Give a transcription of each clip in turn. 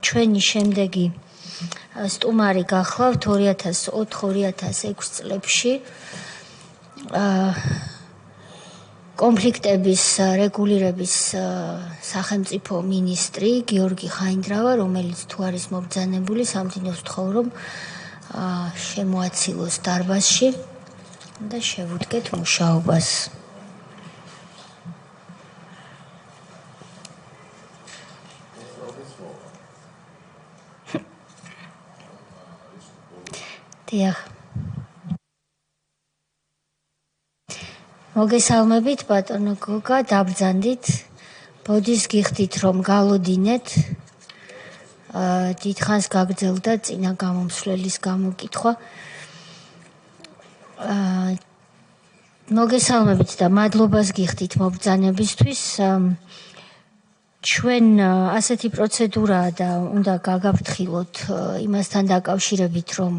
ჩვენი შემდეგი სტუმარი გახლავთ 2004-2006 წლებში კონფლიქტების რეგულირების სახელმწიფო მინისტრი გიორგი ხაინდრავა, რომელიც თუ არის მობრძანებული, სამდინოს ვთხოვ, რომ შემოაცილოს დარბაზში და შევუდგეთ მუშაობას. დიახ. მოგესალმებით, ბატონო გოგა, დაბრძანდით. ბოდის გიხდით, რომ გალოდინეთ. დიდხანს გაგრძელდა წინა გამომსვლელის გამოკითხვა. მოგესალმებით და მადლობას გიხდით მობრძანებისთვის. ჩვენ ასეთი პროცედურაა და უნდა გაგაფრთხილოთ იმასთან დაკავშირებით, რომ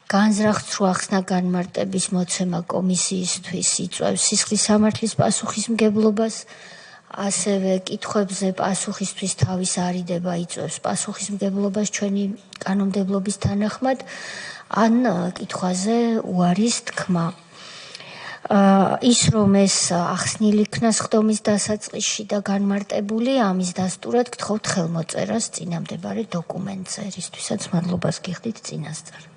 განზრახ ახსნა განმარტების მოცემა კომისიისთვის იწვევს სისხლის სამართლის პასუხისმგებლობას, ასევე კითხვებზე პასუხისთვის თავის არიდება იწვევს პასუხისმგებლობას ჩვენი კანონმდებლობის თანახმად, ან კითხვაზე უარის თქმა. ის რომ ეს ახსნილი იქნა სხდომის დასაწყისში და განმარტებული, ამის დასტურად გთხოვთ ხელმოწერას წინამდებარე დოკუმენტზე, რისთვისაც მადლობას გიხდით წინასწარ.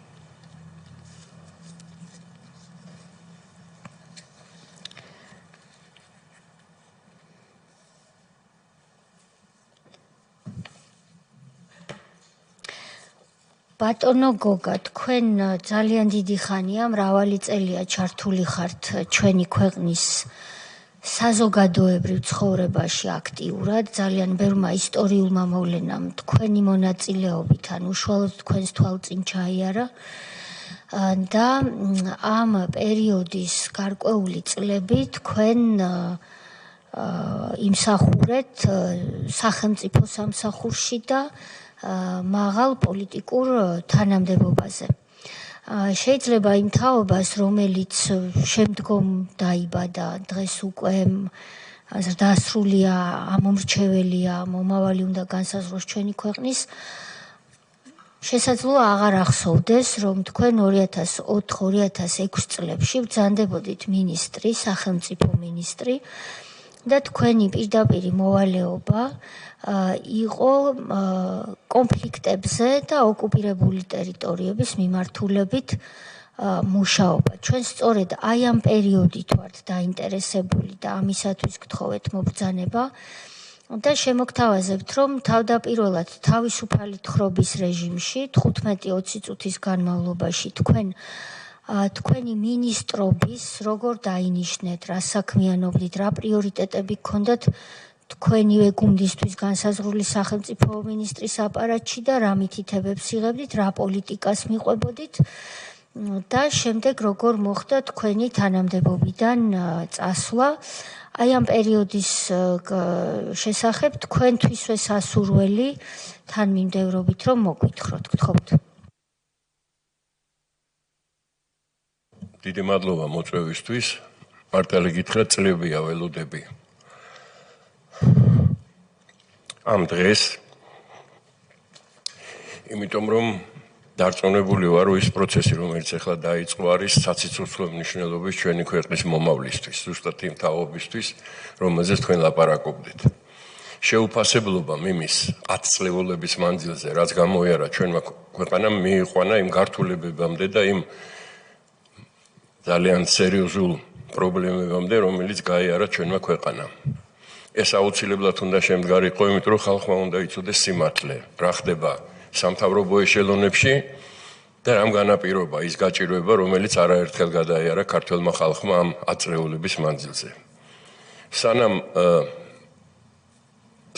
ბატონო გოგა, თქვენ ძალიან დიდი ხანია, მრავალი წელია ჩართული ხართ ჩვენი ქვეყნის საზოგადოებრივ ცხოვრებაში აქტიურად, ძალიან ბევრმა ისტორიულმა მოვლენამ თქვენი მონაწილეობით ან უშუალოდ თქვენს თვალწინ ჩაიარა და ამ პერიოდის გარკვეული წლები თქვენ იმსახურეთ სახელმწიფო სამსახურში და მაღალ პოლიტიკურ თანამდებობაზე. შეიძლება იმ თაობას, რომელიც შემდგომ დაიბადა, დღეს უკვე ზრდასრულია, ამომრჩეველია, მომავალი უნდა განსაზღვროს ჩვენი ქვეყნის, შესაძლოა აღარ ახსოვდეს, რომ თქვენ 2004-2006 წლებში ბრძანდებოდით მინისტრი, სახელმწიფო მინისტრი და თქვენი პირდაპირი მოვალეობა იყო კონფლიქტებზე და ოკუპირებული ტერიტორიების მიმართულებით მუშაობა. ჩვენ სწორედ აი ამ პერიოდით ვართ დაინტერესებული და ამისათვის გთხოვეთ მობრძანება და შემოგთავაზებთ, რომ თავდაპირველად თავისუფალი თხრობის რეჟიმში 15-20 წუთის განმავლობაში თქვენი მინისტრობის როგორ დაინიშნეთ, რა საქმიანობდით, რა პრიორიტეტები გქონდათ თქვენივე გუნდისთვის განსაზღვრული სახელმწიფო მინისტრის აპარატში და რა მითითებებს იღებდით, რა პოლიტიკას მიყვებოდით და შემდეგ როგორ მოხდა თქვენი თანამდებობიდან წასვლა. აი ამ პერიოდის შესახებ თქვენთვისვე სასურველი თანმიმდევრობით რომ მოგვითხროთ, გთხოვთ. დიდი მადლობა მოწვევისთვის. მართალი გითხრათ, წლებია ველოდები ამ დღეს, იმიტომ რომ დარწმუნებული ვარ, რომ ის პროცესი, რომელიც ახლა დაიწყო, არის საციცოცხლო მნიშვნელობის ჩვენი ქვეყნის მომავლისთვის, ზუსტად იმ თაობისთვის, რომელზეც თქვენ ლაპარაკობდით. შეუფასებლობამ იმის 10 წლეულების მანძილზე, რაც გამოიარა ჩვენმა ქვეყანამ, მიიყვანა იმ გართულებებამდე და იმ ძალიან სერიოზულ პრობლემებამდე, რომელიც გაიარა ჩვენმა ქვეყანამ. ეს აუცილებლად უნდა შემდგარიყო, იმიტომ რომ ხალხმა უნდა იცოდეს სიმართლე, რა ხდება სამთავრობო ეშელონებში და რამ განაპირობა ის გაჭირვება, რომელიც არაერთხელ გადაიარა ქართველმა ხალხმა ამ 10 წლეულების მანძილზე. სანამ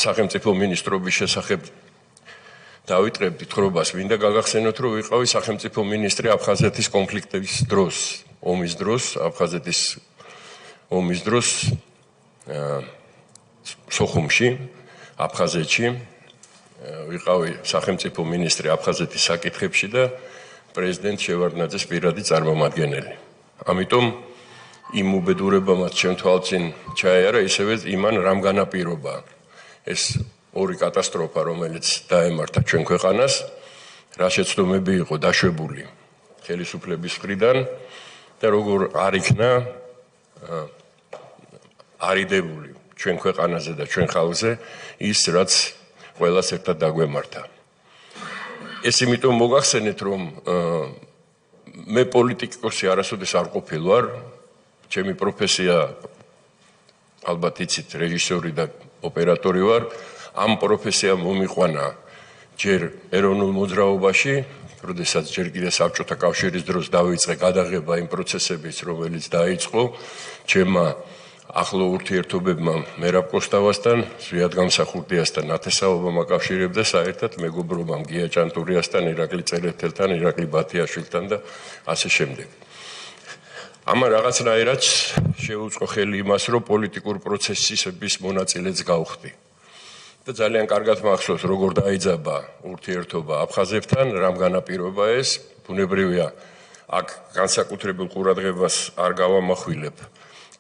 სახელმწიფო მინისტრობის შესახებ დავიწყებდით თხრობას, მინდა გაგახსენოთ, რომ ვიყავი სახელმწიფო მინისტრი აფხაზეთის კონფლიქტების დროს, ომის დროს, აფხაზეთის ომის დროს სოხუმში, აფხაზეთში, ვიყავი სახელმწიფო მინისტრი აფხაზეთის საკითხებში და პრეზიდენტ შევარდნაძის პირადი წარმომადგენელი. ამიტომ იმ უბედურებამაც ჩემ თვალწინ ჩაიარა, ისევე იმან რამ განაპირობა ეს ორი კატასტროფა, რომელიც დაემართა ჩვენ ქვეყანას, რა შეცდომები იყო დაშვებული ხელისუფლების მხრიდან და როგორ არ იქნა არიდებული ჩვენ ქვეყანაზე და ჩვენ ხალხზე ის, რაც ყველას ერთად დაგვემართა. ეს იმიტომ მოგახსენეთ, რომ მე პოლიტიკოსი არასოდეს არ ყოფილ ვარ, ჩემი პროფესია ალბათ იცით, რეჟისორი და ოპერატორი ვარ, ამ პროფესიამ მომიყვანა ჯერ ეროვნულ მოძრაობაში, როდესაც ჯერ კიდე საბჭოთა კავშირის დროს დავიწყე გადაღება იმ პროცესების, რომელიც დაიწყო ჩემმა ახლო ურთიერთობებმა მერაბ კოსტავასთან, ზვიად გამსახურდიასთან, ნათესაობამ აკავშირებდა საერთოდ მეგობრობამ გია ჭანტურიასთან, ირაკლი წერეთელთან, ირაკლი ბათიაშვილთან და ასე შემდეგ. ამან რაღაცნაირად შეუწყო ხელი იმას, რომ პოლიტიკურ პროცესების მონაწილეც გავხდი. და ძალიან კარგად მახსოვს, როგორ დაიძაბა ურთიერთობა აფხაზებთან, რამ განაპირობა ეს, ბუნებრივია, აქ განსაკუთრებულ ყურადღებას არ გავამახვილებ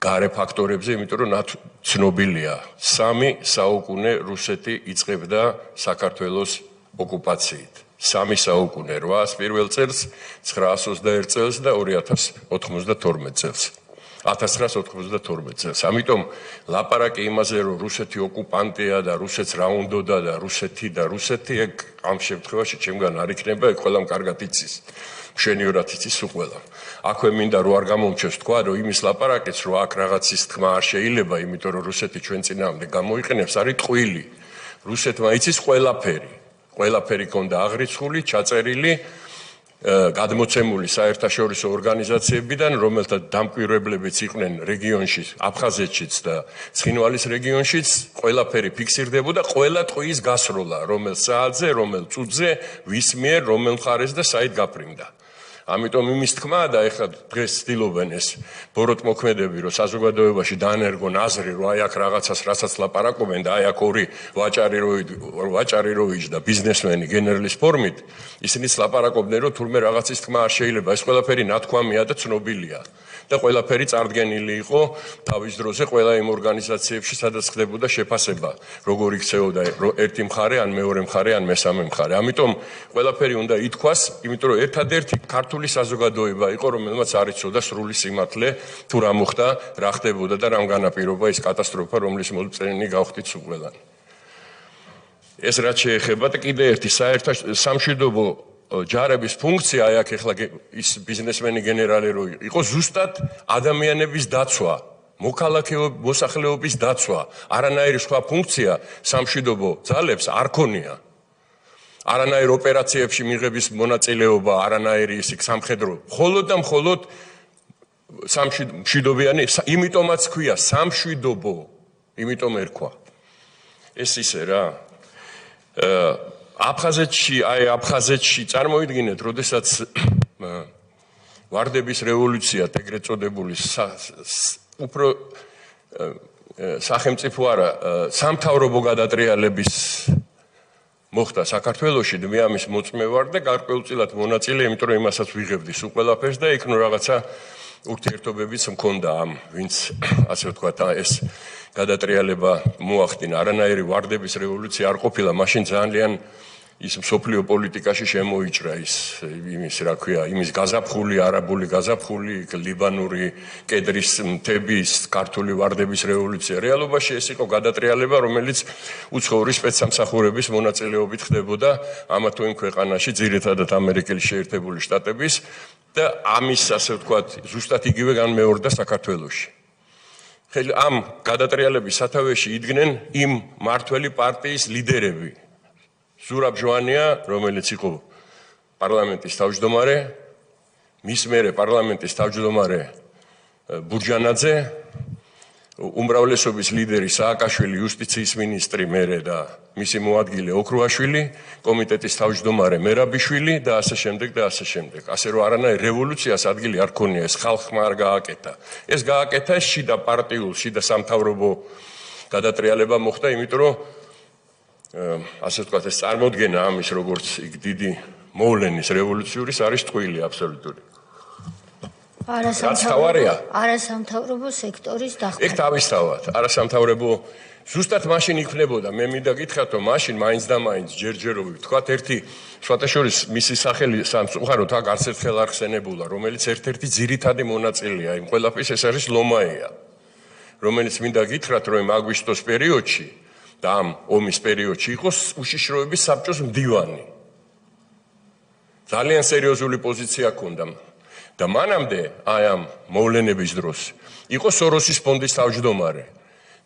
გარე ფაქტორებზე, იმიტომ რომ ცნობილია, 3 საუკუნე რუსეთი იწყებდა საქართველოს ოკუპაციით. 3 საუკუნე, 800 პირველ წელს, 921 წელს და 2092 წელს. 1992 წელს. ამიტომ ლაპარაკი იმაზე, რომ რუსეთი ოკუპანტია და რუსეთს რა უნდოდა და რუსეთი, ეგ ამ შემთხვევაში ჩემგან არ იქნება, ეგ ყველამ კარგად იცის. მშვენივრად იცის უყველა. აქვე მინდა რომ არ გამომჩეს თქვა, რომ იმის ლაპარაკიც, რომ აქ რაღაცის თქმა არ შეიძლება, იმიტომ რომ რუსეთი ჩვენ წინააღმდეგ გამოიყენებს, არის ტყვილი. რუსეთმა იცის ყველაფერი ქონდა აღრიცხული, ჩაწერილი, გადმოცემული საერთაშორისო ორგანიზაციებიდან, რომელთა დამკვირვებლებიც იყვნენ რეგიონში, აფხაზეთშიც და ცხინვალის რეგიონშიც, ყველაფერი ფიქსირდებოდა, ყველა ტყუის გასროლა, რომელ საათზე, რომელ წუთზე, ვის მიერ, რომელ მხარეს და საით გაფრინდა. ამიტომ იმის თქმა და ეხლა დღეს ცდილობენ ეს ბოროტმოქმედები, რომ საზოგადოებაში დაანერგონ აზრი, რომ აი აქ რაღაცას რასაც ლაპარაკობენ და აი აქ ორი ვაჭარი როიჯ და ბიზნესმენი გენერლის ფორმით, ისინიც ლაპარაკობდნენ, რომ თურმე რაღაცის თქმა არ შეიძლება, ეს ყველაფერი ნათქვამია და ცნობილია. და ყველაფერი წარდგენილი იყო თავის დროზე ყველა იმ ორგანიზაციებში, სადაც ხდებოდა შეფასება, როგორ იქცეოდა ერთი მხარე, ან მეორე მხარე, ან მესამე მხარე. ამიტომ ყველაფერი უნდა ითქვას, იმიტომ რომ ერთადერთი ქართული საზოგადოება იყო, რომელმაც არ იცოდა სრული სიმართლე, თუ რა მოხდა, რა ხდებოდა და რამ განაპირობა ის კატასტროფა, რომლის მოწმენი გავხდით ყველანი. ეს რაც შეეხება და კიდე ერთი სამშვიდობო ჯარების ფუნქცია, აი აქ ეხლა ის ბიზნესმენი გენერალი რო იყო, ზუსტად ადამიანების დაცვა, მოსახლეობის დაცვა, არანაირი სხვა ფუნქცია სამშვიდობო ძალებს არ ქონია. არანაირ ოპერაციებში მიღების მონაწილეობა, არანაირი ისიქ სამხედრო, მხოლოდ და მხოლოდ სამშვიდობიანი, იმიტომაც ქვია სამშვიდობო, იმიტომ ერქვა. ეს ისე რა. აფხაზეთში წარმოიდგინეთ, როდესაც ვარდების რევოლუცია, ეგრეთ წოდებული უფრო სახელმწიფო არა, სამთავრობო გადატრიალების მოხდა საქართველოში, მე ამის მოწმე ვარ და გარკვეულწილად მონაწილე, იმიტომ რომ იმასაც ვიღებდი სულ ყველაფერს და იქ რაღაცა ურთიერთობებიც მქონდა ამ, ვინც ასე ვთქვათ, ეს გადატრიალება მოახდინა. არანაირი ვარდების რევოლუცია არ ყოფილა, მაშინ ძალიან ის მსოფლიო პოლიტიკაში შემოიჭრა იმის, რა ქვია, იმის გაზაფხული, არაბული გაზაფხული, ლიბანური კედრის მთების, ქართული ვარდების რევოლუცია. რეალობაში ეს იყო გადატრიალება, რომელიც უცხოური სპეცსამსახურების მონაწილეობით ხდებოდა ამა თუ იმ ქვეყანაში, ძირითადად ამერიკელი შეერთებული შტატების და ამის, ასე ვთქვათ, ზუსტად იგივე განმეორდა საქართველოში. ამ გადატრიალების სათავეში იდგნენ იმ მართველი პარტიის ლიდერები. ზურაბ ჟვანია, რომელიც იყო პარლამენტის თავმჯდომარე, მის მერე პარლამენტის თავმჯდომარე ბურჯანაძე, უმრავლესობის ლიდერი სააკაშვილი, იუსტიციის მინისტრი მერე და მისი მოადგილე ოქრუაშვილი, კომიტეტის თავმჯდომარე მერაბიშვილი და ასე შემდეგ და ასე შემდეგ. ასე რომ არანაირ რევოლუციას ადგილი არ ქონია, ეს ხალხმა არ გააკეთა. ეს გააკეთა შიდა პარტიულ, შიდა სამთავრობო გადატრიალება მოხდა, იმიტომ რომ ასე ვთქვათ, ეს წარმოდგენა ამის, როგორც იქ დიდი მოვლენის რევოლუციური არის ტყუილი აბსოლუტური. არასამთავრობო სექტორის ეგ თავისთავად, არასამთავრობო ზუსტად მაშინ იქნებოდა, მე მინდა გითხრათ, რომ მაშინ მაინც და მაინც ჯერჯერობით თქვათ ერთი სხვათაშორის მისი სახელი სამწუხაროდ აქ არც ერთხელ არ ხსენებულა, რომელიც ერთ-ერთი ძირითადი მონაწილეა იმ ყველაფრის, ეს არის ლომაია, რომელიც მინდა გითხრათ, რომ აგვისტოს პერიოდში და ამ ომის პერიოდში იყო უშიშროების საბჭოს მდივანი. ძალიან სერიოზული პოზიცია ჰქონდა და მანამდე აი ამ მოვლენების დროს იყო სოროსის ფონდის თავმჯდომარე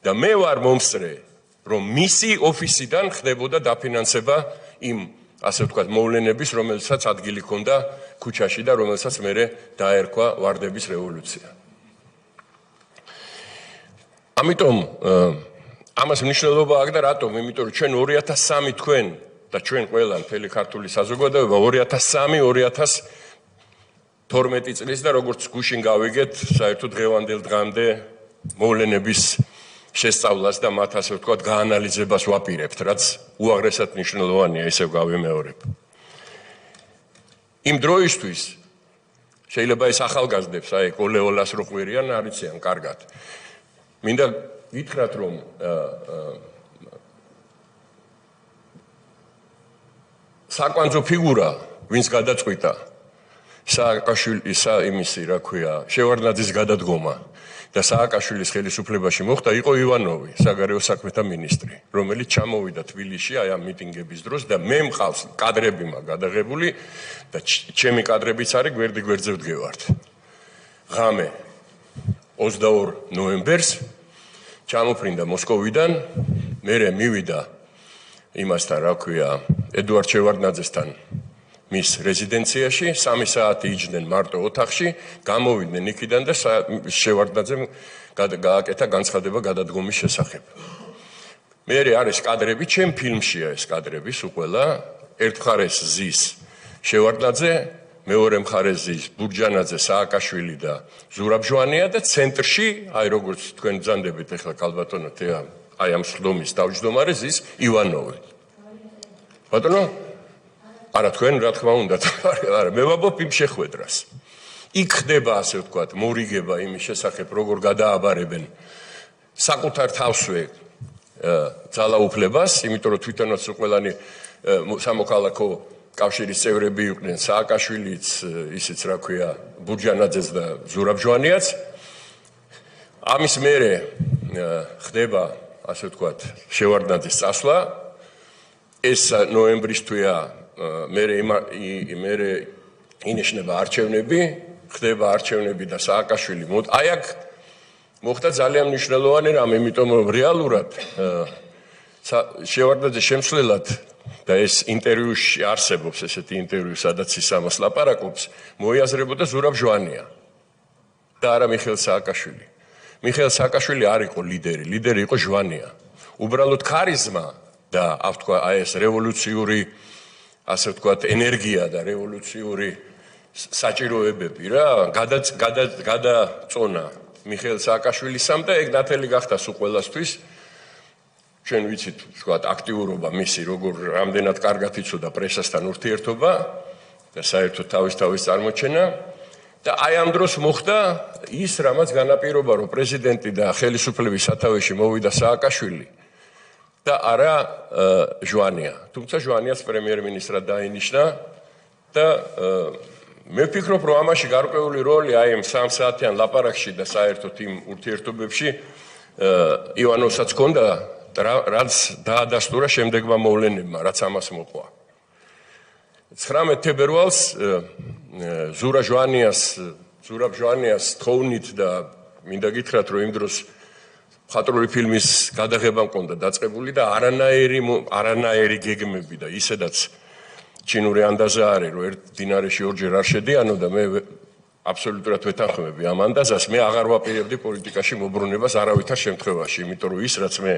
და მე ვარ მომსწრე, რომ მისი ოფისიდან ხდებოდა დაფინანსება იმ ასე ვთქვათ მოვლენების, რომელსაც ადგილი ჰქონდა ქუჩაში და რომელსაც მერე დაერქვა ვარდების რევოლუცია. ამიტომ ამას მნიშვნელობა აქვს და რატომ? იმიტომ რომ ჩვენ 2003 თქვენ და ჩვენ ყველა მთელი ქართული საზოგადოება 2003-2012 წლის და როგორც გუშინ გავიგეთ, საერთოდ დღევანდელ დღემდე მოვლენების შესწავლას და მათ ასე ვთქვათ გაანალიზებას ვაპირებთ, რაც უაღრესად მნიშვნელოვანია, ისევ გავიმეორებ. იმ დროისთვის შეიძლება ეს ახალგაზრდებს, აი კოლეოლას რო ყვირიან, არიციან კარგად. მინდა გითხრათ, რომ საკვანძო ფიგურა, ვინც გადაწყვიტა სააკაშვილის იმისი, რა ქვია, შევარდნაძის გადადგომა და სააკაშვილის ხელისუფლებაში მოხდა, იყო ივანოვი, საგარეო საქმეთა მინისტრი, რომელიც ჩამოვიდა თბილისში აი ამ მიტინგების დროს და მე მყავს კადრები მაქვს გადაღებული და ჩემი კადრებიც არის გვერდი გვერდზე ვდგევართ. ღამე 22 ნოემბერს ჩამოფრინდა მოსკოვიდან, მერე მივიდა იმასთან, რა ქვია, ედუარდ შევარდნაძესთან მის რეზიდენციაში, 3 საათი იჯდნენ მარტო ოთახში, გამოვიდნენ იქიდან და შევარდნაძემ გააკეთა განცხადება გადადგომის შესახებ. მერე არის კადრები, ჩემ ფილმშია ეს კადრები, სულ ყველა, ერთ მხარეს ზის შევარდნაძე, მეორე მხარეს ზის ბურჯანაძე, სააკაშვილი და ზურაბ ჟვანია და ცენტრში, აი როგორც თქვენ ბრძანდებით ახლა ქალბატონო თეა, აი ამ სხდომის თავმჯდომარე ზის ივანოვი. ბატონო, არა თქვენ რა თქმა უნდა, არა, მე ვაბობ იმ შეხვედრას. იქ ხდება ასე ვთქვათ, მორიგება იმის შესახებ, როგორ გადააბარებენ საკუთარ თავსვე ძალაუფლებას, იმიტომ რომ თვითონაც ყველანი სამოქალაქო კავშირის წევრები იყვნენ, სააკაშვილიც, ისიც რა ქვია, ბურჯანაძეც და ზურაბ ჟვანიაც. ამის მერე ხდება, ასე ვთქვათ, შევარდნაძის წასვლა. ეს ნოემბრის თვეა, მერე ინიშნება არჩევნები, ხდება არჩევნები და სააკაშვილი აი აქ მოხდა ძალიან მნიშვნელოვანი რამ, იმიტომ რომ რეალურად შევარდნაძე შემცვლელად და ეს ინტერვიუში არსებობს ესეთი ინტერვიუ, სადაც ის ამას ლაპარაკობს, მოიაზრებოდა ზურაბ ჟვანია და არა მიხეილ სააკაშვილი. მიხეილ სააკაშვილი არ იყო ლიდერი, ლიდერი იყო ჟვანია. უბრალოდ ქარიზმა და აი ეს რევოლუციური, ასე ვთქვათ, ენერგია და რევოლუციური საჭიროებები რა გადაწონა მიხეილ სააკაშვილისამ და ეგ ნათელი გახდა სულ ყველასთვის. ჩვენ ვიცით, ვთქვათ, აქტიურობა მისი, როგორ რამდენად კარგად იცოდა პრესასთან ურთიერთობა და საერთოდ თავის წარმოჩენა და აი ამ დროს მოხდა ის, რამაც განაპირობა, რომ პრეზიდენტი და ხელისუფლების სათავეში მოვიდა სააკაშვილი და არა ჟვანია. თუმცა ჟვანიას პრემიერ-მინისტრად დაინიშნა და მე ვფიქრობ, რომ ამაში გარკვეული როლი აი ამ 3 საათიან ლაპარაკში და საერთოდ იმ ურთიერთობებში ივანოვსაც ჰქონდა, რაც დაადასტურა შემდეგმა მოვლენებმა, რაც ამას მოყვა. 19 თებერვალს ზურაბ ჟვანიას თხოვნით და მინდა გითხრათ, რომ იმ დროს მხატვრული ფილმის გადაღება მქონდა დაწყებული და არანაირი გეგმები და ისედაც ჩინური ანდაზა არის, რომ ერთ დინარეში ორჯერ არ შედიანო და მე აბსოლუტურად ვეთანხმები ამ ანდაზას, მე აღარ ვაპირებდი პოლიტიკაში მობრუნებას არავითარ შემთხვევაში, იმიტომ რომ ის, რაც მე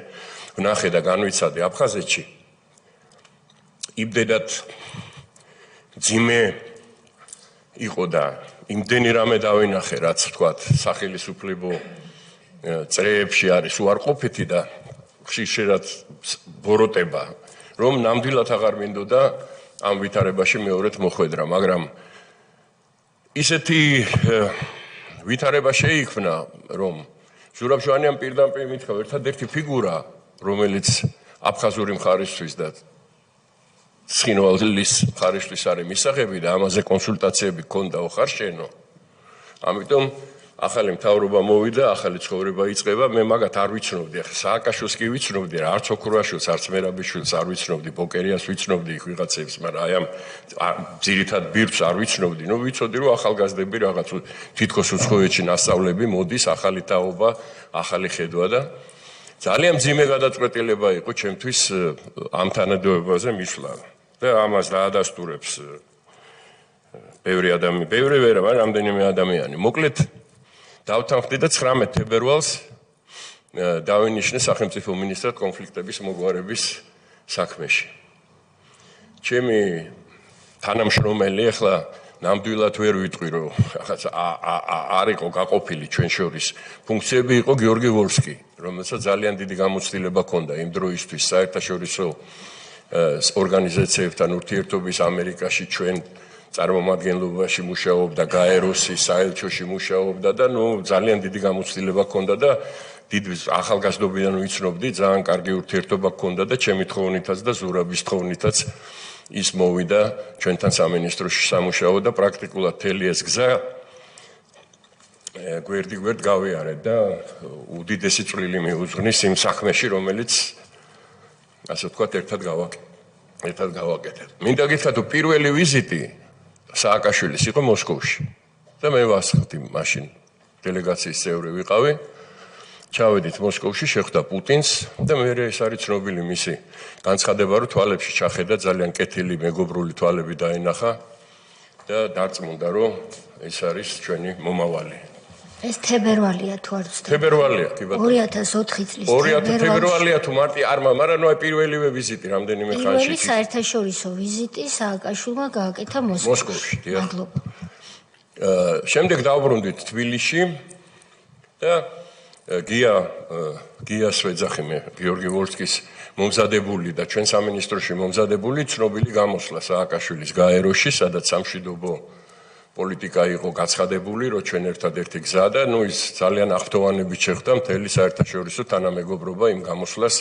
ვნახე და განვიცადე აფხაზეთში, იმდენად ძიმე იყო და იმდენი რამე დავინახე, რაც ვთქვათ, სახელისუფლებო წრეებში არის უარყოფითი და ხშირად ბოროტება, რომ ნამდვილად აღარ მინდოდა ამ ვითარებაში მეორედ მოხვედრა, მაგრამ ისეთი ვითარება შეიქმნა, რომ ზურაბ ჟვანიამ პირდაპირ მითხრა ერთადერთი ფიგურა, რომელიც აფხაზური მხარისთვის და ცხინვალის მხარისთვის არის მისაღები და ამაზე კონსულტაციები ჰქონდა ხარშენო. ამიტომ ახალი მთავრობა მოვიდა, ახალი ცხოვრება იწყება, მე მაგათ არ ვიცნობდი, ახლა სააკაშვილს კი ვიცნობდი, არც ოქროაშვილს, არც მერაბიშვილს არ ვიცნობდი, ბოკერიას ვიცნობდი იქ ვიღაცებს, მაგრამ აი ამ ძირითად ბირთვს არ ვიცნობდი, ნუ ვიცოდი რომ ახალგაზრდები რაღაც თითქოს უცხოეთში ნასწავლები მოდის, ახალი თაობა, ახალი ხედვა და ძალიან მძიმე გადაწყვეტილება იყო ჩემთვის ამ თანადოებაზე მისვლა და ამას დაადასტურებს ბევრი ადამიანი, ბევრი ვერა, მაგრამ რამდენიმე ადამიანი. მოკლედ დავთანხმდი და 19 თებერვალს დავინიშნე სახელმწიფო მინისტრად კონფლიქტების მოგვარების საქმეში. ჩემი თანამშრომელი ახლა ნამდვილად ვერ ვიტყვი რომ არ იყო გაყოფილი ჩვენ შორის ფუნქციები იყო გიორგი ვოლსკი, რომელსაც ძალიან დიდი გამოცდილება ჰქონდა იმ დროისთვის საერთაშორისო ორგანიზაციებთან ურთიერთობის ამერიკაში ჩვენ წარმომადგენლობაში მუშაობდა, გაეროსი, საელჩოში მუშაობდა და ძალიან დიდი გამოცდილება ჰქონდა და დიდ ახალგაზრდობიდან ვიცნობდი, ძალიან კარგი ურთიერთობა ჰქონდა და ჩემი თხოვნითაც და ზურაბის თხოვნითაც ის მოვიდა ჩვენთან სამინისტროში სამუშაო და პრაქტიკულად მთელი ეს გზა გვერდ გავიარეთ და უდიდესი წვლილი მიუძღვნის იმ საქმეში, რომელიც ასე ვთქვათ, ერთად გავაკეთეთ. მინდა გითხრათ, რომ პირველი ვიზიტი სააკაშვილის იყო მოსკოვში და მე ვასხდი მაშინ დელეგაციის წევრი ვიყავი. ჩავედით მოსკოვში, შეხვდა პუტინს და მე ეს არის ცნობილი მისი განცხადება, რომ თვალებში ჩახედა ძალიან კეთილი მეგობრული თვალები დაინახა და დარწმუნდა, რომ ეს არის ჩვენი მომავალი. ეს თებერვალია თუ არ ვცდები? თებერვალია, კი ბატონო. 2004 წლის თებერვალია თუ მარტი არ, მაგრამ აი პირველივე ვიზიტი რამდენიმე ხანში. პირველი საერთაშორისო ვიზიტი სააკაშვილმა გააკეთა მოსკოვში. მადლობა. შემდეგ დავბრუნდით თბილისში და გია სვეძახი მე გიორგი ვოლსკის მომზადებული და ჩვენ სამინისტროში მომზადებული ცნობილი გამოსვლა სააკაშვილის გაეროში, სადაც სამშვიდობო პოლიტიკა იყო გაცხადებული, რომ ჩვენ ერთადერთი გზა და ის ძალიან აღფრთოვანებით შეხვდა მთელი საერთაშორისო თანამეგობრობა იმ გამოსვლას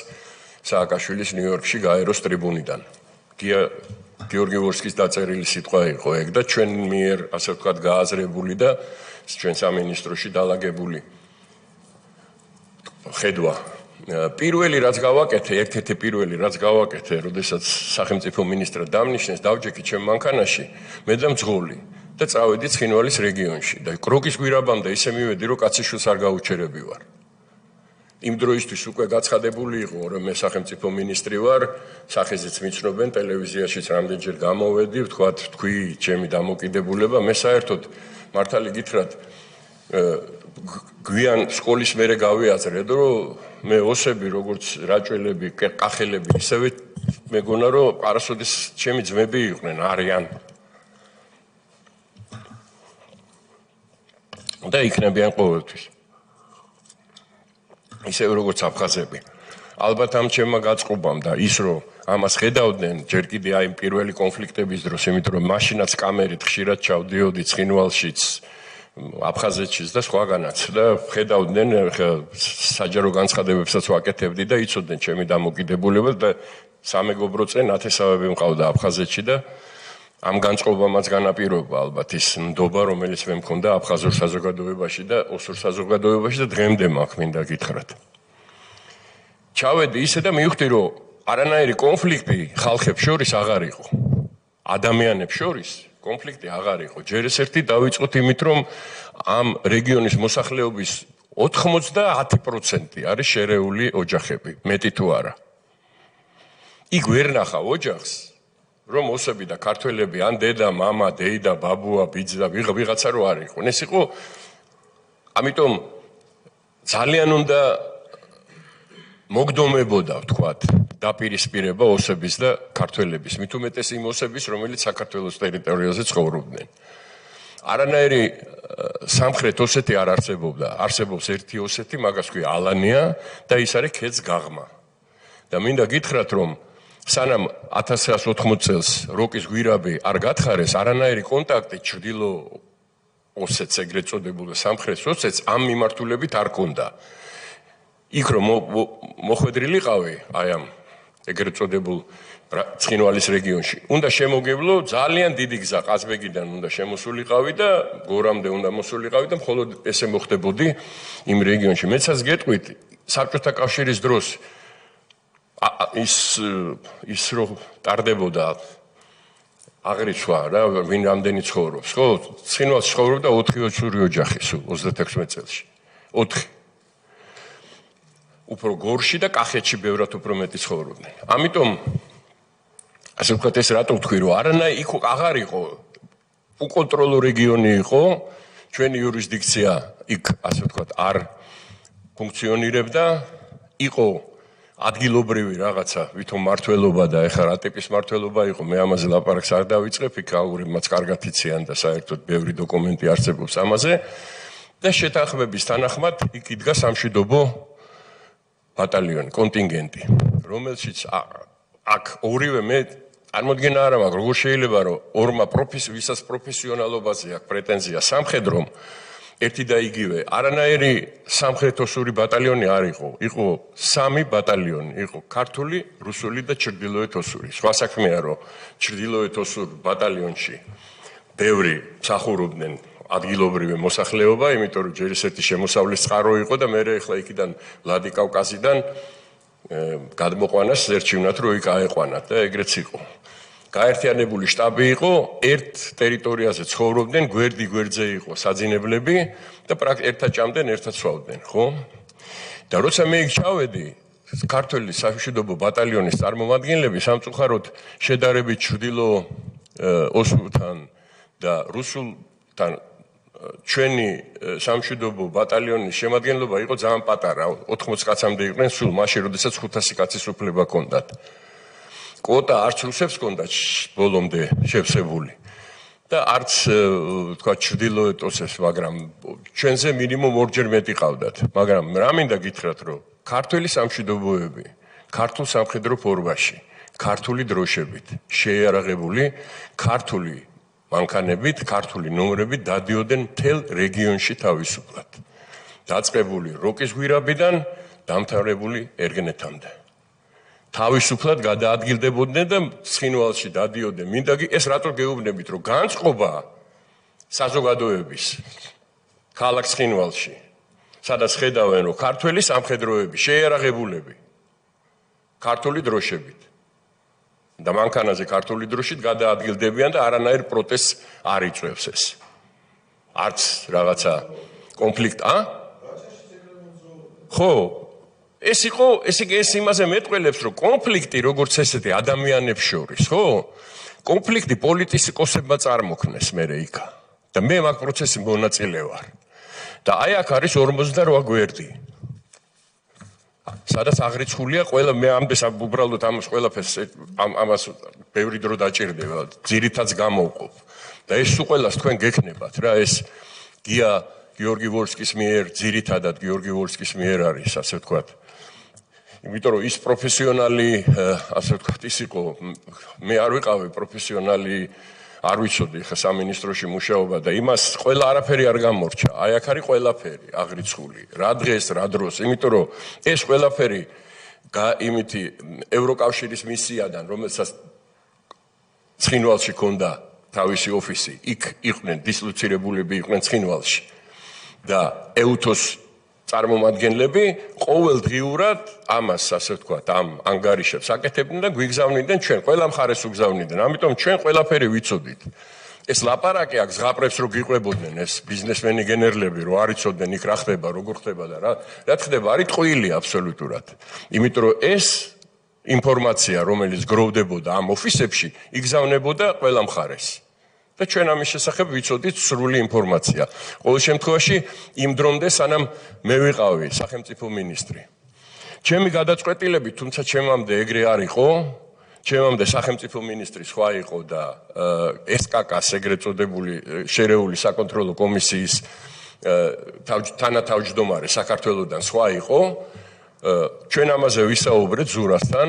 სააკაშვილის ნიუ-იორკში გაეროს ტრიბუნიდან. გიორგი ვოლსკის დაწერილი სიტყვა იყო ეგ და ჩვენ მიერ ასე ვთქვათ გააზრებული და ჩვენ სამინისტროში დალაგებული ხედვა. პირველი რაც გავაკეთე, ერთ-ერთი პირველი რაც გავაკეთე, როდესაც სახელმწიფო მინისტრად დამნიშნეს, დავჯექი ჩემ მანქანაში, მე და მძღოლი და წავედი ცხინვალის რეგიონში და კროკის გვირაბამდე ისე მივედი, რომ კაციშვილს არ გაუჩერები ვარ. იმ დროისთვის უკვე გაცხადებული იყო, რომ მე სახელმწიფო მინისტრი ვარ, სახეზეც მიცნობენ, ტელევიზიაშიც რამდენჯერ გამოვედი, თქვი ჩემი დამოკიდებულება, მე საერთოდ მართალი გითხრათ გვიან სკოლის მერე გავიაზრე, რომ მე ოსები, როგორც რაჭველები, კახელები, ისევე მეგონა, რომ არასოდეს ჩემი ძმები იყვნენ, არიან. და იქნებიან ყოველთვის. ისევე როგორც აფხაზები. ალბათ ამ ჩემმა გაწყობამ და ის რომ ამას ხედავდნენ, ჯერ კიდე აი პირველი კონფლიქტების დროს, იმიტომ რომ მაშინაც კამერით ხშირად ჩავდიოდი ცხინვალშიც, აფხაზეთშიც და სხვაგანაც და ხედავდნენ საჯარო განცხადებებსაც ვაკეთებდი და იცოდნენ ჩემი დამოკიდებულებას და სამეგობრო წე ნათესავები მყავდა აფხაზეთში და ამ განწყობამაც განაპირობა ალბათ ის ნდობა, რომელიც მე მქონდა აფხაზურ საზოგადოებაში და ოსურ საზოგადოებაში და დღემდე მაქვს, მინდა გითხრათ. ჩავედი ისე და მივხვდი, რომ არანაირი კონფლიქტი ხალხებს შორის აღარ იყო. ადამიანებს შორის კონფლიქტი აღარ იყო. ჯერ ეს ერთი დავიწყოთ იმით, რომ ამ რეგიონის მოსახლეობის 90% არის შერეული ოჯახები, მეტი თუ არა. იქ ვერ ნახავ ოჯახს, რომ ოსები და ქართველები ან დედა, მამა, დეიდა, ბაბუა, ბიძა, ვიღაცა რო არ იყო. ეს იყო ამიტომ ძალიან უნდა მოგდომებოდა, ვთქვათ, დაპირისპირება ოსების და ქართველების, მით უმეტეს იმ ოსების, რომელიც საქართველოს ტერიტორიაზე ცხოვრობდნენ. არანაირი სამხრეთ ოსეთი არ არსებობდა. არსებობს ერთი ოსეთი, მაგას ქვია ალანია და ის არის ქედს გაღმა. და მინდა გითხრათ, რომ სანამ 1180 წელს როკის გვირაბი არ გათხარეს, არანაირი კონტაქტი ჩრდილო ოსეთს ეგრეთ წოდებულ სამხრეთ ოსეთს ამ მიმართულებით არ ქონდა. იქ რომ მოხვედრილიყავი აი ამ ეგრეთ წოდებულ ცხინვალის რეგიონში. უნდა შემოგევლო ძალიან დიდი გზა ყაზბეგიდან უნდა შემოსულიყავი და გორამდე უნდა მოსულიყავი და მხოლოდ ესე მოხდებოდი იმ რეგიონში. მეცაც გეტყვით საბჭოთა კავშირის დროს ის რომ ტარდებოდა აღრიცხვა რა ვინ რამდენი ცხოვრობს ხო? ცხინვალში ცხოვრობდა 4 ოჯახი ოჯახი სულ 36 წელში. 4 უფრო გორში და კახეთში ბევრად უფრო მეტი ცხოვრობდნენ. ამიტომ ასე ვთქვათ ეს რატო ვთქვი რომ არანაი იქ აღარ იყო უკონტროლო რეგიონი იყო ჩვენი იურისდიქცია იქ ასე ვთქვათ არ ფუნქციონირებდა იყო ადგილობრივი რაღაცა ვითომ მართლობა და ეხლა რა ტიპის მართლობა იყო მე ამაზე ლაპარაკს არ დავიწყებ იქ აურებმაც კარგად იციან და საერთოდ ბევრი დოკუმენტი არსებობს ამაზე და შეთანხმების თანახმად იქ იდგა სამშვიდობო ბატალიონი კონტინგენტი რომელშიც აქ ორივე მე წარმოდგენა არ მაქვს როგორ შეიძლება რომ ორმა ვისაც პროფესიონალობაზე აქვს პრეტენზია სამხედრომ ერთი და იგივე არანაირი სამხრეთ-ოსური ბატალიონი არ იყო იყო 3 ბატალიონი იყო ქართული რუსული და ჩრდილოეთ-ოსური სხვა საქმეა რომ ჩრდილოეთ-ოსურ ბატალიონში ბევრი მსახურობდნენ ადგილობრივი მოსახლეობა იმიტომ რომ ჯერ ერთი შემოსავლის წყარო იყო და მე ახლა იქიდან ვლადიკავკაზიდან გადმოყვანას ერჩივნათ რომ იქ აეყვანათ და ეგრეც იყო გაერთიანებული შტაბი იყო ერთ ტერიტორიაზე ცხოვრობდნენ გვერდზე იყო საძინებლები და ერთად ჭამდნენ ერთად სვავდნენ ხო და როცა მე იქ ჩავედი ქართული სამშვიდობო ბატალიონის წარმომადგენლები სამწუხაროდ შედარებით ჩრდილო ოსურთან და რუსულთან ჩვენი სამშვიდობო ბატალიონის შემადგენლობა იყო ძალიან პატარა 80 კაცამდე იყვნენ სულ მაშინ როდესაც 500 კაცის უფლება ჰქონდათ კვოტა არც რუსებს ჰქონდათ ბოლომდე შევსებული და არც თქვა ჩრდილოეთ ოსეს მაგრამ ჩვენზე მინიმუმ 2-ჯერ მეტი ყავდათ მაგრამ რა მინდა გითხრათ რომ ქართული სამშვიდობოები ქართულ სამხედრო ფორმაში ქართული დროშებით შეიარაღებული ქართული მანქანებით ქართული ნომრებით დადიოდნენ მთელ რეგიონში თავისუფლად დაწყებული როკის გვირაბიდან დამთავრებული ერგენეთამდე თავისუფლად გადაადგილდებოდნენ და ცხინვალში დადიოდნენ მინდა ეს რატო გეუბნებით რომ განწყობა საზოგადოების ქალაქ ცხინვალში სადაც ხედავენ რომ ქართველი სამხედროები შეიარაღებულები ქართული დროშებით და მანქანაზე ქართული დროშით გადაადგილდებიან და არანაირ პროტესტს არ იწვევს ეს. არც რაღაცა კონფლიქტ, ხო, ეს იყო, ეს იმაზე მეტყველებს, რომ კონფლიქტი როგორც ესეთი ადამიანებს შორის, ხო? კონფლიქტი პოლიტიკოსებმა წარმოქმნეს მერე იქა. და მე მაგ პროცესში მონაწილე ვარ. და აი აქ არის 48 გვერდი. სადაც აღრიცხულია ყველა მე ამდენ უბრალოდ ამას ყველაფერს ამას ბევრი დრო დაჭირდება ძირითადს გამოვყოფ და ეს უყველას თქვენ გექნებათ რა ეს გია გიორგი ვოლსკის მიერ ძირითადად გიორგი ვოლსკის მიერ არის ასე ვთქვათ იმიტომ რომ ის პროფესიონალი ასე ვთქვათ ის იყო მე არ ვიყავი პროფესიონალი არ ვიცოდი ხა სამინისტროში მუშაობა და იმას ყველა არაფერი არ გამორჩა. აი აქ არის ყველაფერი აღრიცხული. რა დღეს, რა დროს, იმიტომ რომ ეს ყველაფერი იმითი ევროკავშირის მისიიდან, რომელსაც ცხინვალში ჰქონდა თავისი ოფისი, იქ იყვნენ დისლოცირებულები იყვნენ ცხინვალში. და ეუთოს წარმომადგენლები ყოველდღიურად ამას ასე ვთქვათ, ამ ანგარიშებს აკეთებდნენ და გვიგზავნიდნენ ჩვენ, ყველა მხარეს უგზავნიდნენ. ამიტომ ჩვენ ყველაფერი ვიცოდით. ეს ლაპარაკი აქ ზღაპრებს რო გიყვებოდნენ ეს ბიზნესმენი გენერლები რო არ იცოდნენ იქ რა ხდება, როგორ ხდება და რა ხდება, არის ტყუილი აბსოლუტურად. იმიტომ რომ ეს ინფორმაცია, რომელიც გროვდებოდა ამ ოფისებში, იგზავნებოდა ყველა მხარეს. და ჩვენ ამის შესახებ ვიცოდით სრული ინფორმაცია. ყოველ შემთხვევაში იმ დრომდე სანამ მე ვიყავი სახელმწიფო მინისტრი. ჩემი გადაწყვეტილებით, თუმცა ჩემამდე ეგრე არ იყო, ჩემამდე სახელმწიფო მინისტრი სხვა იყო და SKK-ს ეგრეთ წოდებული შერეული საკონტროლო კომისიის თანათავმჯდომარე საქართველოსთან სხვა იყო. ჩვენ ამაზე ვისაუბრეთ ზურასთან,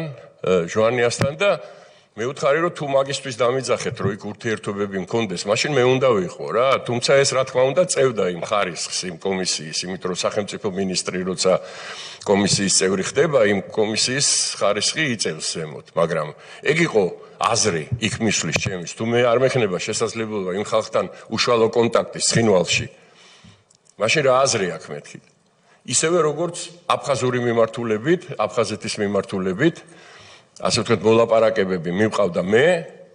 ჟვანიასთან და მე ვუთხარი რომ თუ მაგისტვის დამიძახეთ რომ იქ ურთიერთობები მქონდეს, მაშინ მე უნდა ვიყო რა, თუმცა ეს რა თქმა უნდა წევდა იმ ხარისხს, იმ კომისიის, იმიტომ რომ სახელმწიფო მინისტრი როცა კომისიის წევრი ხდება, იმ კომისიის ხარისხი იწევს ზემოთ, მაგრამ ეგ იყო აზრი იქ მისვლის ჩემის, თუ მე არ მექნება შესაძლებლობა იმ ხალხთან უშუალო კონტაქტის ცხინვალში, მაშინ რა აზრი აქვს მეთქი? ისევე როგორც აფხაზური მიმართულებით, აფხაზეთის მიმართულებით ასე ვთქვათ, მოლაპარაკებები მივყავდა მე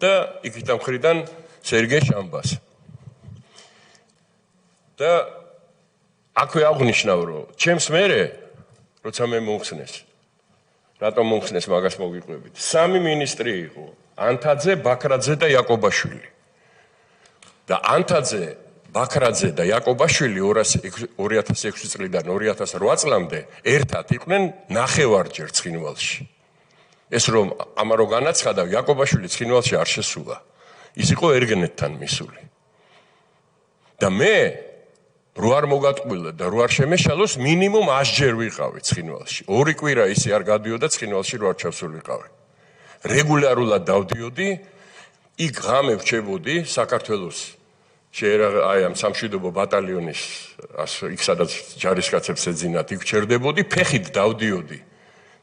და იქით ამ მხრიდან სერგეი შამბას. და აქვე აღნიშნავ, რომ ჩემს მერე, როცა მე მომხსნეს, რატომ მომხსნეს მაგას მოგიყვებით. 3 მინისტრი იყო, ანთაძე, ბაქრაძე და იაკობაშვილი. და ანთაძე, ბაქრაძე და იაკობაშვილი 2006 წლიდან 2008 წლამდე ერთად იყვნენ ნახევარჯერ ცხინვალში. ეს რომ ამა რო განაცხადა, იაკობაშვილი ცხინვალში არ შესულა. ის იყო ერგენეთთან მისული. და მე რო არ მოგატყუილა და რო არ შემეშალოს, მინიმუმ 100 ჯერ ვიყავი ცხინვალში. 2 კვირა ისე არ გადიოდა ცხინვალში, რო არ ჩავსულიყავი. რეგულარულად დავდიოდი, იქ ღამე ვჩებოდი საქართველოს აი ამ სამშვიდობო ბატალიონის იქ სადაც ჯარისკაცებს ეძინათ, იქ ვჩერდებოდი, ფეხით დავდიოდი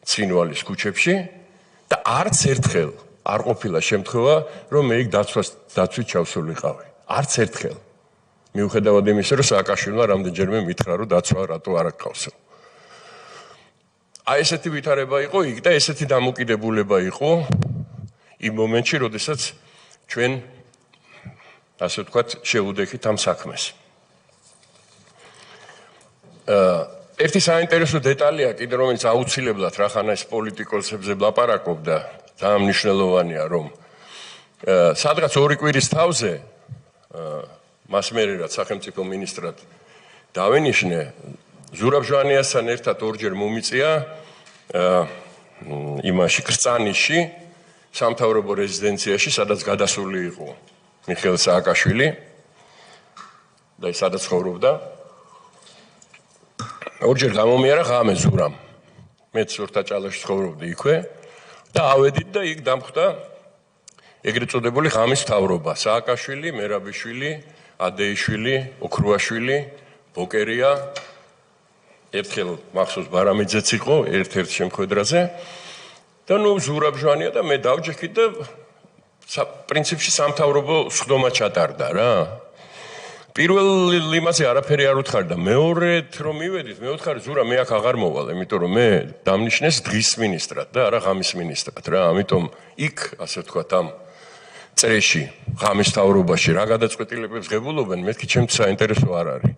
ცხინვალის ქუჩებში. და არც ერთხელ არ ყოფილა შემთხვევა, რომ მე იქ დაცვით ჩავსულიყავი. არც ერთხელ. მიუხედავად იმისა, რომ სააკაშვილმა რამდენჯერმე მითხრა, რომ დაცვა რატო არ აკავსო. აი ესეთი ვითარება იყო იქ და ესეთი დამოკიდებულება იყო იმ მომენტში, როდესაც ჩვენ ასე ვთქვათ, შევუდექით ამ საქმეს. ერთი საინტერესო დეტალია კიდე, რომელიც აუცილებლად რახანა ეს პოლიტიკოსებზე ვლაპარაკობდა, ძალიან მნიშვნელოვანია, რომ სადღაც 2 კვირის თავზე მას მერე რაც სახელმწიფო მინისტრად დავენიშნე, ზურაბ ჟვანიასთან ერთად 2 ჯერ მომიწია იმაში კრწანიში, სამთავრობო რეზიდენციაში, სადაც გადასული იყო მიხეილ სააკაშვილი და ის სადაც ცხოვრობდა. 2 ჯერ გამომიარა ღამე ზურამ. მეც ორთაჭალაში ცხოვრობდი იქვე და ავედით და იქ დამხვდა ეგრეთ წოდებული ღამის მთავრობა. სააკაშვილი, მერაბიშვილი, ადეიშვილი, ოქრუაშვილი, ბოკერია, ერთხელ მახსოვს ბარამიძეც იყო ერთ-ერთ შემხედრაზე და ნუ ზურაბ ჟვანია და მე დავჯექით და პრინციპში სამთავრობო სხდომა ჩატარდა რა. პირველ იმაზე არაფერი არ უთხარი და მეორედ რომ მივედით, მე ვუთხარი ზურა მე აქ აღარ მოვალ, იმიტომ რომ მე დამნიშნეს დღის მინისტრად და არა ღამის მინისტრად რა. ამიტომ იქ ასე ვთქვათ ამ წრეში, ღამის მთავრობაში რა გადაწყვეტილებებს ღებულობენ, მეთქი ჩემთვის საინტერესო არ არის.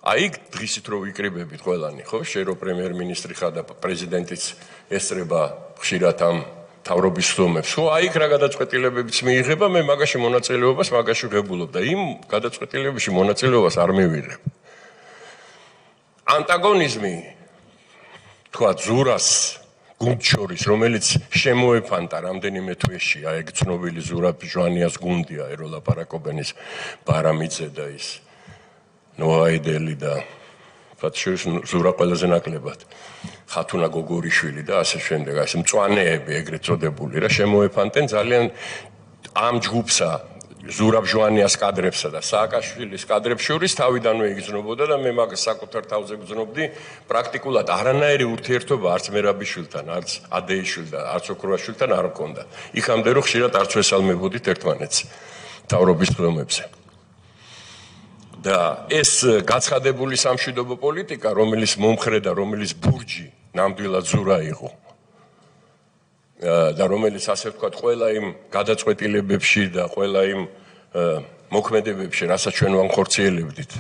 აი იქ დღისით რო ვიკრიბებით ყველანი, ხო, შერო პრემიერ-მინისტრი ხარ და პრეზიდენტიც ესწრება ხშირად ამ თავრობის სხდომებს. ხო, აი იქ რა გადაწყვეტილებებიც მიიღება, მე მაგაში მონაწილეობას მაგაში ვღებულობ და იმ გადაწყვეტილებებში მონაწილეობას არ მივიღებ. ანტაგონიზმი თქვა ზურას გუნდს შორის, რომელიც შემოეფანტა რამდენიმე თვეში, აი ეგ ცნობილი ზურაბ ჟვანიას გუნდია, ეროლაპარაკობენ ის ბარამიძე და ის ნოაიდელი და ფათშორის ზურა ყველაზე ნაკლებად. ხათუნა გოგორიშვილი და ასე შემდეგ, ასე მწვანეები ეგრეთ წოდებული რა შემოეფანტენ ძალიან ამ ჯგუფსა ზურაბ ჟვანიას კადრებსა და სააკაშვილის კადრებს შორის თავიდანვე იგრძნობოდა და მე მაგას საკუთარ თავზე გრძნობდი პრაქტიკულად არანაირი ურთიერთობა არც მერაბიშვილთან, არც ადეიშვილთან და არც ოქრუაშვილთან არ მქონდა. იქამდე რომ ხშირად არც ვესალმებოდით ერთმანეთს თავრობის სხდომებზე. და ეს გაცხადებული სამშვიდობო პოლიტიკა, რომელიც მომხრე და რომელიც ბურჯი ნამდვილად ზურა იყო და რომელიც ასე ვთქვათ, ყველა იმ გადაწყვეტილებებში და ყველა იმ მოქმედებებში, რასაც ჩვენ ვამხორციელებდით,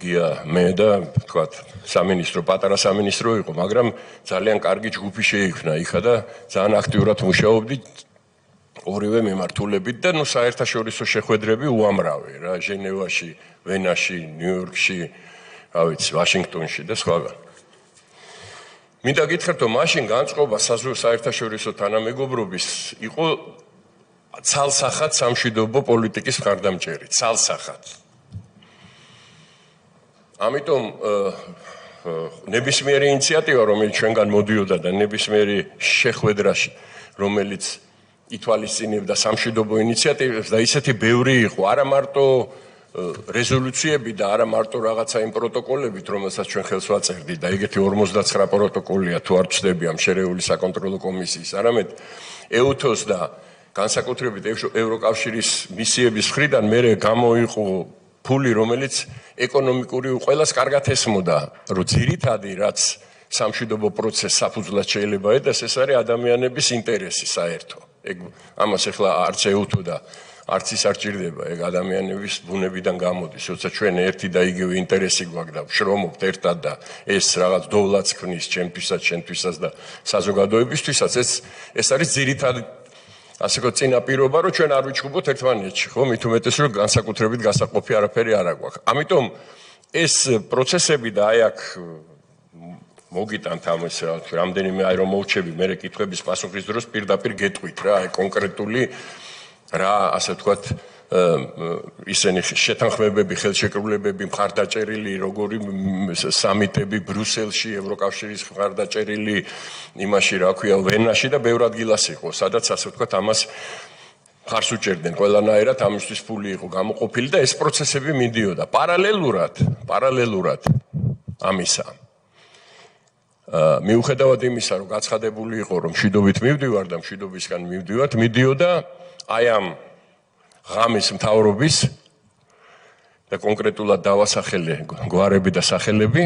გია მე და ვთქვათ, სამინისტრო, პატარა სამინისტრო იყო, მაგრამ ძალიან კარგი ჯგუფი შეიქმნა იქა და ძალიან აქტიურად მუშაობდით ორივე მიმართულებით და ნუ საერთაშორისო შეხვედრები უამრავი რა, ჟენევაში, ვენაში, ნიუ-იორკში, რა ვიცი, ვაშინგტონში და სხვაგან. მინდა გითხრათ, რომ მაშინ განწყობა საერთაშორისო თანამეგობრობის იყო ცალსახად სამშვიდობო პოლიტიკის მხარდამჭერი, ცალსახად. ამიტომ ნებისმიერი ინიციატივა, რომელიც ჩვენგან მოდიოდა და ნებისმიერი შეხვედრაში რომელიც ითვალისწინებდა სამშვიდობო ინიციატივებს და ისეთი ბევრი იყო, არა მარტო რეზოლუციები და არა მარტო რაღაცა იმ პროტოკოლებით, რომელსაც ჩვენ ხელს ვაწერდით და ეგეთი 59 პროტოკოლია თუ არ ვწდები ამ შერეული საკონტროლო კომისიის, არამედ EUTOS და განსაკუთრებით ევროკავშირის მისიების მხრიდან მერე გამოიყო ფული, რომელიც ეკონომიკური ყველას კარგად ესმოდა, რომ ძირითადი რაც სამშვიდობო პროცესს საფუძვლად შეიძლება ედას, ეს არის ადამიანების ინტერესი საერთო. ეგ ამას ახლა არც EUTO და არც ის არ ჭირდება, ეგ ადამიანების ბუნებიდან გამოდის, როცა ჩვენ ერთი და იგივე ინტერესი გვაქვს და ვშრომობთ ერთად და ეს რაღაც დოვლაც ქმნის ჩემთვისაც, შენთვისაც და საზოგადოებისთვისაც, ეს არის ძირითადი ასე ვთქვათ წინაპირობა, რომ ჩვენ არ ვიჩხუბოთ ერთმანეთში, ხო? მით უმეტეს რომ განსაკუთრებით გასაყოფი არაფერი არ აქვს. ამიტომ ეს პროცესები და აი აქ მოგიტანთ ამის რამდენიმე აი რომ მოვჩები მე კითხვების პასუხის დროს პირდაპირ გეტყვით რა, აი კონკრეტული რა ასე ვთქვათ ისინი შეთანხმებები, ხელშეკრულებები მხარდაჭერილი, როგორი სამიტები ბრიუსელში, ევროკავშირის მხარდაჭერილი, იმაში რა ქვია, ვენაში და ბევრ ადგილას იყო, სადაც ასე ვთქვათ ამას მხარს უჭერდნენ ყველანაირად, ამისთვის ფული იყო გამოყოფილი და ეს პროცესები მიდიოდა. პარალელურად ამისა. მიუხედავად იმისა, რომ გაცხადებული იყო, რომ მშვიდობით მივდივარ და მშვიდობისგან მივდივართ, მიდიოდა აი ამ ღამის მთავრობის და კონკრეტულად დავასახელე გვარები და სახელები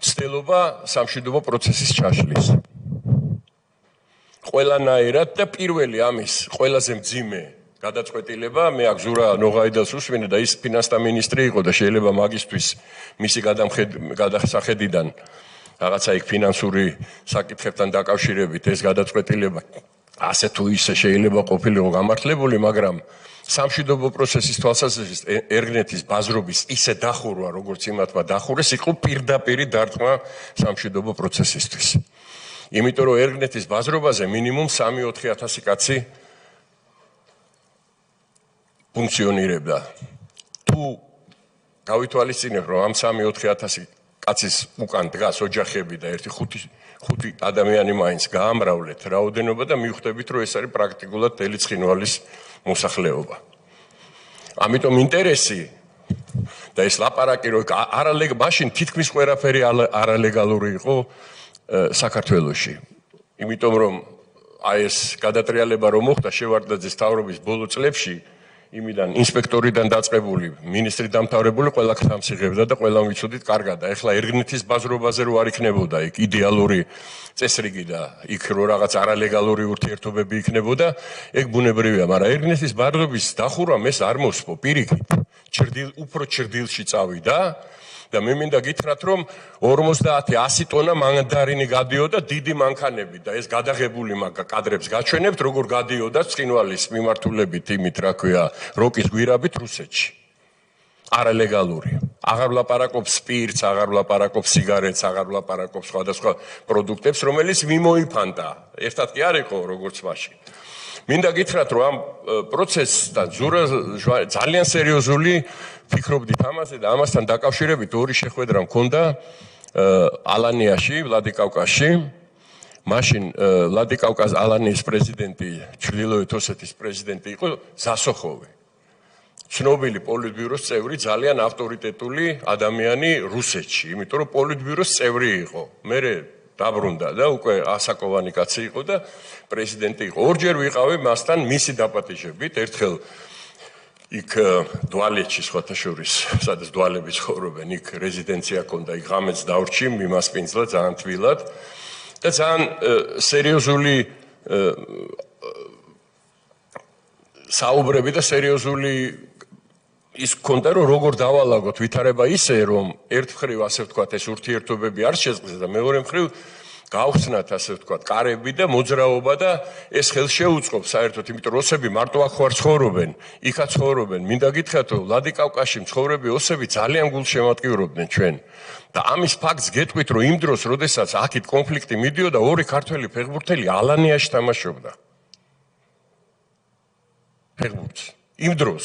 ცდილობა სამშვიდობო პროცესის ჩაშლის. ყველანაირად და პირველი ამის ყველაზე მძიმე გადაწყვეტილება მე აქ ზურა ნოღაიდელს უსვინე და ის ფინანსთა მინისტრი იყო და შეიძლება მაგისტვის მისი გადასახედიდან რაღაცა იქ ფინანსური საკითხებთან დაკავშირებით ეს გადაწყვეტილება ასე თუ ისე შეიძლება ყოფილიყო გამართლებული, მაგრამ სამშვიდობო პროცესის თვალსაზრისით ერგნეთის ბაზრობის ისე დახურვა, როგორც იმათმა დახურეს, იყო პირდაპირი დარტყმა სამშვიდობო პროცესისთვის. იმიტომ რომ ერგნეთის ბაზრობაზე მინიმუმ 3-4 კაცი ფუნქციონირებდა. თუ გავითვალისწინებთ, რომ ამ 3-4 კაცის უკან დგას ოჯახები და ერთი 5 ადამიანი მაინც გაამრავლეთ რაოდენობა და მივხვდებით, რომ ეს არის პრაქტიკულად მთელი ცხინვალის მოსახლეობა. ამიტომ ინტერესი და ეს ლაპარაკი რომ მაშინ თითქმის ყველაფერი არალეგალური იყო საქართველოში. იმიტომ რომ აი ეს გადატრიალება რომ მოხდა შევარდნაძის მთავრობის ბოლო წლებში იმიდან ინსპექტორიდან დაწყებული მინისტრი დამთავრებული ყველა ხმს იღებდა და ყველამ ვიცოდით კარგად და ეხლა ერგნეთის ბაზრობაზე რო არ იქნებოდა იქ იდეალური წესრიგი და იქ რო რაღაც არალეგალური ურთიერთობები იქნებოდა ეგ ბუნებრივია, მაგრამ ერგნეთის ბაზრობის დახურვამ ეს არ მოსპო პირიქით უფრო ჭრდილში წავიდა და მე მინდა გითხრათ რომ 50-100 ტონა მანდარინი გადიოდა დიდი მანქანები და ეს გადაღებული კადრებს გაჩვენებთ როგორ გადიოდა ცხინვალის მიმართულებით იმით რა ქვია როკის გვირაბით რუსეთში არალეგალური აღარ ვლაპარაკობს სპირტს აღარ ვლაპარაკობს სიგარეტს აღარ ვლაპარაკობს სხვადასხვა პროდუქტებს რომელიც მიმოიფანტა ერთად კი არ იყო როგორც მაშინ მინდა გითხრათ რომ ამ პროცესთან ძალიან სერიოზული ფიქრობდით ამაზე და ამასთან დაკავშირებით ორი შეხვედრა მქონდა ალანიაში, ვლადიკავკაზში. მაშინ ვლადიკავკაზ ალანიის პრეზიდენტი, ჩრდილოეთ ოსეთის პრეზიდენტი იყო ზასოხოვი. ცნობილი პოლიტბიუროს წევრი, ძალიან ავტორიტეტული ადამიანი რუსეთში, იმიტომ რომ პოლიტბიუროს წევრი იყო. მერე დაბრუნდა და უკვე ასაკოვანი კაცი იყო და პრეზიდენტი იყო. ორჯერ ვიყავი მასთან მისი დაპატიჟებით, ერთხელ იქ დვალეთში სხვათა შორის, სადაც დვალები ცხოვრობენ, იქ რეზიდენცია ჰქონდა, იქ ღამეც დავრჩი, მიმასპინძლა ძალიან თბილად და ძალიან სერიოზული საუბრები და სერიოზული ის ჰქონდა, რომ როგორ დავალაგოთ ვითარება ისე, რომ ერთ მხრივ ასე ვთქვათ, ეს ურთიერთობები არ შეწყდეს და მეორე მხრივ გავხსნათ ასე ვთქვათ, კარები და მოძრაობა და ეს ხელს შეუწყობს საერთოდ, იმიტომ რომ ოსები მარტო აქ ხარ ცხოვრობენ, იქაც ცხოვრობენ. მინდა გითხრათ, რომ ვლადიკავკაზში მცხოვრები ოსები ძალიან გულშემატკივრობდნენ ჩვენ. და ამის ფაქტს გეტყვით, რომ იმ დროს, როდესაც აქეთ კონფლიქტი მიდიოდა, ორი ქართველი ფეხბურთელი ალანიაში თამაშობდა. ფეხბურთს. იმ დროს.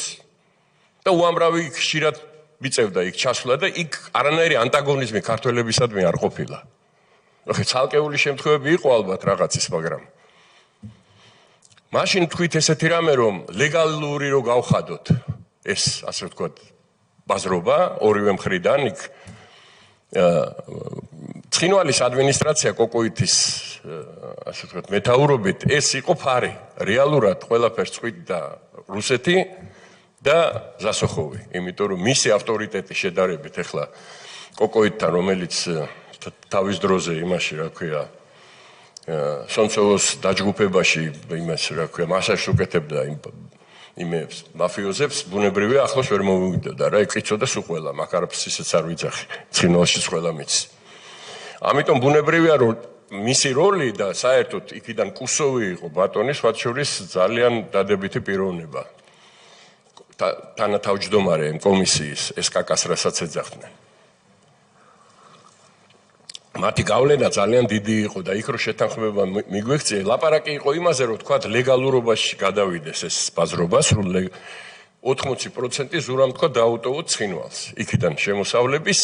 და უამრავი ხშირად მიწევდა იქ ჩასვლა და იქ არანაირი ანტაგონიზმი ქართველებისადმი არ ყოფილა. ხე ცალკეული შემთხვევები იყო ალბათ რაღაცის, მაგრამ მაშინ თქვით ესეთი რამე რომ ლეგალური რო გავხადოთ ეს ასე ვთქვათ ბაზრობა ორივე მხრიდან იქ ცხინვალის ადმინისტრაცია კოკოითის ასე ვთქვათ მეთაურობით ეს იყო ფარი რეალურად ყველაფერს წვიდდა რუსეთი და ზასოხოვი იმიტომ რომ მისი ავტორიტეტი შედარებით ეხლა კოკოითთან რომელიც თავის დროზე იმაში რა ქვია სონცოვოს დაჯგუფებაში იმას რა ქვია მასაჟს უკეთებდა იმებს მაფიოზებს ბუნებრივია ახლოს ვერ მოვიდოდა რა ეკიცოდა სულ ყველა მაკარაფს ისეც არ ვიძახი ცხინვალშიც ყველა მის ამიტომ ბუნებრივია რომ მისი როლი და საერთოდ იქიდან კუსოვი იყო ბატონის მათ შორის ძალიან დადებითი პიროვნება თანათავმჯდომარე კომისიის SKK-ს რასაც ეძახდნენ მათი გავლენა ძალიან დიდი იყო და იქ რო შეთანხმება მიგვექცია ლაპარაკი იყო იმაზე რომ თქვა ლეგალურობაში გადავიდეს ეს ბაზრობა სრულ 80% ზურამ თქვა დაუტოვოთ ცხინვალს იქიდან შემოსავლების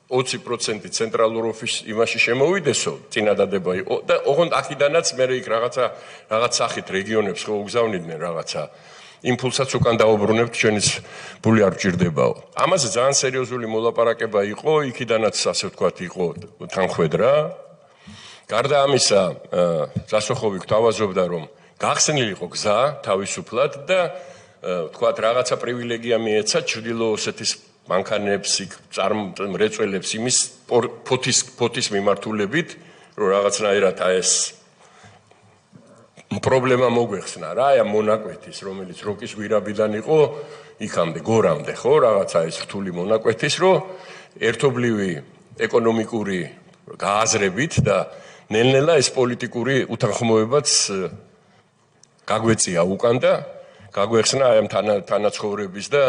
20% ცენტრალურ იმაში შემოვიდესო წინადადება იყო და ოღონდ აქედანაც მე იქ რაღაც სახით რეგიონებს ხო უგზავნიდნენ რაღაცა იმპულსაც უკან დაუბრუნებთ ჩვენიც ბული არ გჭირდებაო. ამაზე ძალიან სერიოზული მოლაპარაკება იყო, იქიდანაც ასე ვთქვათ იყო თანხმედრა. გარდა ამისა, ზასოხოვი გვთავაზობდა რომ გახსნილი იყო გზა თავისუფლად და ვთქვათ რაღაცა პრივილეგია მიეცა ჩრდილო ოსეთის მანქანებს იქ მრეწველებს იმის ფოთის მიმართულებით, რომ რაღაცნაირად ეს პრობლემა მოგვეხსნა რა, აი მონაკვეთის, რომელიც როკის გვირაბიდან იყო, იქამდე, გორამდე, ხო, რაღაცა ეს რთული მონაკვეთის, რომ ერთობლივი ეკონომიკური გააზრებით და ნელ-ნელა ეს პოლიტიკური უთანხმოებაც გაგვეწია უკან და გაგვეხსნა აი ამ თანაცხოვრების და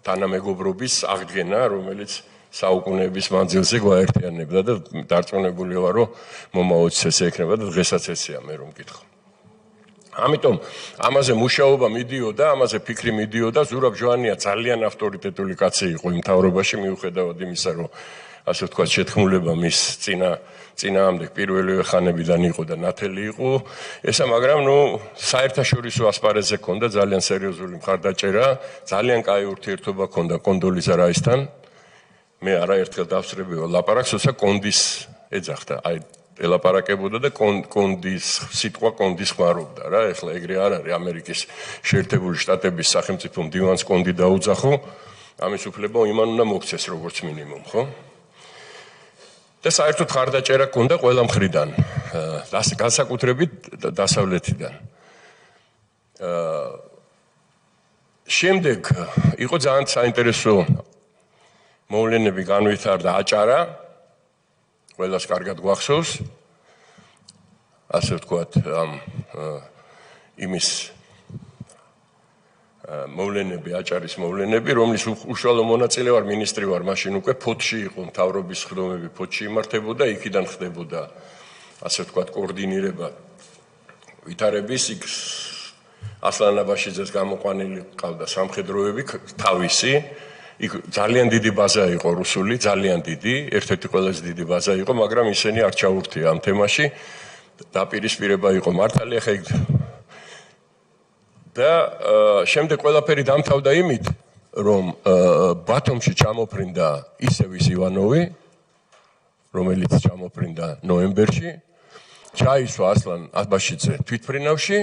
თანამეგობრობის აღდგენა, რომელიც საუკუნეების მანძილზე გვაერთიანებდა და დარწმუნებული ვარ, რომ მომავალიც ესე ექნება და დღესაც ესეა მე რომ მკითხო. ამიტომ ამაზე მუშაობა მიდიოდა, ამაზე ფიქრი მიდიოდა, ზურაბ ჟვანია ძალიან ავტორიტეტული კაცი იყო იმ მთავრობაში მიუხედავად იმისა, რომ ასე ვთქვათ, შეთქმულება მის წინააღმდეგ პირველივე ხანებიდან იყო და ნათელი იყო. ესა, მაგრამ ნუ საერთაშორისო ასპარეზზე ქონდა ძალიან სერიოზული მხარდაჭერა, ძალიან კაი ურთიერთობა ქონდა კონდოლიზა რაისთან. მე არაერთხელ დავსწრებიო ლაპარაკს, თორსა კონდის ეძახდა, აი ელაპარაკებოდა და კონდის სიტყვა კონდის ხმარობდა რა ეხლა ეგრე არ არის ამერიკის შეერთებული შტატების სახელმწიფო მდივანს კონდი დაუძახო ამის უფლება იმან უნდა მოქცეს როგორც მინიმუმ ხო და საერთოდ ხარდაჭერა ქონდა ყველა მხრიდან განსაკუთრებით დასავლეთიდან შემდეგ იყო ძალიან საინტერესო მოვლენები განვითარდა აჭარა ყველას კარგად გვახსოვს ასე ვთქვათ იმის მოვლენები აჭარის მოვლენები რომლის უშუალო მონაწილე ვარ მინისტრი ვარ მაშინ უკვე ფოთში იყო მთავრობის ხდომები ფოთში იმართებოდა იქიდან ხდებოდა ასე ვთქვათ კოორდინირება ვითარების იქ ასლანაბაშიძეს გამოყვანილი ყავდა სამხედროები თავისი იქ ძალიან დიდი ბაზა იყო რუსული, ძალიან დიდი, ერთ-ერთი ყველაზე დიდი ბაზა იყო, მაგრამ ისინი არ ჩაურთია ამ თემაში. დაპირისპირება იყო მართალი, ახლა იქ და შემდეგ ყველაფერი დამთავრდა იმით, რომ ბათუმში ჩამოფრინდა ისევის ივანოვი, რომელიც ჩამოფრინდა ნოემბერში, ჩაისვა ასლან აბაშიძე თვითფრინავში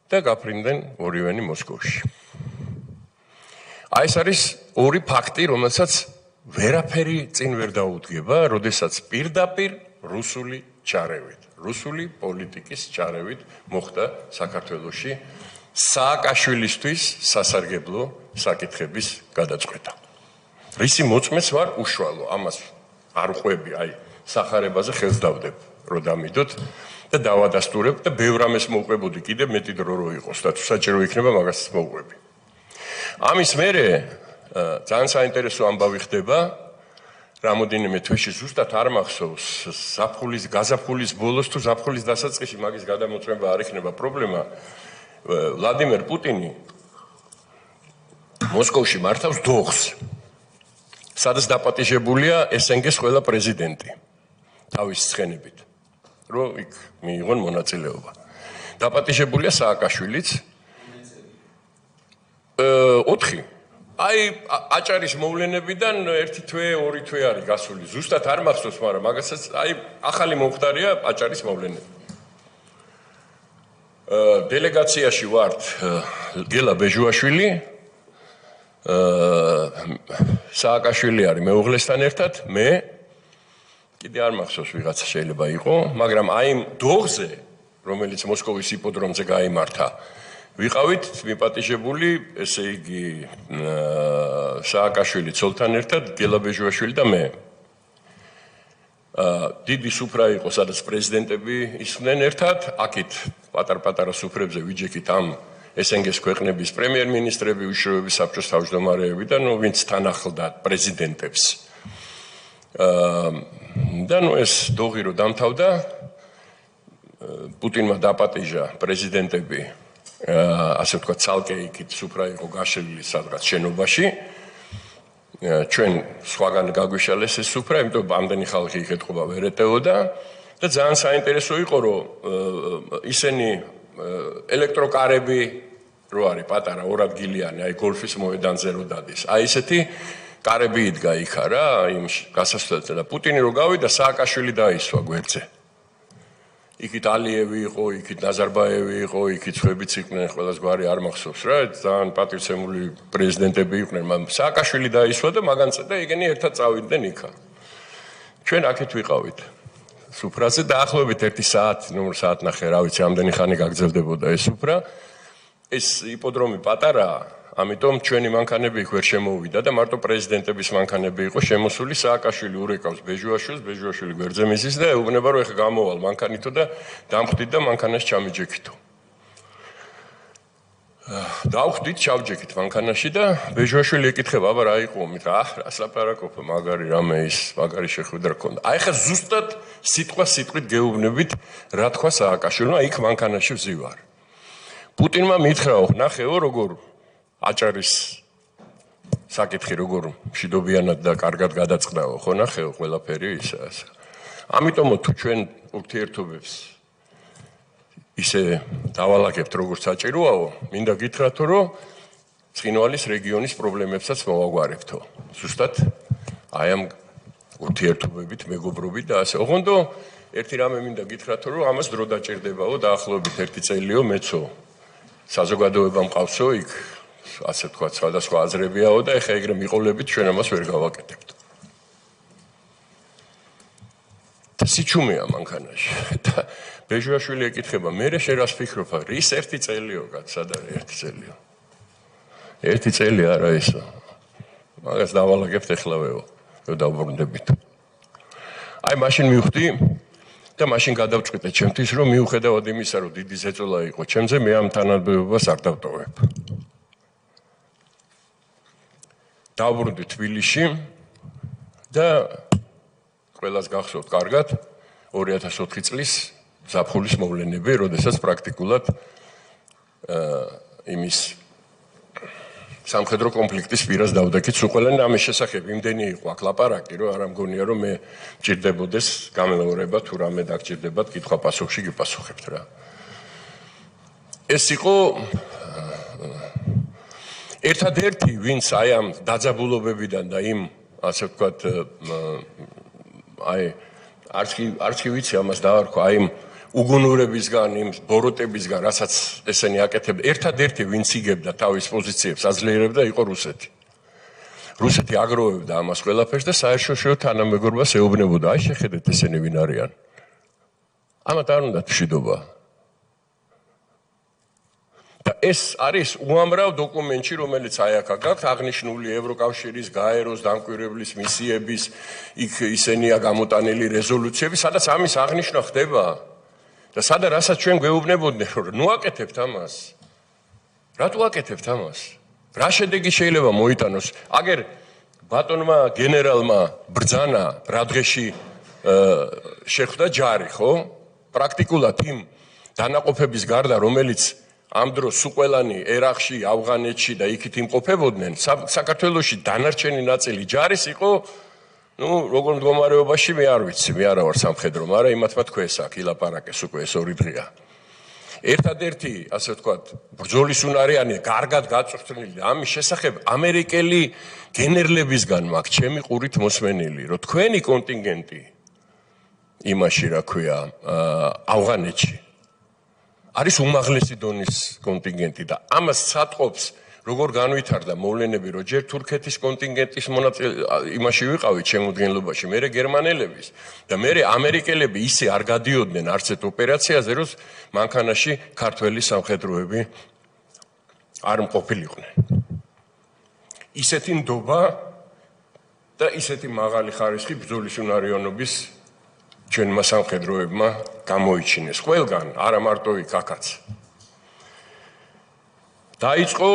და გაფრინდნენ ორივენი მოსკოვში. აი ეს არის ორი ფაქტი, რომელსაც ვერაფერი წინ ვერ დაუდგება, როდესაც პირდაპირ რუსული ჩარევით, რუსული პოლიტიკის ჩარევით მოხდა საქართველოში სააკაშვილისთვის სასარგებლო საკითხების გადაწყვეტა. რისი მოწმეს ვარ უშუალო, ამას არ ყვები, აი სახარებაზე ხელს დავდებ, რომ დამიდოთ და დავადასტურებ და ბევრ ამას მოვყვებოდი, კიდევ მეტი დრო რო იყოს და თუ საჭირო იქნება მაგას მოვყვები. ამის მერე ძალიან საინტერესო ამბავი ხდება რამოდენიმე თვეში ზუსტად არ მახსოვს გაზაფხულის ბოლოს თუ ზაფხულის დასაწყისში მაგის გადამოწმება არ იქნება პრობლემა ვლადიმერ პუტინი მოსკოვში მართავს დოღს სადაც დაპატიჟებულია SNG-ს ყველა პრეზიდენტი თავის ცხენებით რომ იქ მიიღონ მონაწილეობა დაპატიჟებულია სააკაშვილიც. 4. აი აჭარის მოვლენებიდან 1 თვე, 2 თვე არის გასული. ზუსტად არ მახსოვს, მაგრამ მაგასაც აი ახალი მომხდარია აჭარის მოვლენები. დელეგაციაში ვართ გელა ბეჟუაშვილი, სააკაშვილი არის მეუღლესთან ერთად, მე კიდე არ მახსოვს ვიღაცა შეიძლება იყო, მაგრამ აი იმ დოღზე, რომელიც მოსკოვის იპოდრომზე გაიმართა, ვიყავით მიპატიჟებული, ესე იგი სააკაშვილი ცოლთან ერთად, გელა ბეჟუაშვილი და მე. დიდი სუფრა იყო, სადაც პრეზიდენტები ისხდნენ ერთად, აქეთ პატარ-პატარა სუფრებზე ვიჯექით ამ SNG-ს ქვეყნების პრემიერ-მინისტრები, უშიშროების საბჭოს თავმჯდომარეები და ვინც თან ახლდა პრეზიდენტებს. და ეს დოღი რო დამთავრდა, პუტინმა დაპატიჟა პრეზიდენტები, ასე ვთქვათ, ცალკე იქით სუფრა იყო გაშლილი სადღაც შენობაში. ჩვენ სხვაგან გაგვიშალეს ეს სუფრა, იმიტომ რომ ამდენი ხალხი იქ ეთყობა ვერ ეტეოდა და ძალიან საინტერესო იყო, რომ ისინი ელექტროკარები რო არის პატარა 2 ადგილიანი, აი გოლფის მოედანზე რო დადის. აი ესეთი კარები იდგა იქა რა, იმ გასასვლელზე და პუტინი რო გავიდა, სააკაშვილი დაისვა გვერდზე. იქით ალიევი იყო, იქით ნაზარბაევი იყო, იქით სხვებიც იყვნენ, ყველას გვარი არ მახსოვს რა, ძალიან პატივცემული პრეზიდენტები იყვნენ, მაგრამ სააკაშვილი დაისვა და მაგანწე და ეგენი ერთად წავიდნენ იქა. ჩვენ აქეთ ვიყავით სუფრაზე და ახლობით 1 საათი, ნუ საათნახე, რა ვიცი, ამდენი ხანი გაგრძელდებოდა ეს სუფრა. ეს იპოდრომი პატარაა, ამიტომ ჩვენი მანქანები იქ ვერ შემოვიდა და მარტო პრეზიდენტების მანქანები იყო შემოსული. სააკაშვილი ურეკავს ბეჟუაშვილს, ბეჟუაშვილი გვერდზე მისის და ეუბნება, რომ ეხა გამოვალ მანქანითო და დამხვდით და მანქანას ჩამიჯექითო. დავხვდით, ჩავჯექით მანქანაში და ბეჟუაშვილი ეკითხება, აბა რა იყო, მითხრა, რას ლაპარაკობ, მაგარი რამე ის, მაგარი შეხვედრა ქონდა. აი ხა ზუსტად სიტყვით გეუბნებით, რა თქვა სააკაშვილმა, იქ მანქანაში ვზივარ. პუტინმა მითხრაო, ნახეო, როგორ აჭარის საკითხი როგორ მშვიდობიანად და კარგად გადაწყდაო, ხო ნახეო, ყველაფერი ისაა. ამიტომო თუ ჩვენ ურთიერთობებს ისე დავალაგებთ როგორც საჭიროაო, მინდა გითხრათო, რომ ცხინვალის რეგიონის პრობლემებსაც მოვაგვარებთო. ზუსტად აი ამ ურთიერთობებით, მეგობრობით და ასე. ოღონდ ერთი რამე მინდა გითხრათო, რომ ამას დრო დაჭირდებაო, დაახლოებით 1 წელიო მეცო საზოგადოება მყავსო იქ, ასე ვთქვათ, სხვადასხვა აზრებიაო და ეხა ეგრე მიყოლებით ჩვენ ამას ვერ გავაკეთებთ. და სიჩუმეა მანქანაში. და ბეჟუაშვილი ეკითხება, მე რე შენ რას ფიქრობ, რის 1 წელიო კაც, სად არის 1 წელიო? 1 წელი არა ისო. მაგას დავალაგებთ ეხლავეო, დავბრუნდებით. აი მაშინ მივხვდი და მაშინ გადავწყვიტე ჩემთვის, რომ მიუხედავად იმისა, რომ დიდი ზეწოლა იყო ჩემზე, მე ამ თანამდებობას არ დავტოვებ. დავბრუნდი თბილისში და ყველას გახსოვთ კარგად 2004 წლის ზაფხულის მოვლენები, როდესაც პრაქტიკულად იმის სამხედრო კონფლიქტის პირას დავდექით სულ ყველანი ამის შესახებ იმდენი იყო აქ ლაპარაკი, რომ არ ამგონია, რომ მე მჭირდებოდეს გამეორება თუ რამე დაგჭირდებათ კითხვა-პასუხში გიპასუხებთ რა. ეს იყო ერთადერთი, ვინც აი ამ დაძაბულობებიდან და იმ, ასე ვთქვათ, აი არც კი ვიცი ამას დავარქვა, აი იმ უგუნურებისგან, იმ ბოროტებისგან, რასაც ესენი აკეთებდა, ერთადერთი, ვინც იგებდა თავის პოზიციებს, აძლიერებდა, იყო რუსეთი. რუსეთი აგროვებდა ამას ყველაფერს და საერთაშორისო თანამეგობრობას ეუბნებოდა, აი შეხედეთ ესენი ვინ არიან. ამათ არ უნდათ მშვიდობა. და ეს არის უამრავ დოკუმენტში, რომელიც აი აქ გაქვთ აღნიშნული ევროკავშირის გაეროს დამკვირვებლის მისიების, იქ ისენია გამოტანილი რეზოლუციები, სადაც ამის აღნიშვნა ხდება. და სადა რასაც ჩვენ გვეუბნებოდნენ, რომ ნუ აკეთებთ ამას. რატო აკეთებთ ამას? რა შედეგი შეიძლება მოიტანოს? აგერ ბატონმა გენერალმა ბრძანა რა დღეში შეხვდა ჯარი, ხო? პრაქტიკულად იმ დანაყოფების გარდა, რომელიც ამ დროს სულ ყველანი ერაყში, ავღანეთში და იქით იმყოფებოდნენ, საქართველოში დანარჩენი ნაწილი ჯარის იყო, ნუ როგორ მდგომარეობაში მე არ ვიცი, მე არა ვარ სამხედრო, მაგრამ იმათმა თქვეს აქ ილაპარაკეს უკვე ეს 2 დღეა. ერთადერთი, ასე ვთქვათ, ბრძოლის უნარიანი, კარგად გაწვრთნილი ამის შესახებ ამერიკელი გენერლებისგან მაქვს ჩემი ყურით მოსმენილი, რომ თქვენი კონტინგენტი იმაში, რა ქვია, ავღანეთში არის უმაღლესი დონის კონტინგენტი და ამას სათყობს როგორ განვითარდა მოვლენები, რომ ჯერ თურქეთის კონტინგენტის იმაში ვიყავით შემოდგენლობაში, მერე გერმანელების და მერე ამერიკელები ისე არ გადიოდნენ არც ერთ ოპერაციაზე, რომ მანქანაში ქართველი სამხედროები არ მყოფილიყვნენ. ისეთი ნდობა და ისეთი მაღალი ხარისხი ბრძოლის უნარიანობის ჩვენმა სამხედროებმა გამოიჩინეს. ყველგან, არა მარტო იქ აქაც. დაიწყო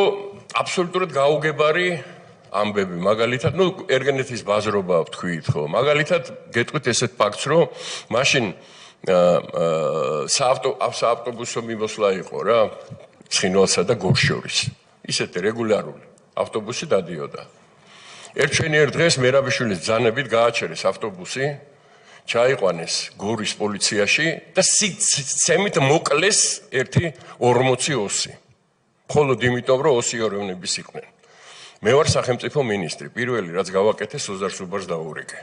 აბსოლუტურად გაუგებარი ამბები, მაგალითად, ერგენეთის ბაზრობა ვთქვით, ხო, მაგალითად, გეტყვით ესეთ ფაქტს, რომ მაშინ საავტობუსო მიმოსვლა იყო რა, ცხინვალსა და გორს შორის. ისეთი რეგულარული ავტობუსი დადიოდა. ერთ დღეს მერაბიშვილის ბრძანებით გააჩერეს ავტობუსი, ჩაიყვანეს გორის პოლიციაში და სიცემით მოკლეს ერთი 40 ოსი. მხოლოდ იმიტომ, რომ ოსიორევნების იყვნენ. მე ვარ სახელმწიფო მინისტრი, პირველი რაც გავაკეთე, სოზარ სუბარს დაურეკე.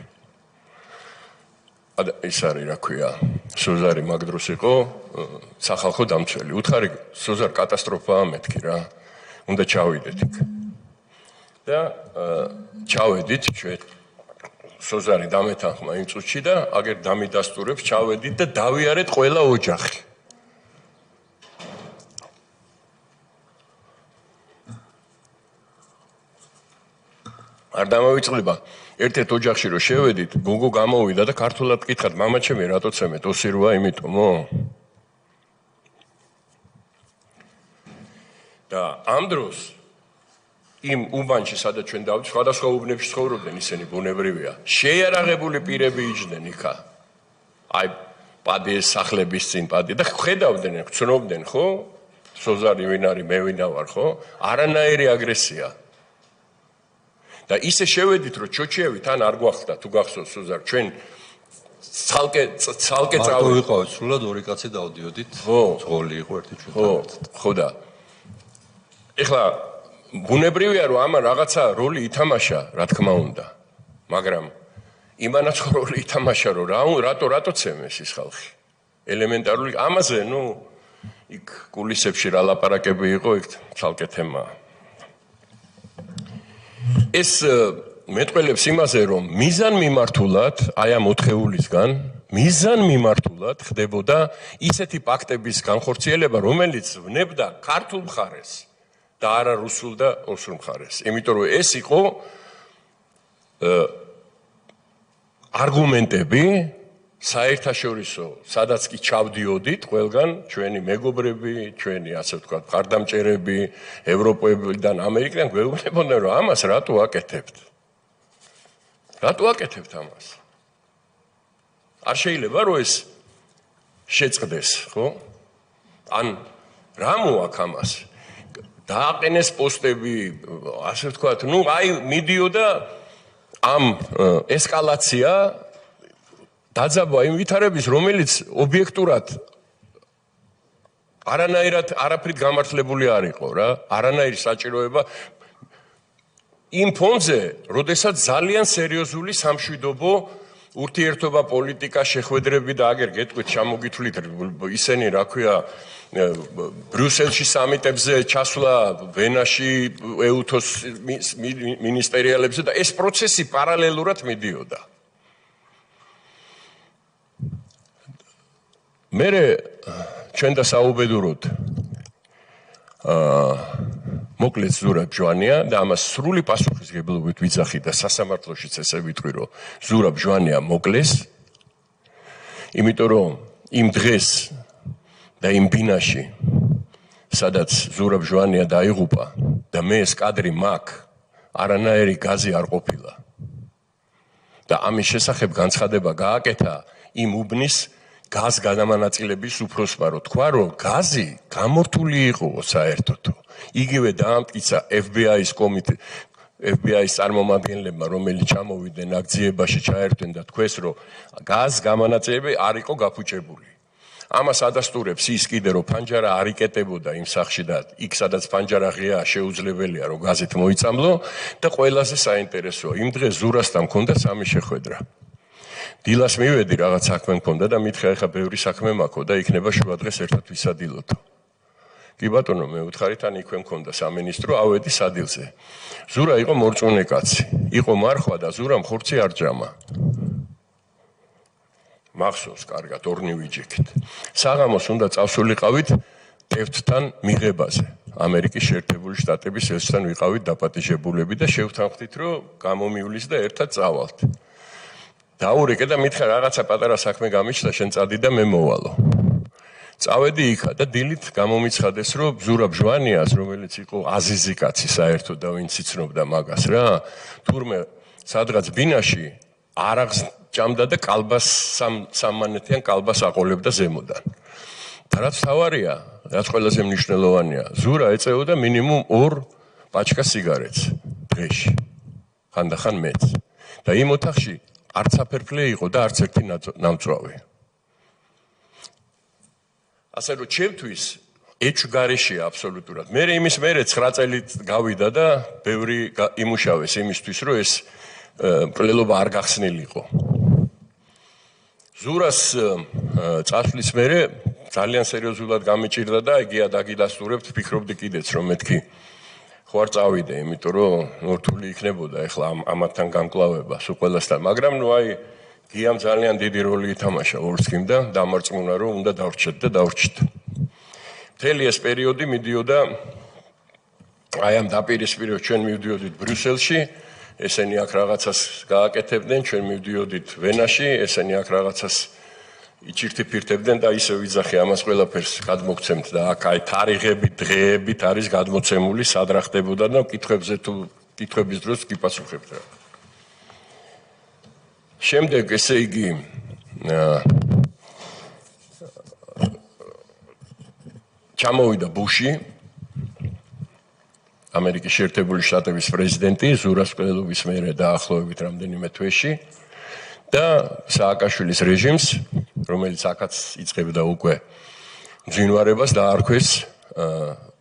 ის არის, რა ქვია, სოზარი მაგ დროს იყო სახალხო დამცველი. უთხარი სოზარ კატასტროფაა მეთქი რა. უნდა ჩავიდეთ იქ. და ჩავედით ჩვენ სოზარი დამეთანხმა იმ წუთში და აგერ დამიდასტურებს ჩავედით და დავიარეთ ყველა ოჯახი. არ დამოვიწყდება ერთ-ერთ ოჯახში რომ შევედით, გოგო გამოვიდა და ქართულად კითხათ, მამაჩემი რატო ცემეთ, ოსი როა იმიტომო? და ამ დროს იმ უბანში, სადაც ჩვენ დავით, სხვადასხვა უბნებში ცხოვრობდნენ, ისინი ბუნებრივია. შეიარაღებული პირები იჯდნენ იქა. აი, პადის სახლების წინ პადი და ხედავდნენ, ცნობდნენ, ხო? სოზარი ვინ არის, მე ვინა ვარ, ხო? არანაირი აგრესია. და ისე შევედით, რომ ჩოჩიევი თან არ გვახსდა, თუ გახსოვს სოზარ, ჩვენ ცალკე წავით. მარტო ვიყავით, სულად ორი კაცი დავდიოდით. ძღოლი იყო ერთი ჩვენთან. ხო და ეხლა ბუნებრივია, რომ ამან რაღაცა როლი ითამაშა, რა თქმა უნდა. მაგრამ იმანაც როლი ითამაშა, რომ რატო ცემეს ის ხალხი. ელემენტარული ამაზე, იქ კულისებში რა ლაპარაკები იყო, იქ ცალკე თემაა. ეს მეტყველებს იმაზე, რომ მიზან მიმართულად, აი ამ 4 ივლისგან, მიზან მიმართულად ხდებოდა ისეთი პაქტების განხორციელება, რომელიც ვნებდა ქართულ მხარეს და არა რუსულ და ოსურ მხარეს. იმიტომ რომ ეს იყო არგუმენტები საერთაშორისო, სადაც კი ჩავდიოდით, ყველგან ჩვენი მეგობრები, ჩვენი ასე ვთქვათ, მხარდამჭერები, ევროპელებიდან, ამერიკიდან გვეუბნებოდნენ, რომ ამას რატო აკეთებთ? რატო აკეთებთ ამას? არ შეიძლება რომ ეს შეწყდეს, ხო? ან რა მოაქვს ამას? დააყენეს პოსტები, ასე ვთქვათ, აი მიდიოდა ამ ესკალაცია დაძაბვა იმ ვითარების, რომელიც ობიექტურად არაფრით გამართლებული არ იყო რა, არანაირი საჭიროება იმ ფონზე, როდესაც ძალიან სერიოზული სამშვიდობო ურთიერთობა, პოლიტიკა, შეხვედრები და აგერ გეტყვით, ჩამოგითვლით ისინი, რა ქვია, ბრიუსელში სამიტებზე ჩასვლა, ვენაში ეუთოს მინისტერიალებზე და ეს პროცესი პარალელურად მიდიოდა. მერე ჩვენ და საუბედუროდ მოკლედ ზურაბ ჯვანია და ამას სრული პასუხისგებლობით ვიძახი და სასამართლოშიც ესე ვიტყვი, რომ ზურაბ ჯვანია მოკლეს, იმიტომ რომ იმ დღეს და იმ ბინაში, სადაც ზურაბ ჯვანია დაიღუპა და მე ეს კადრი მაქვს, არანაირი გაზი არ ყოფილა. და ამის შესახებ განცხადება გააკეთა იმ უბნის გაზ გადამანაწილების უფროსმა, რომ თქვა, რომ გაზი გამორთული იყო საერთოდ. იგივე დაამტკიცა FBI-ის წარმომადგენლებმა, რომელიც ჩამოვიდნენ აქ ძიებაში ჩაერთვენ და თქვეს, რომ გაზ გამანაწილებელი არ იყო გაფუჭებული. ამას ადასტურებს ის კიდე რომ ფანჯარა არ იკეტებოდა იმ სახში და იქ სადაც ფანჯარა ღია შეუძლებელია რომ გაზით მოიწამლო და ყველაზე საინტერესოა იმ დღეს ზურასთან მქონდა სამი შეხვედრა. დილას მივედი რაღაც საქმე მქონდა და მითხრა ეხა ბევრი საქმე მაქვს და იქნება შუადღეს ერთად ვისადილოთო. კი ბატონო მე ვთხარით ან იქვე მქონდა სამინისტრო ავედი სადილზე. ზურა იყო მორწმუნე კაცი. იყო მარხვა და ზურამ ხორცი არ ჯამა. მახსოვს კარგად ორნი ვიჯექით. საღამოს უნდა წავსულიყავით ტევთთან მიღებაზე. ამერიკის შეერთებული შტატების ელჩთან ვიყავით დაპატიჟებულები და შევთანხმდით რომ გამომივლის და ერთად წავალთ. დაურეკე და მითხრა რაღაცა პატარა საქმე გამიჩნდა შენ წადი და მე მოვალო. წავედი იქა და დილით გამომიცხადეს რომ ზურა ბჟვანიას რომელიც იყო აზიზი კაცი საერთოდ და ვინც იცნობდა მაგას რა თურმე სადღაც ბინაში არაღს ჭამდა და კალბას სამმანეთიან კალბას აყოლებდა ზემოდან. და რაც თავარია, რაც ყველაზე მნიშვნელოვანია, ზურა ეწეოდა მინიმუმ 2 პაჩკა სიგარეტს დღეში. ხანდახან მეც. და იმ ოთახში არც აფერფლე იყო და არც ერთი ნამწვავი. ასე რომ ჩემთვის ეჭვგარეშია აბსოლუტურად. მე იმის მერე 9 წელით გავიდა და ბევრი იმუშავეს იმისთვის რომ ეს მკვლელობა არ გახსნილიყო. ზურას წასვლის მერე ძალიან სერიოზულად გამიჭირდა და იგია დაგიდასტურებთ ფიქრობდი კიდეც რომ მეთქი ხო არ წავიდე იმიტომ რომ ნორთული იქნებოდა ეხლა ამათთან გამკლავება სულ ყველასთან მაგრამ ნუ აი გიამ ძალიან დიდი როლი ითამაშა ორსკიმ და დამარწმუნა რომ უნდა დავრჩეთ და დავრჩით. მთელი ეს პერიოდი მიდიოდა აი ამ დაპირისპირებად ჩვენ მივდიოდით ბრიუსელში ესენი აქ რაღაცას გააკეთებდნენ ჩვენ მივდიოდით ვენაში ესენი აქ რაღაცას იჭირთიფირთებდნენ და ისე ვიძახე ამას ყველაფერს გადმოგცემთ და აქ აი თარიღებით დღეებით არის გადმოცემული სად რა ხდებოდა და კითხვებზე თუ კითხვების დროს კი პასუხებთ რა. შემდეგ ესე იგი ჩამოვიდა ბუში ამერიკის შეერთებული შტატების პრეზიდენტი ზურას მკვლელობის მერე დაახლოებით რამდენიმე თვეში და სააკაშვილის რეჟიმს რომელიც აქაც იწყებდა უკვე მძინვარებას დაარქვეს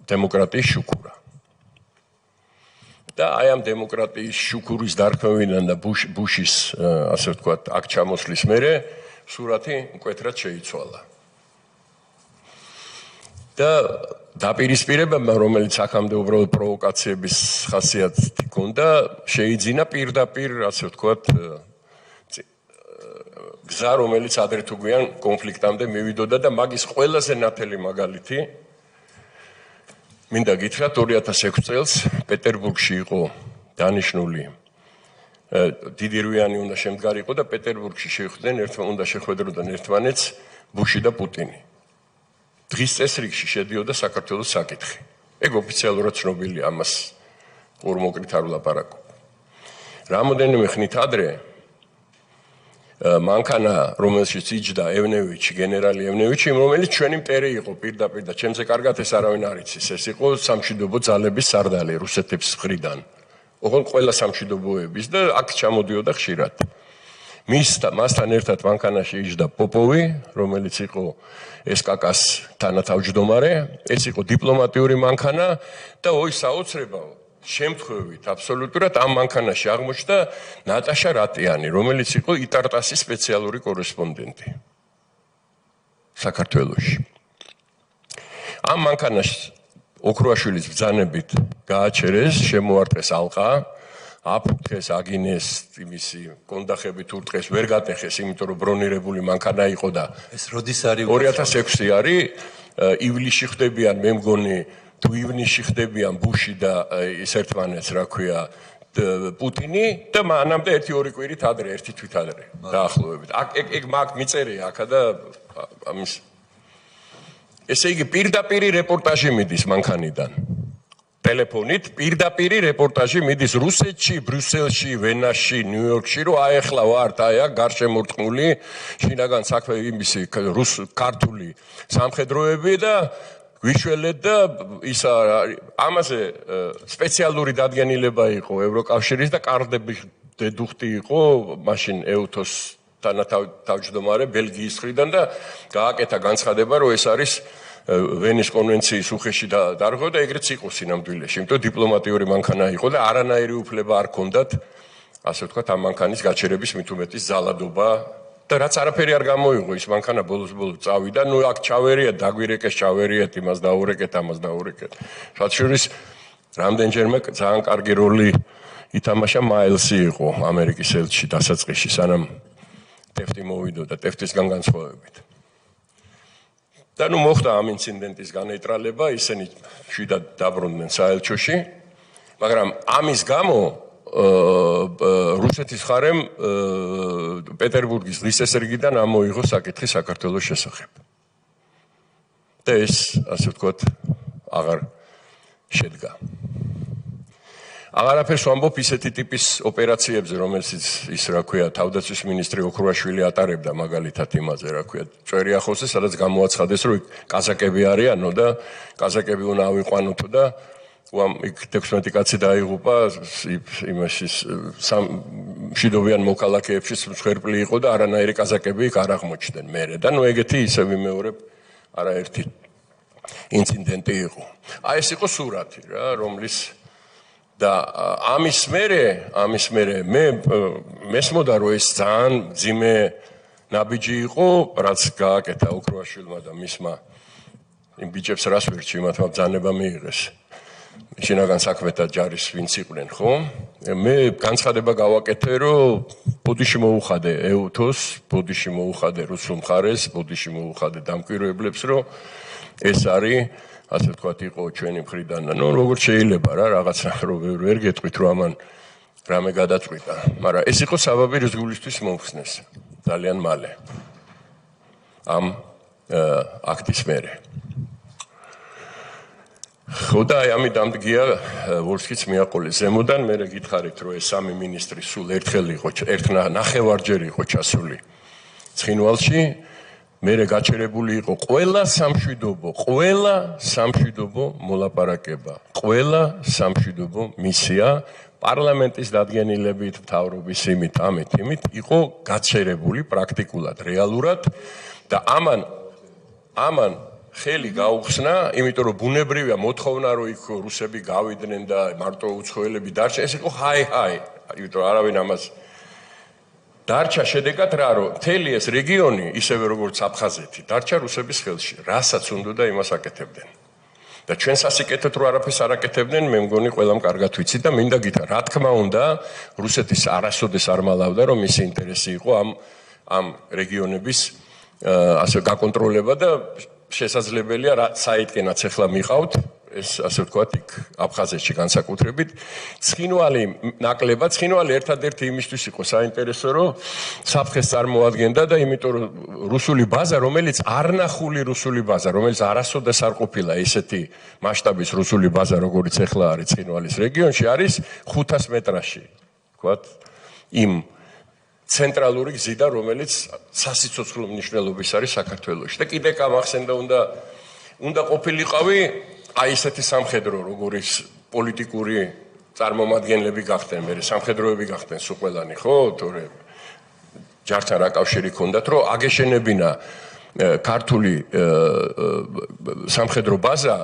დემოკრატიის შუქურა. და აი ამ დემოკრატიის შუქურის დარქმევიდან და ბუშის ასე ვთქვათ აქ ჩამოსვლის მერე სურათი მკვეთრად შეიცვალა. და დაპირისპირებებმა რომელიც აქამდე უბრალოდ პროვოკაციების ხასიათი ჰქონდა შეიძინა პირდაპირ ასე ვთქვათ გზა რომელიც ადრე თუ გვიან კონფლიქტამდე მივიდოდა და მაგის ყველაზე ნათელი მაგალითი მინდა გითხრათ 2006 წელს პეტერბურგში იყო დანიშნული დიდი რვიანი უნდა შემდგარიყო და პეტერბურგში უნდა შეხვედროდნენ ერთმანეთს ბუში და პუტინი. დღის წესრიგში შედიოდა საქართველოს საკითხი. ეგ ოფიციალურად ცნობილია ამას ყურმოკრით არ ვლაპარაკობ. რამოდენიმე ხნით ადრე მანქანა რომელშიც იჯდა ევნევიჩი გენერალი ევნევიჩი რომელიც ჩვენი მტერი იყო პირდაპირ და ჩემზე კარგად ეს არავინ არ იცის ეს იყო სამშვიდობო ძალების სარდალი რუსეთების მხრიდან ოღონდ ყველა სამშვიდობოების და აქ ჩამოდიოდა ხშირად მასთან ერთად მანქანაში იჯდა პოპოვი რომელიც იყო SKK-ს თანათავმჯდომარე ეს იყო დიპლომატიური მანქანა და ой საოცრებაო შემთხვევით აბსოლუტურად ამ მანქანაში აღმოჩნდა ნატაშა რატიანი, რომელიც იყო იტარტასის სპეციალური კორესპონდენტი საქართველოში. ამ მანქანაში ოქროაშვილის ბრძანებით გააჩერეს, შემოარტყეს ალყა, აფუთხეს, აგინეს იმისი კონდახები თუ რტყეს ვერ გატეხეს, იმიტომ რომ ბრონირებული მანქანა იყო და ეს როდის არის 2006 არის ივლისში ხდებიან მე მგონი თუ ივნისში ხდებიან ბუში და ის ერთმანეთს რა ქვია პუტინი და მანამდე 1-2 კვირით ადრე, 1 თვით ადრე დაახლოებით. ეგ მაგ მიწერია აქა და ამის ესე იგი პირდაპირი რეპორტაჟი მიდის მანქანიდან. ტელეფონით პირდაპირი რეპორტაჟი მიდის რუსეთში, ბრიუსელში, ვენაში, ნიუ-იორკში, რომ აი ახლა ვართ აი აქ გარშემორტყმული შინაგან საქმე იმისი ქართული სამხედროები და გვიშველეთ და ის ამაზე სპეციალური დადგენილება იყო ევროკავშირის და კარლ დე დუხტი იყო მაშინ ეუთოს თავმჯდომარე ბელგიის მხრიდან და გააკეთა განცხადება, რომ ეს არის ვენის კონვენციის უხეში დარღვევა და ეგრეც იყო სინამდვილეში, იმიტომ დიპლომატიური მანქანა იყო და არანაირი უფლება არ ჰქონდათ, ასე ვთქვათ, ამ მანქანის გაჩერების მით უმეტეს ძალადობა და რაც არაფერი არ გამოიღო, ის მანქანა ბოლოს წავიდა, ნუ აქ ჩავერიეთ, დაგვირეკეს ჩავერიეთ, იმას დაურეკეთ, ამას დაურეკეთ. რაც შორის რამდენჯერმე ძალიან კარგი როლი ითამაშა მაილსი იყო ამერიკის ელჩი დასაწყისში, სანამ ტეფტი მოვიდო და ტეფტისგან განსხვავებით. და ნუ მოხდა ამ ინციდენტის განეიტრალება, ისინი შვიდად დაბრუნდნენ საელჩოში, მაგრამ ამის გამო რუსეთის მხარემ პეტერბურგის დღის წესრიგიდან ამოიღო საკითხი საქართველოს შესახებ. და ეს, ასე ვთქვათ, აღარ შედგა. აღარაფერს ვამბობ ისეთი ტიპის ოპერაციებზე, რომელსაც ის რა ქვია, თავდაცვის მინისტრი ოქრუაშვილი ატარებდა მაგალითად იმაზე, რა ქვია, ჭვერიახოვზე, სადაც გამოაცხადეს, რომ კაზაკები არიანო და კაზაკები უნდა ავიყვანოთო და იქ 16 კაცი დაიღუპა იმაში მშვიდობიან მოქალაქეებში მსხვერპლი იყო და არანაირი კაზაკები იქ არ აღმოჩნდნენ მერე და ნუ ეგეთი ისე ვიმეორებ არაერთი ინციდენტი იყო. აი ეს იყო სურათი რა, რომლის და ამის მერე მე მესმოდა რომ ეს ძალიან ძიმე ნაბიჯი იყო, რაც გააკეთა ოქრუაშვილმა და მისმა იმ ბიჭებს რას ვერჩი მათმა ბრძანება მიიღეს. შინაგან საქმეთა ჯარის ვინც იყვნენ, ხო? მე განცხადება გავაკეთე, რომ ბოდიში მოუხადე ეუთოს, ბოდიში მოუხადე რუსულ მხარეს, ბოდიში მოუხადე დამკვირვებლებს, რომ ეს არის ასე ვთქვათ, იყო ჩვენი მხრიდან, ნუ როგორც შეიძლება რა, რაღაცა რომ ვერ გეტყვით, რომ ამან რამე გადაწყვიტა, მაგრამ ეს იყო საბაბი რუსულისთვის მომხსნეს ძალიან მალე. ამ აქტის მერე. ხო და ამით დამდგია ვოლსკიც მიაყოლეს ზემოდან, მე გითხარით, რომ ეს სამი მინისტრი სულ ერთხელ იყო, ნახევარჯერ იყო ჩასული ცხინვალში. მერე გაჩერებული იყო ყველა სამშვიდობო მოლაპარაკება, ყველა სამშვიდობო მისია, პარლამენტის დადგენილებით, მთავრობის იმით იყო გაჩერებული პრაქტიკულად, რეალურად და ამან ხელი გაუხსნა, იმიტომ რომ ბუნებრივია მოთხოვნა, რომ იქ რუსები გავიდნენ და მარტო უცხოელები დარჩა, ეს იყო ჰაი, იმიტომ არავინ ამას დარჩა შედეგად რა, რომ მთელი ეს რეგიონი, ისევე როგორც აფხაზეთი, დარჩა რუსების ხელში, რასაც უნდოდა იმას აკეთებდნენ. და ჩვენ სასიკეთოდ რო არაფერს არ აკეთებდნენ, მე მგონი ყველამ კარგად ვიცით და მინდა გითხრა, რა თქმა უნდა, რუსეთის არასოდეს არ მალავდა, რომ მისი ინტერესი იყო ამ რეგიონების ასე გაკონტროლება და შესაძლებელია საიტკენაც ახლა მიყავთ ეს ასე ვთქვათ იქ აფხაზეთში განსაკუთრებით ცხინვალი ნაკლებად ცხინვალი ერთადერთი იმისთვის იყო საინტერესო რომ საფრთხეს წარმოადგენდა და იმიტომ რომ რუსული ბაზა რომელიც არნახული რუსული ბაზა რომელიც არასოდეს არ ყოფილა ესეთი მასშტაბის რუსული ბაზა როგორც ახლა არის ცხინვალის რეგიონში არის 500 მეტრაში ვთქვათ იმ ცენტრალური გზიდა, რომელიც სასიცოცხლო მნიშვნელობის არის საქართველოში. და კიდე გამახსენდა უნდა ყოფილიყავი აი ესეთი სამხედრო, როგორც პოლიტიკური წარმომადგენლები გახდნენ, მე სამხედროები გახდნენ სულ ყველანი, ხო? თორე ჯართან რა კავშირი ქონდათ, რომ აგეშენებინა ქართული სამხედრო ბაზა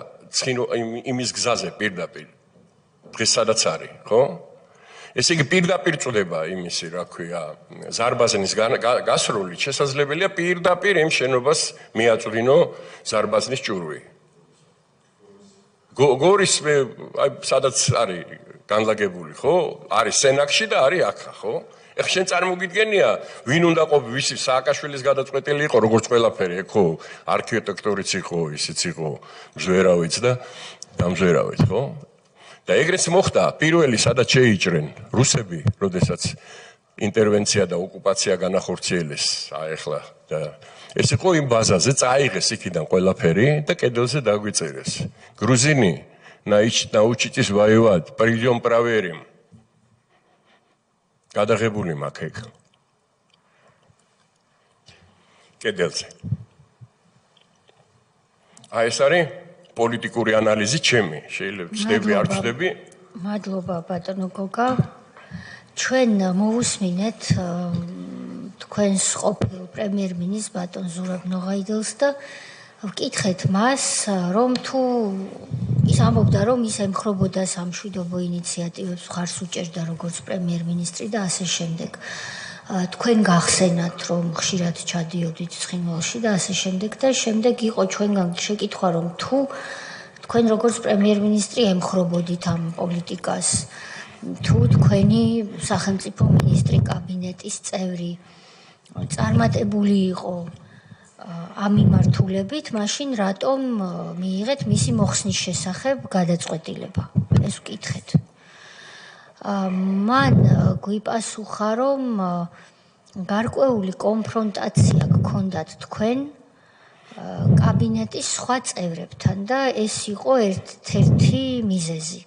იმის გზაზე პირდაპირ. დღეს სადაც არის, ხო? ესე იგი პირდაპირ წდება იმისი, რა ქვია, ზარბაზნის გასროლით შესაძლებელია პირდაპირ იმ შენობას მიაწვდინო ზარბაზნის ჭურვი. გორის აი სადაც არის განლაგებული, ხო? არის სენაკში და არის აქა, ხო? ეხლა შენ წარმოგიდგენია, ვინ უნდა ყოფილიყო, ვისი სააკაშვილის გადაწყვეტილი იყო, როგორც ყველაფერი, ხო? არქიტექტორიც იყო, ისიც იყო, მზვერავიც და დამზვერავიც, ხო? და ეგრეც მოხდა, პირველი სადაც შეიჭრენ რუსები, როდესაც ინტერვენცია და ოკუპაცია განახორციელეს, ახლა და ეს იყო იმ ბაზაზე, წაიღეს იქიდან ყველაფერი და კედელზე დაგვიწერეს. გრუზინი, ნაუჩიტის ვაივად, პრილიონ პრავერიმ. გადაღებული მაქვს ეგ. კედელზე. აი ეს არის პოლიტიკური ანალიზი ჩემი, შეიძლება ვწდები არ ვწდები. მადლობა ბატონო გოგა. ჩვენ მოვუსმინეთ თქვენს ყოფილ პრემიერ-მინისტრს ბატონ ზურაბ ნოღაიდელს და ვკითხეთ მას, რომ თუ ის ამბობდა, რომ ის ემხრობოდა სამშვიდობო ინიციატივებს, მხარს უჭერდა როგორც პრემიერ-მინისტრი და ასე შემდეგ. თქვენ გახსენათ, რომ ხშირად ჩადიოდით ცხინვალში და ასე შემდეგ და შემდეგ იყო ჩვენგან შეკითხვა, რომ თუ თქვენ როგორც პრემიერ-მინისტრი ემხრობოდით ამ პოლიტიკას, თუ თქვენი სახელმწიფო მინისტრი კაბინეტის წევრი წარმატებული იყო ამ მიმართულებით, მაშინ რატომ მიიღეთ მისი მოხსნის შესახებ გადაწყვეტილება? ეს ვკითხეთ. მან გვიპასუხა, რომ გარკვეული კონფრონტაცია გქონდათ თქვენ კაბინეტის სხვა წევრებთან და ეს იყო ერთ-ერთი მიზეზი.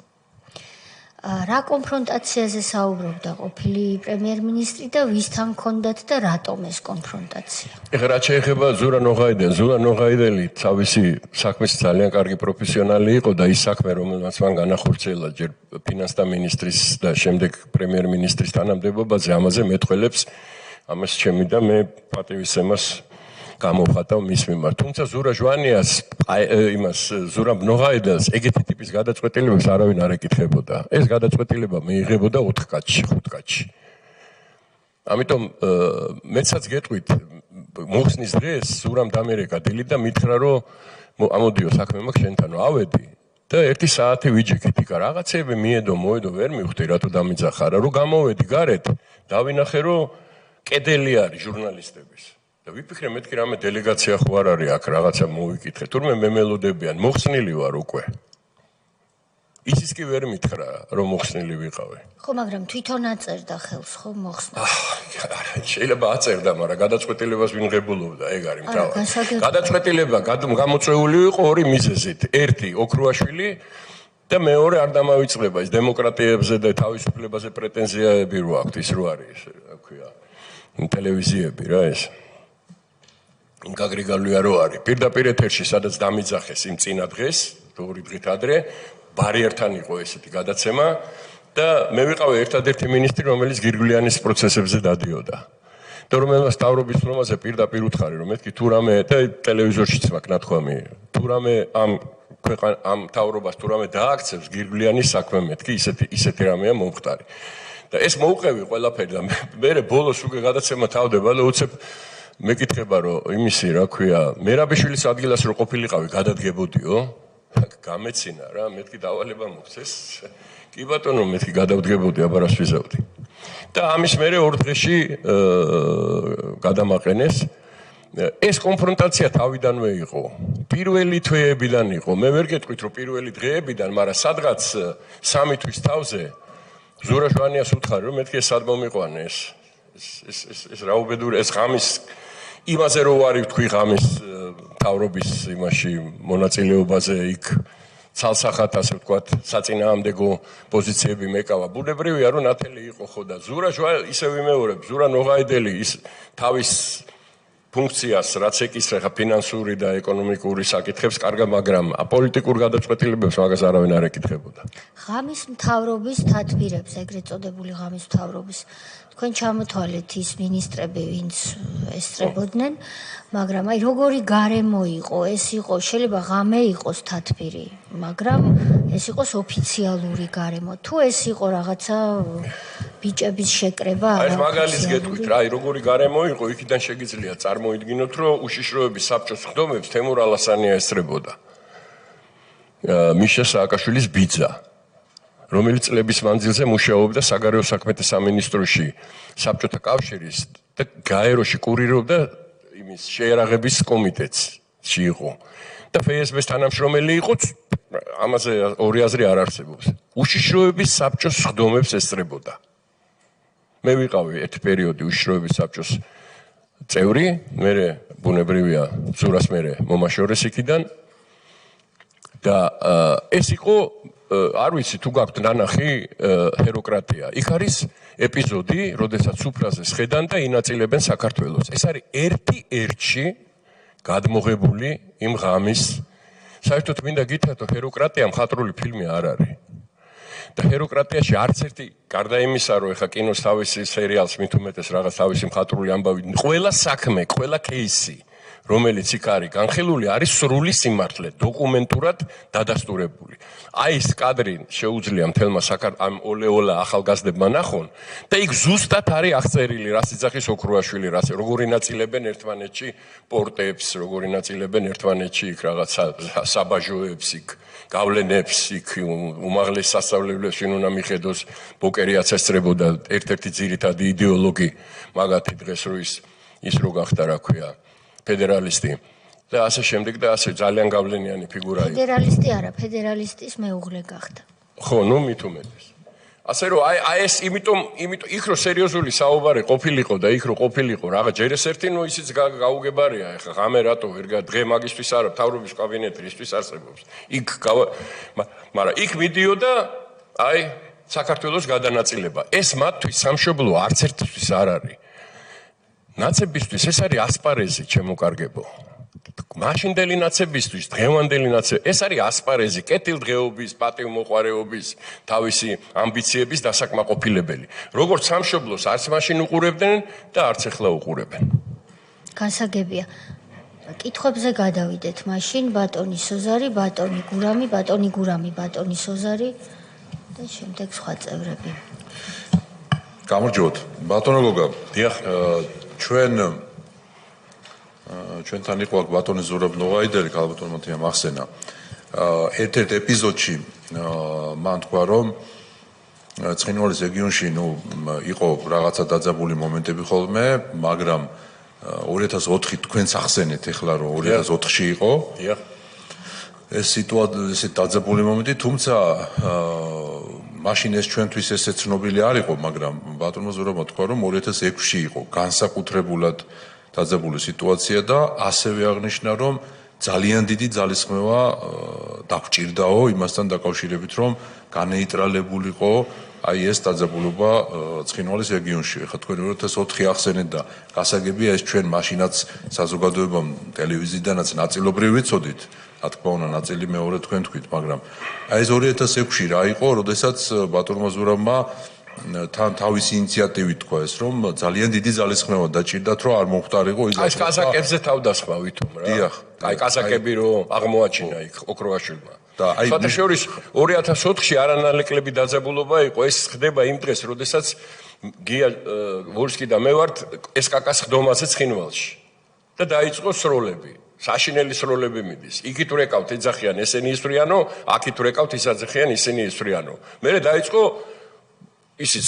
რა კონფრონტაციაზე საუბრობდა ყოფილი პრემიერ-მინისტრი და ვისთან ჰქონდათ და რატომ ეს კონფრონტაცია? ეხლა რაც შეეხება ზურაბ ნოღაიდელს, ზურაბ ნოღაიდელი თავისი საქმის ძალიან კარგი პროფესიონალი იყო და ის საქმე, რომელმაც მან განახორციელა ჯერ ფინანსთა მინისტრის და შემდეგ პრემიერ-მინისტრის თანამდებობაზე, ამაზე მეტყველებს, ამას ჩემი და მე პატივისცემას გამოვხატავ მის მიმართ. თუმცა ზურაბ ჟვანიას, ზურაბ ნოღაიდელს ეგეთი ტიპის გადაწყვეტილებებს არავინ არ ეკითხებოდა. ეს გადაწყვეტილება მიიღებოდა 4 კაცში, 5 კაცში. ამიტომ მეცაც გეტყვით, მოხსნის დღეს ზურამ დამერეკა დილით და მითხრა, რომ ამოდიო საქმე მაქვს შენთან, ავედი და 1 საათი ვიჯექით იქ რაღაცები მიედო, მოედო, ვერ მივხვდი რატო დამიძახარა, რომ გამოვედი გარეთ, დავინახე, რომ კედელი არის ჟურნალისტების. და ვიფიქრე მეთქი რამე დელეგაცია ხო არ არის აქ რაღაცა მოვიკითხე თურმე მემელოდებიან მოხსნილი ვარ უკვე ისიც კი ვერ მითხრა რომ მოხსნილი ვიყავი ხო მაგრამ თვითონ აწერდა ხელს ხო მოხსნა შეიძლება აწერდა მაგრამ გადაწყვეტილებას ვინ ღებულობდა ეგ არის მთავარი გადაწყვეტილება გამოწვეული იყო 2 მიზეზით ერთი ოქრუაშვილი და მეორე არ დამავიწყდება ის დემოკრატიებზე და თავისუფლებაზე პრეტენზიები რო აქვს ის რო არის რა ქვია ტელევიზიები რა ეს გაგრიგალია რო არის პირდაპირ ეთერში სადაც დამიძახეს იმ წინა დღეს 2 დღით ადრე ბარიერთან იყო ესეთი გადაცემა და მე ვიყავი ერთადერთი მინისტრი რომელიც გირგვლიანის პროცესებზე დადიოდა და რომელმაც თავრობის ფორმაზე პირდაპირ უთხარი რომ მეთქი თუ რამე და ტელევიზორშიც მაქვს ნათქვამი თუ რამე ამ თავრობას თუ რამე დააქცევს გირგვლიანის საქმე მეთქი ისეთი რამეა მომხდარი და ეს მოუყევი ყველაფერი და მე ბოლოს უკვე გადაცემა თავდება და უცებ მეკითხება რომ იმისი რა ქვია მერაბიშვილის ადგილას რო ყოფილიყავი გადადგებოდიო გამეცინა რა მეთქი დავალება მოხდეს კი ბატონო მეთქი გადავდგებოდი აბარას ვიზავდი და ამის მერე 2 დღეში გადამაყენეს ეს კონფრონტაცია თავიდანვე იყო პირველი თვეებიდან იყო მე ვერ გეტყვით რომ პირველი დღეებიდან მაგრამ სადღაც 3 თვის თავზე ზურაბ ჟვანიას უთხარი რომ მეთქი ეს სად მომიყვანე ეს რაუბედური ეს ღამის იმაზე რო არის თქვი ღამის თავრობის იმაში მონაწილეობაზე იქ ცალსახად ასე ვთქვათ საწინააღმდეგო პოზიციები მეკავა ბუნებრივია რომ ნათელი იყო ხო და ზურაბ ისე ვიმეორებ ზურაბ ნოღაიდელი ის თავის ფუნქციას რაც ეკისრა ხა ფინანსური და ეკონომიკური საკითხებს კარგა მაგრამ აპოლიტიკურ გადაწყვეტილებებს მაგას არავინ არ ეკითხებოდა ღამის მთავრობის თათბირებს ეგრეთ წოდებული ღამის მთავრობის თქვენ ჩამოთვალეთ ის მინისტრები ვინც ესწრებოდნენ მაგრამ აი როგორი გარემო იყო ეს იყო შეიძლება ღამე იყოს თათბირი მაგრამ ეს იყოს ოფიციალური გარემო თუ ეს იყო რაღაცა ბიჭების შეკრება აი მაგალითს გეტყვით რა აი როგორი გარემო იყო იქიდან შეგიძლია წარმოიდგინოთ რომ უშიშროების საბჭოს ხდომებს თემურ ალასანია ესწრებოდა მიშა სააკაშვილის ბიძა რომელიც წლების მანძილზე მუშაობდა საგარეო საქმეთა სამინისტროში საბჭოთა კავშირის და გაეროში კურირობდა იმის შეერაღების კომიტეტში იყო და ფსბ-ს თანამშრომელი იყო ამაზე ორი აზრი არ არსებობს უშიშროების საბჭოს ხდომებს ესწრებოდა მე ვიყავი ერთ პერიოდი უშიშროების საბჭოს წევრი მე ბუნებრივია ზურას მე მომაშორეს იქიდან და ეს იყო არ ვიცი თუ გაქვთ ნანახი ჰეროკრატია იქ არის ეპიზოდი როდესაც სუფრაზეს ხედან და ინაწილებენ საქართველოს ეს არის ერთ-ერთი გადმოღებული იმ ღამის საერთოდ მინდა გითხრათ რომ ჰეროკრატია მხატვრული ფილმი არ არის და ჰეროკრატიაში არც ერთი გარდა იმისა, რომ ეხა კინოს თავისი სერიალს მით უმეტეს რაღაც თავისი მხატვრული ამბავი, ყველა საქმე, ყველა кейსი, რომელიც იქ არის განხილული, არის სრული სიმართლე, დოკუმენტურად დადასტურებული. აი ეს კადრი შეუძლია მთელმა ამ ოლეოლა ახალგაზრდებმა ნახონ და იქ ზუსტად არის აღწერილი, რას იძახის ოქროაშვილი, როგორი ნაწილებენ ერთმანეთში პორტებს, როგორი ნაწილებენ ერთმანეთში იქ რაღაცა საბაჟოებს იქ, გავლენებს იქ, უმაღლეს სასწავლებლებში უნდა მიხედოს, ბოკერიაც ესწრებოდა ერთ-ერთი ძირითადი იდეოლოგი მაგათი დღეს რო ის რო გახდა, რა ქვია, ფედერალისტი და ასე შემდეგ და ასე ძალიან გავლენიანი ფიგურა იყო. ფედერალისტი არა, ფედერალისტის მეუღლე გახდა. ხო, ნუ მით უმეტეს. ასე რომ აი ეს იმიტომ იქ რო სერიოზული საუბარი ყოფილიყო და იქ რო ყოფილიყო რაღაც ჯერ ეს ერთი ნუ ისიც გაუგებარია, ეხლა ღამე რატო ვერ დღე მაგისტვის არა, მთავრობის კაბინეტი ისთვის არსებობს. იქ მაგრამ იქ მიდიოდა აი საქართველოს გადანაწილება. ეს მათთვის სამშობლო არც ერთთვის არ არის. ნაცებისთვის ეს არის ასპარეზი, ჩემოკარგებო. მაშინდელი ნაცებისთვის, დღევანდელი ნაცები, ეს არის ასპარეზი, კეთილდღეობის, პატივმოყვარეობის, თავისი ამბიციების დასაკმაყოფილებელი. როგორც სამშობლოს არც მაშინ უყურებდნენ და არც ახლა უყურებენ. გასაგებია. კითხვებზე გადავიდეთ მაშინ, ბატონი სოზარი, ბატონი გურამი, ბატონი სოზარი და შემდეგ სხვა წევრები. გამარჯობთ. ბატონო გოგა, დიახ, ჩვენთან იყო ბატონი ზურაბ ნოღაიდელი, ალბათ მათია მახსენა. ერთ-ერთ ეპიზოდში მან თქვა, რომ ცხინვალის რეგიონში იყო რაღაცა დაძაბული მომენტები ხოლმე, მაგრამ 2004 თქვენც ახსენეთ ეხლა რომ 2004-ში იყო. დიახ. ეს სიტუაცია დაძაბული მომენტი, თუმცა მაშინ ეს ჩვენთვის ესე ცნობილი არ იყო, მაგრამ ბატონო ზურაბმა თქვა, რომ 2006-ში იყო განსაკუთრებულად დაძაბული სიტუაცია და ასევე აღნიშნა, რომ ძალიან დიდი ძალისხმევა დაგჭირდაო იმასთან დაკავშირებით, რომ განეიტრალებულიყო აი ეს დაძაბულობა ცხინვალის რეგიონში. ეხლა თქვენ 2004 ახსენეთ და გასაგებია ეს ჩვენ მაშინაც საზოგადოებამ ტელევიზიიდანაც ნაწილობრივ ვიცოდით, რა თქმა უნდა ნაწილი მეორე თქვენ თქვით, მაგრამ აი ეს 2006-ში რა იყო, როდესაც ბატონმა ზურაბმა თან თავისი ინიციატივით თქვა ეს, რომ ძალიან დიდი ძალისხმევა დაჭირდათ, რომ არ მომხდარიყო ის. აი კაზაკებზე თავდასხმა ვითომ რა. დიახ. აი კაზაკები რომ აღმოაჩინა იქ ოქროაშვილმა. და აი შორის 2004-ში არანალეკლები დაძაბულობა იყო, ეს ხდება იმ დღეს, როდესაც გია ვოლსკი და მე ვართ SKK-ს ხდომაზე ცხინვალში. და დაიწყო სროლები. საშინელი სროლები მიდის. იქით ვრეკავთ ეძახიან ესენი ისვრიანო, აქით ვრეკავთ ის აძახიან ისინი ისვრიანო. მერე დაიწყო ისიც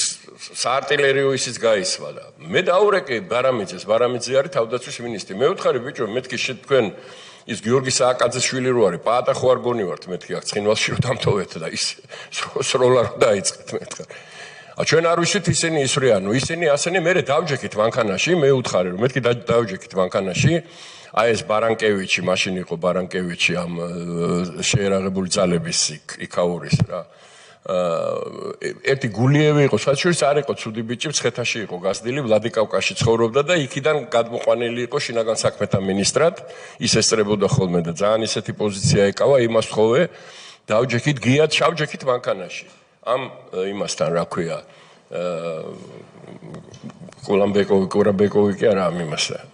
საარტილერიო ისიც გაისვა და მე დაურეკე ბარამიძეს, ბარამიძე არის თავდაცვის მინისტრი. მე ვთხარი ბიჭო, მეთქი თქვენ ის გიორგი სააკაძის შვილი რო არის, პაატა ხო არ გონივართ მეთქი აქ ცხინვალში რომ დამტოვეთ და ის სროლა რო დაიწყეთ მეთქარ. ჩვენ არ ვისვით ისინი ისვრიანო, ისინი ასენი მერე დავჯექით მანქანაში, მე ვთხარი რომ მეთქი დავჯექით მანქანაში. აი ეს ბარანკევიჩი, მაშინ იყო ბარანკევიჩი ამ შეერაღებული ძალების იქაურის რა. ერთი გულიევი იყო, საჩურის არ იყო ცუდი ბიჭი, მცხეთაში იყო გასდილი, ვლადიკავკაზში ცხოვრობდა და იქიდან გადმოყვანილი იყო შინაგან საქმეთა მინისტრად, ის ესწრებოდა ხოლმე და ძალიან ისეთი პოზიცია ეკავა, იმას ხოვე დავჯექით გიად შავჯექით მანქანაში. ამ იმასთან რა ქვია, კურამბეკოვი კი არა ამ იმასთან.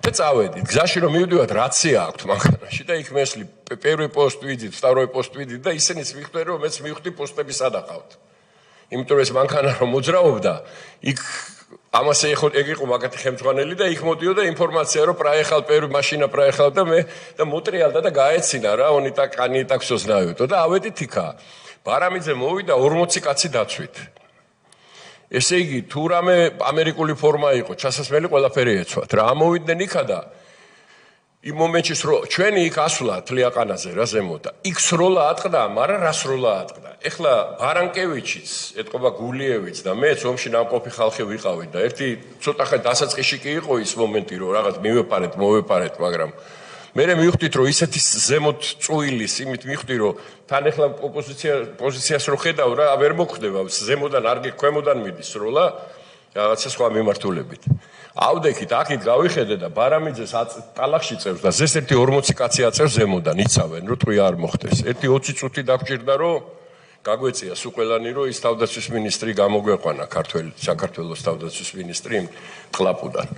და წავედით, გზაში რომ მივდივართ, რაცია აქვთ მანქანაში და იქ მესლი პირველი პოსტ ვიძით, ვторой პოსტ ვიძით და ისინიც მიხვდნენ რომ მეც მივხვდი პოსტები სად აყავთ. იმიტომ ეს მანქანა რომ მოძრაობდა, იქ ამასე ეგ იყო მაგათი ხელმძღვანელი და იქ მოდიოდა ინფორმაცია რომ проехал первый машина проехал და მე და მოტრიალდა და გაეცინა რა, oni tak ani tak все знают. და ავედით იქა. ბარამიძე მოვიდა 40 კაცი დაცვით. ესე იგი, თუ რამე ამერიკული ფორმა იყო, ჩასასმელი ყველაფერი ეცვათ. რა ამოვიდნენ იქა და იმ მომენტში ჩვენი იქ ასვლა თლიაყანაზე რა ზემოთ. იქ სროლა ატყდა, მაგრამ რა სროლა ატყდა. ეხლა ბარანკევიჩიც, ეთყობა გულიევიც და მეც ომში ნამყოფი ხალხი ვიყავით და ერთი ცოტა ხე დასაწყისში კი იყო ის მომენტი, რომ რაღაც მოვეპარეთ, მაგრამ მე მივხვდით, რომ ისეთი ზემოთ წუილის, იმით მივხვდი, რომ თან ეხლა პოზიციას რო ხედავ რა, ვერ მოგხდება, ზემოდან არ ქვემოდან მიდის სროლა, რაღაცა სხვა მიმართულებით. ავდექით, აქით გავიხედე და ბარამიძეს ტალახში წევს და ზეს ერთი 40 კაცი აწევს ზემოდან, იცავენ, რომ ტყვია არ მოხდეს. ერთი 20 წუთი დაგჭირდა, რომ გაგვეწია სულ ყველანი რომ ის თავდაცვის მინისტრი გამოგვეყვანა საქართველოს თავდაცვის მინისტრი ყლაპუდან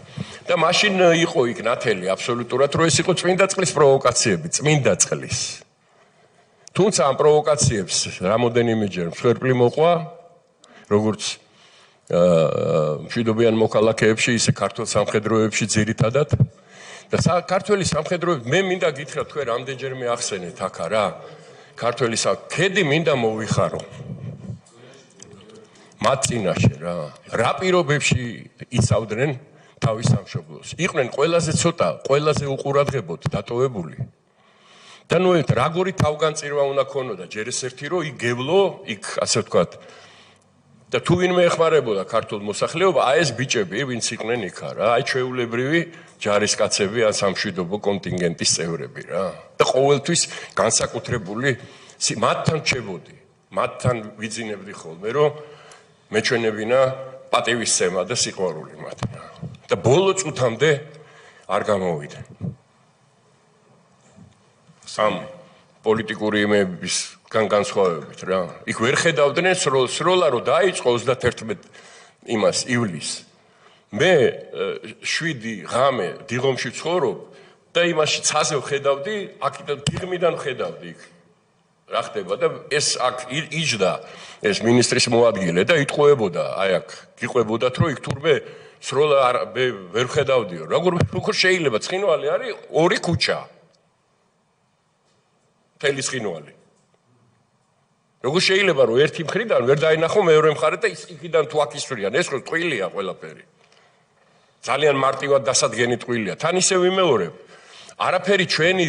და მაშინ იყო იქ ნათელი აბსოლუტურად რომ ეს იყო წმინდა წყლის პროვოკაციები წმინდა წყლის თუმცა ამ პროვოკაციებს რამოდენიმეჯერ მსხვერპლი მოყვა როგორც მშვიდობიან მოქალაქეებში ისე ქართულ სამხედროებში ძირითადად და ქართული სამხედროები მე მინდა გითხრათ თქვენ რამდენჯერმე ახსენეთ აქ რა ქართველის ქედი მინდა მოვიხარო მათ წინაშე რა პირობებში იცავდნენ თავის სამშობლოს იყვნენ ყველაზე ცოტა ყველაზე უყურადღებოდ დატოვებული და ნუ ერთ რაგორი თავგანწირვა უნდა ქონოდა ჯერ ეს ერთი რომ იგებლო იქ ასე ვთქვათ და თუ ვინმე ეხმარებოდა ქართულ მოსახლეობა აი ეს ბიჭები ვინც იყვნენ იქ რა აი ჩვეულებრივი ჯარისკაცები ან სამშვიდობო კონტინგენტის წევრები რა და ყოველთვის განსაკუთრებული მათთან ჩებოდი მათთან ვიძინებდი ხოლმე რომ მეჩვენებინა პატივისცემა და სიყვარული მათ და ბოლო წუთამდე არ გამოვიდნენ სამ პოლიტიკური იმებისგან განსხვავებით რა იქ ვერ ხედავდნენ სროლა რომ დაიწყო 31 იმას ივლისს მე 7 ღამე დიღომში ცხოვრობ და იმაში ცაზე ვხედავდი აქედან დიღმიდან ვხედავდი იქ რა ხდება და ეს აქ იჯდა ეს მინისტრის მოადგილე და იტყუებოდა აი აქ გიყვებოდათ რომ იქ თურმე სროლა ვერ ვხედავდიო როგორ შეიძლება ცხინვალი არის ორი ქუჩა თელი ცხინვალი როგორ შეიძლება რომ ერთი მხრიდან ვერ დაინახო მეორე მხარე და იქიდან თუ აქ ისვრიან ეს რო ტყილია ყველაფერი ძალიან მარტივად დასადგენი ტყილია თან ისევ ვიმეორებ არაფერი ჩვენი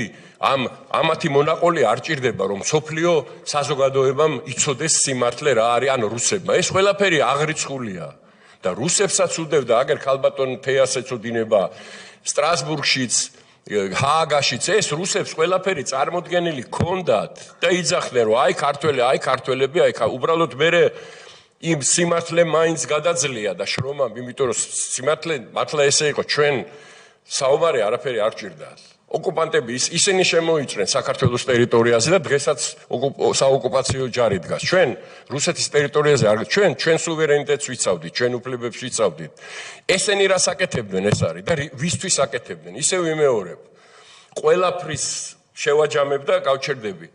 ამათი მონაყოლი არ ჭირდება რომ სოფლიო საზოგადოებამ იცოდეს სიმართლე რა არის ან რუსებმა ეს ყველაფერი აღრიცხულია და რუსებსაც უდევდა აგერ ქალბატონ თეასეც უდინება სტრასბურგშიც ჰააგაშიც ეს რუსებს ყველაფერი წარმოდგენილი ჰქონდათ და იძახდნენ რომ აი ქართველები აი უბრალოდ მე იმ სიმართლე მაინც გადაძლია და შრომამ იმიტომ რომ სიმართლე მართლა ესე იყო ჩვენ საუბარი არაფერი არ ჭირდა ოკუპანტები ისინი შემოიჭრნენ საქართველოს ტერიტორიაზე და დღესაც საოკუპაციო ჯარი დგას ჩვენ რუსეთის ტერიტორიაზე არ ჩვენ სუვერენიტეტს ვიცავდით ჩვენ უფლებებს ვიცავდით ესენი რას აკეთებდნენ ეს არის და ვისთვის აკეთებდნენ ისე ვიმეორებ ყველაფრის შევაჯამებ და გავჩერდები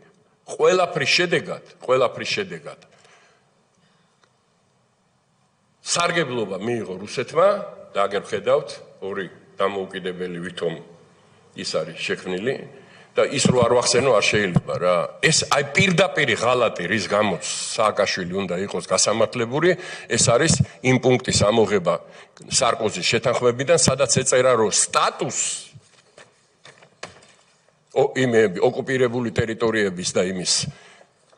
ყველაფრის შედეგად სარგებლობა მიიღო რუსეთმა და აგერ ხედავთ ორი დამოუკიდებელი ვითომ ის არის შექმნილი და ის რო არ ვახსენო არ შეიძლება რა ეს აი პირდაპირი ღალატი რის გამოც სააკაშვილი უნდა იყოს გასამართლებული ეს არის იმ პუნქტის ამოღება სარკოზის შეთანხმებიდან სადაც ეწერა რომ სტატუს ოკუპირებული ტერიტორიების და იმის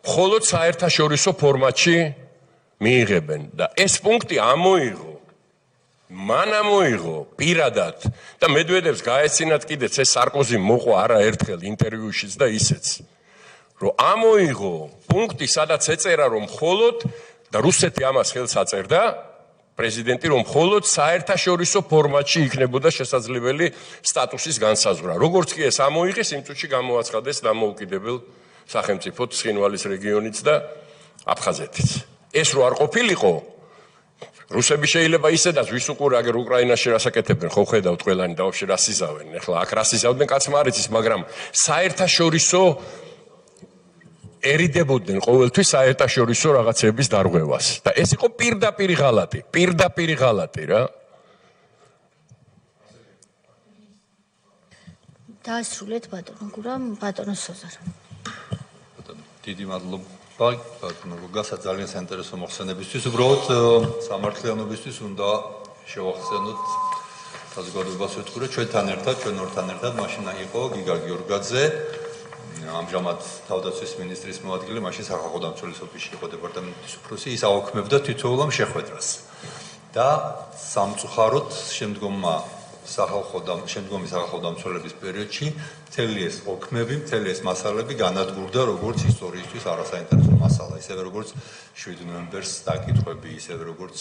მხოლოდ საერთაშორისო ფორმატში მიიღებენ და ეს პუნქტი ამოიღო მან ამოიღო პირადად და მედვედევს გაეცინათ კიდეც ეს სარკოზი მოყვა არაერთხელ ინტერვიუშიც და ისეც რომ ამოიღო პუნქტი სადაც ეწერა რომ მხოლოდ და რუსეთი ამას ხელს აწერდა პრეზიდენტი რომ მხოლოდ საერთაშორისო ფორმატში იქნებოდა შესაძლებელი სტატუსის განსაზღვრა როგორც კი ეს ამოიღეს იმ წუთში გამოაცხადეს დამოუკიდებელ სახელმწიფოდ ცხინვალის რეგიონიც და აფხაზეთიც ეს რო არ ყოფილიყო რუსები შეიძლება ისედაც ვის უყურე აგერ უკრაინაში რას აკეთებენ ხო ხედავთ ყველანი და ვაფშე რას იზავენ ახლა აქ რას იზავდნენ კაცმა არ იცის მაგრამ საერთაშორისო ერიდებოდნენ ყოველთვის საერთაშორისო რაღაცების დარღვევას და ეს იყო პირდაპირი ღალატი რა დაასრულეთ ბატონო გურამ ბატონო სოზარ დიდი მადლობა ბატონო გოგასაც ძალიან საინტერესო მოხსენებისთვის უბრალოდ სამართლიანობისთვის უნდა შევახსენოთ საზოგადოებას ვეთქვი ჩვენთან ერთად ჩვენ ორთან ერთად მაშინ იყო გიგა გიორგაძე ამჟამად თავდაცვის მინისტრის მოადგილე მაშინ სახალხო დამცველის ოფისში იყო დეპარტამენტის უფროსი ის აუქმებდა თითოეულ ამ შეხვედრას და სამწუხაროდ შემდგომი სახალხო დამცველების პერიოდში მთელი ეს ოქმები, მთელი ეს მასალები განადგურდა როგორც ისტორიისთვის არასაინტერესო მასალა, ისევე როგორც 7 ნოემბერს დაკითხვები, ისევე როგორც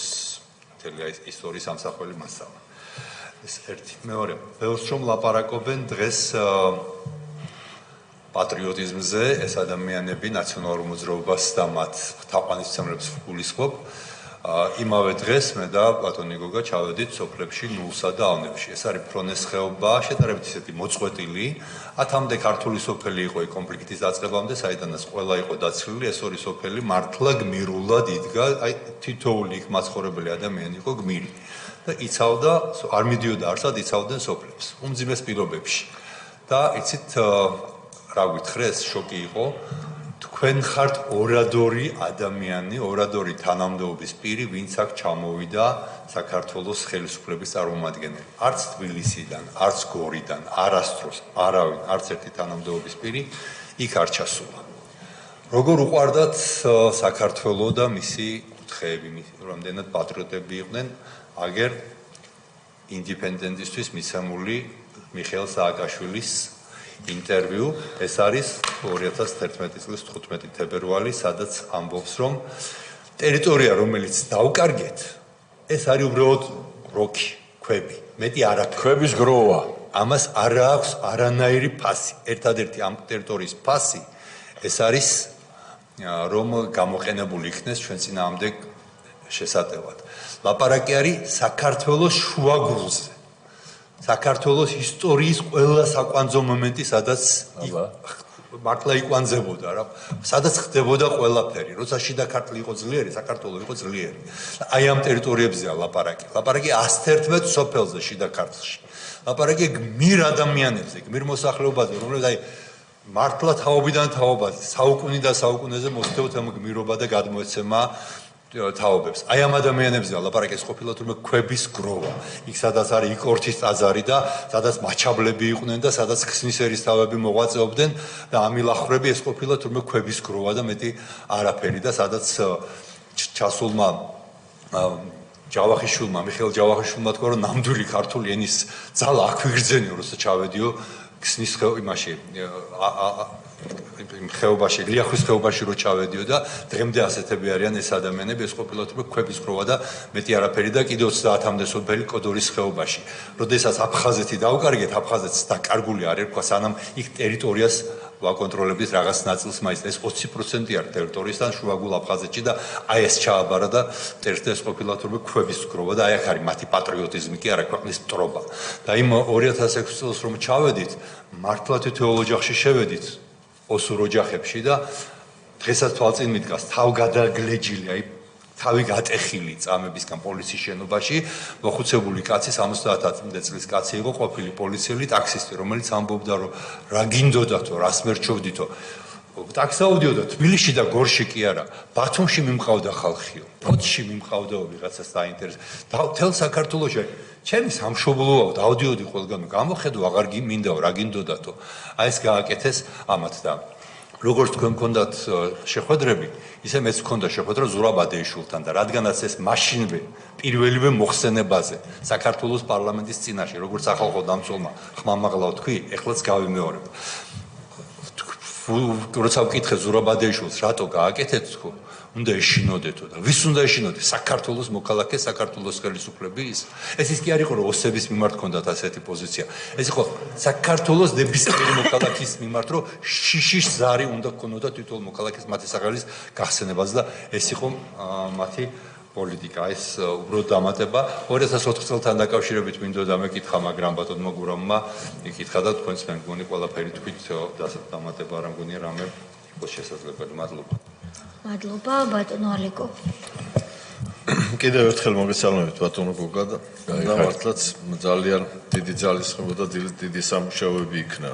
მთელი ეს ისტორიის ამსახველი მასალა. ეს ერთი. მეორე, ბევრს რომ ლაპარაკობენ დღეს პატრიოტიზმზე, ეს ადამიანები ნაციონალურ მოძრაობას და მათ თაყვანისმცემლებს გულისხმობ. იმავე დღეს მე და ბატონი გოგა ჩავედით სოფლებში ნულსა და ავნებში. ეს არის ფრონეს ხეობა, შედარებით ისეთი მოწყვეტილი. 10-მდე ქართული სოფელი იყო კონფლიქტის დაწყებამდე, საიდანაც ყველა იყო დაცლილი, ეს ორი სოფელი მართლა გმირულად იდგა, აი თითოეული იქ მაცხოვრებელი ადამიანი იყო გმირი. და იცავდა, არ მიდიოდა არსად, იცავდნენ სოფლებს, უმძიმეს პირობებში. და იცით რა გითხრა, ეს შოკი იყო. თქვენ ხართ ორადორი ადამიანი, ორადორი თანამდებობის პირი, ვინც აქ ჩამოვიდა საქართველოს ხელისუფლების წარმომადგენელი. არც თბილისიდან, არც გორიდან, არასდროს, არავინ, არც ერთი თანამდებობის პირი იქ არ ჩასულა. როგორ უყვარდათ საქართველო და მისი კუთხეები, რამდენად პატრიოტები იყვნენ, აგერ ინდიპენდენტისთვის მიცემული მიხეილ სააკაშვილის ინტერვიუ, ეს არის 2011 წლის 15 თებერვალი, სადაც ამბობს, რომ ტერიტორია, რომელიც დავკარგეთ, ეს არის უბრალოდ როქი, ქვები, მეტი არაფერი. ქვების გროვა. ამას არ აქვს არანაირი ფასი. ერთადერთი ამ ტერიტორიის ფასი ეს არის, რომ გამოყენებული იქნეს ჩვენ წინააღმდეგ შესატევად. ლაპარაკი არის საქართველოს შუაგულზე. საქართველოს ისტორიის ყველა საკვანძო მომენტი, სადაც მართლა იკვანძებოდა რა, სადაც ხდებოდა ყველაფერი. როცა შიდა ქართლი იყო ძლიერი, საქართველო იყო ძლიერი. აი ამ ტერიტორიებზეა ლაპარაკი. ლაპარაკი 111 სოფელზე შიდა ქართლში. ლაპარაკი გმირ ადამიანებზე, გმირ მოსახლეობაზე, რომლებიც აი მართლა თაობიდან თაობაზე, საუკუნიდან საუკუნეზე მოსდევთ ამ გმირობა და გადმოეცემა თაობებს. აი ამ ადამიანებზეა ლაპარაკი, ეს ყოფილა თურმე ქვების გროვა. იქ სადაც არის იკორთის ტაძარი და სადაც მაჩაბლები იყვნენ და სადაც ქსნის ერისთავები მოღვაწეობდნენ და ამილახრები, ეს ყოფილა თურმე ქვების გროვა და მეტი არაფერი და სადაც ჩასულმა ჯავახიშვილმა, მიხეილ ჯავახიშვილმა თქვა, რომ ნამდვილი ქართული ენის ძალა აქ ვიგრძენიო, როცა ჩავედიო ქსნის იმაში ხეობაში, ლიახვის ხეობაში რო ჩავედიო და დღემდე ასეთები არიან ეს ადამიანები, ეს ყოფილა თქო ქვების გროვა და მეტი არაფერი და კიდევ 30-მდე სოფელი კოდორის ხეობაში. როდესაც აფხაზეთი დავკარგეთ, აფხაზეთს დაკარგული არ ერქვა, სანამ იქ ტერიტორიას ვაკონტროლებით რაღაც ნაწილს მაინც ეს 20% არის ტერიტორიისგან შუაგულ აფხაზეთში და აი ეს ჩააბარა და ეს ყოფილა თქო ქვების გროვა და აი აქ არის მათი პატრიოტიზმი კი არა ქვეყნის მტრობა. და იმ 2006 წელს რომ ჩავედით, მართლა თითოეულ ოჯახში შევედით ოსურ ოჯახებში და დღესაც თვალწინ მიდგას თავგადაგლეჯილი, აი თავი გატეხილი წამებისგან პოლიციის შენობაში მოხუცებული კაცი 70 წლის კაცი იყო, ყოფილი პოლიციელი ტაქსისტი, რომელიც ამბობდა, რომ რა გინდოდათო, რას მერჩევდითო. ტაქსაუდიოდა თბილისში და გორში კი არა, ბათუმში მიმყავდა ხალხიო, ფოთში მიმყავდა ვიღაცას დაინტერესდა. თელ საქართველოში ჩემი სამშობლოა, დავდიოდი ყველგან, გამოხედო, აღარ მინდაო, რა გინდოდათო. აი ეს გააკეთეს ამათ და როგორც თქვენ გქონდათ შეხვედრები, ისე მეც გქონდა შეხვედრა ზურაბადეიშვილთან და რადგანაც ეს მაშინვე პირველივე მოხსენებაზე საქართველოს პარლამენტის წინაშე, როგორც სახალხო დამცველმა ხმამაღლა თქვი, ეხლაც გავიმეორებ. როცა ვკითხე ზურაბადეიშვილს, რატო გააკეთეთ თქო, უნდა ეშინოდეთო და ვის უნდა ეშინოდეთ? საქართველოს მოქალაქე, საქართველოს ხელისუფლების. ეს ის კი არ იყო, რომ ოსების მიმართ ჰქონდათ ასეთი პოზიცია. ეს იყო საქართველოს ნებისმიერი მოქალაქის მიმართ, რომ შიშის ზარი უნდა ჰქონოდა თითოეულ მოქალაქეს მათი სახელის გახსენებაზე და ეს იყო მათი პოლიტიკა. ეს უბრალოდ დამატება 2004 წელთან დაკავშირებით მინდოდა მეკითხა, მაგრამ ბატონმა გურამმა იკითხა და თქვენს მე მგონი ყველაფერი თქვით დამატება რა მგონია რამე იყოს შესაძლებელი. მადლობა. მადლობა, ბატონო ალეკო. კიდევ ერთხელ მოგესალმებით ბატონო გოგა და მართლაც ძალიან დიდი ძალისხმევა და დიდი სამუშაოები იქნა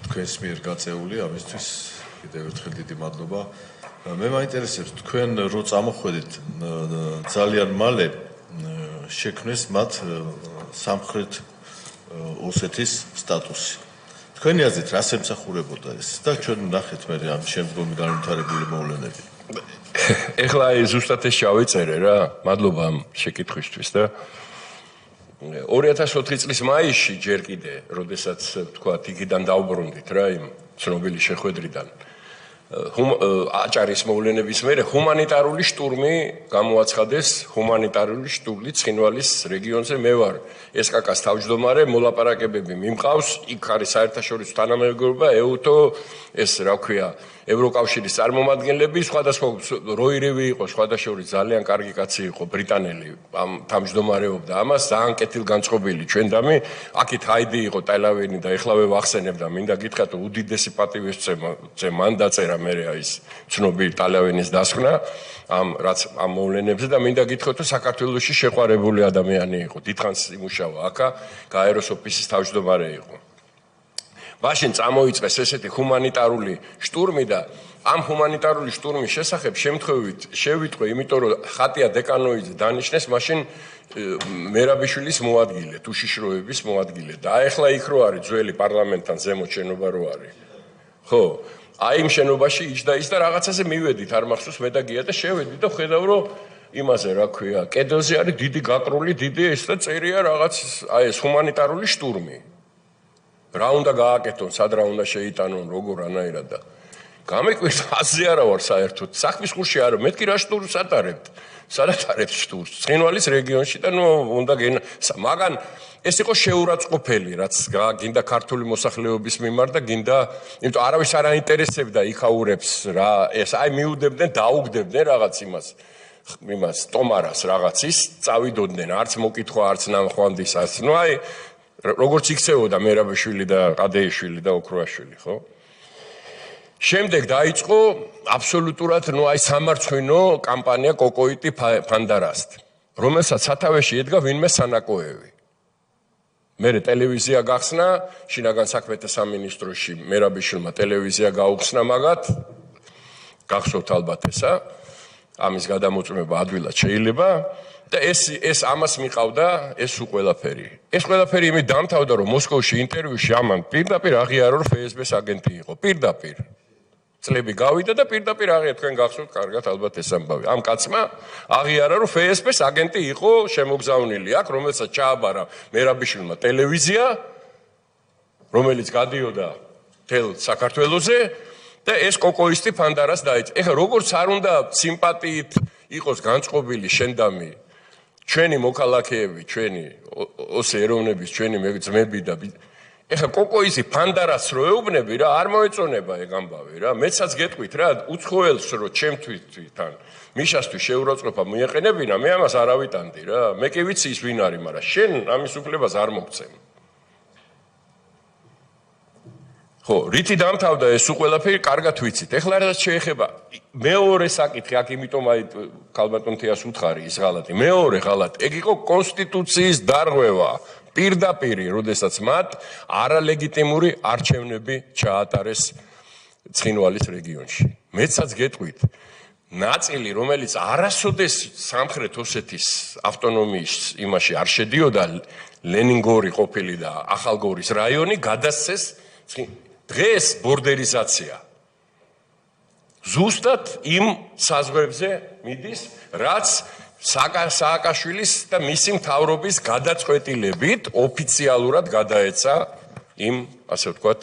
თქვენს მიერ გაწეული, ამისთვის კიდევ ერთხელ დიდი მადლობა. მე მაინტერესებს თქვენ რო წამოხვედით ძალიან მალე შექმნეს მათ სამხრეთ ოსეთის სტატუსი. თქვენი აზრით რას ემსახურებოდა ეს და ჩვენ ვნახეთ მე ამ შემდგომი განვითარებული მოვლენები. ეხლა ზუსტად ეს ჩავიწერე რა, მადლობა ამ შეკითხვისთვის და 2004 წლის მაისში ჯერ კიდე, როდესაც თქვა იქიდან დავბრუნდით რა იმ ცნობილი შეხვედრიდან. აჭარის მოვლენების მერე ჰუმანიტარული შტურმი გამოაცხადეს, ჰუმანიტარული შტურმი ცხინვალის რეგიონზე. მე ვარ SKK-ს თავმჯდომარე, მოლაპარაკებები მიმყავს, იქ არის საერთაშორისო თანამეგობრობა, EUTO, ეს რა ქვია, ევროკავშირის წარმომადგენლები, სხვადასხვა როირევი იყო, სხვადასხვა ძალიან კარგი კაცი იყო, ბრიტანელი, ამ თავმჯდომარეობდა ამას, ძალიან კეთილგანწყობილი ჩვენდამი, აქეთ ჰაიდი იყო ტელავენი და ეხლავე ვახსენებ და მინდა გითხრათ, უდიდესი პატივისცემა მან დაწერა მე ის ცნობილი ტელავენის დასკვნა ამ მოვლენებზე და მინდა გითხრათ, რომ საქართველოში შეყვარებული ადამიანი იყო, დიდხანს იმუშავა აქა, გაეროს ოფისის თავმჯდომარე იყო. მაშინ წამოიწყეს ესეთი ჰუმანიტარული შტურმი და ამ ჰუმანიტარული შტურმის შესახებ შემთხვევით შევიტყვე, იმიტომ რომ ხატია დეკანოიძე დანიშნეს მაშინ მერაბიშვილის მოადგილე, თუშიშროების მოადგილე და ახლა იქ რო არის ძველი პარლამენტთან ზემოთ შენობა რო არის. ხო, აი იმ შენობაში იჯდა ის და რაღაცაზე მივედით, არ მახსოვს მე და გია და შევედი და ხედავ რომ იმაზე რა ქვია, კედელზე არის დიდი გაკრული, დიდი ეს და წერია რაღაც აი ეს ჰუმანიტარული შტურმი. რა უნდა გააკეთონ, სად რა უნდა შეიტანონ, როგორ ანაირად და გამიკვირდა აზე არა ვარ საერთოდ. საქმის ხურში არა, მეთქი რა შტურს ატარებთ. სადაც არებს შტურს? ცხინვალის რეგიონში და ნუ უნდა მაგან ეს იყო შეურაცხყოფელი, რაც გინდა ქართული მოსახლეობის მიმართ და გინდა, იმიტომ არავის არ აინტერესებდა იქაურებს რა, ეს აი მიუდებდნენ, დაუგდებდნენ რაღაც იმას, ტომარას რაღაცის, წავიდოდნენ, არც მოკითხვა, არც ნამხვანდის, არც ნუ აი როგორც იქცეოდა მერაბიშვილი და ყადეიშვილი და ოქროაშვილი, ხო? შემდეგ დაიწყო აბსოლუტურად ნუ აი სამარცხვინო კამპანია კოკოიტი ფანდარასტ, რომელსაც სათავეში ედგა ვინმე სანაკოევი. მერე ტელევიზია გახსნა, შინაგან საქმეთა სამინისტროში მერაბიშვილმა ტელევიზია გაუხსნა მაგათ, გახსოვთ ალბათ ესა, ამის გადამოწმება ადვილად შეიძლება. და ეს ამას მიყავდა ეს ყველაფერი. ეს ყველაფერი იმით დამთავრდა, რომ მოსკოვში ინტერვიუში ამან პირდაპირ აღიარა, რომ FSB-ს აგენტი იყო. პირდაპირ. წლები გავიდა და პირდაპირ აღიარა, თქვენ გახსოვთ კარგად ალბათ ეს ამბავი. ამ კაცმა აღიარა, რომ FSB-ს აგენტი იყო შემოგზავნილი აქ, რომელსაც ჩააბარა მერაბიშვილმა ტელევიზია, რომელიც გადიოდა თელ საქართველოზე და ეს კოკოისტი ფანდარას დაიწყო. ეხლა როგორც არ უნდა სიმპათიით იყოს განწყობილი შენდამი ჩვენი მოქალაქეები, ჩვენი ოსე ეროვნების, ჩვენი ძმები და ეხლა კოკოიზი ფანდარას რო ეუბნები რა, არ მოეწონება ეგ ამბავი რა. მეცაც გეტყვით რა, უცხოელს რო ჩემთვითთან მიშასთვის შეურაცხყოფა მიეყენებინა, მე ამას არ ავიტანდი რა. მე კი ვიცი ის ვინ არის, მაგრამ შენ ამის უფლებას არ მოგცემ. ხო, რითი დამთავრდა ეს ყველაფერი, კარგად ვიცით. ეხლა რაც შეეხება მეორე საკითხი, აქ იმიტომ აი ქალბატონ თეას უთხარი ის ღალატი. მეორე ღალატი, ეგ იყო კონსტიტუციის დარღვევა. პირდაპირი, როდესაც მათ არალეგიტიმური არჩევნები ჩაატარეს ცხინვალის რეგიონში. მეცაც გეტყვით, ნაწილი, რომელიც არასოდეს სამხრეთ ოსეთის ავტონომიის იმაში არ შედიოდა, ლენინგორი ყოფილი და ახალგორის რაიონი გადასცეს დღეს ბორდერიზაცია. ზუსტად იმ საზღვრებზე მიდის, რაც სააკაშვილის და მისი მთავრობის გადაწყვეტილებით ოფიციალურად გადაეცა იმ, ასე ვთქვათ,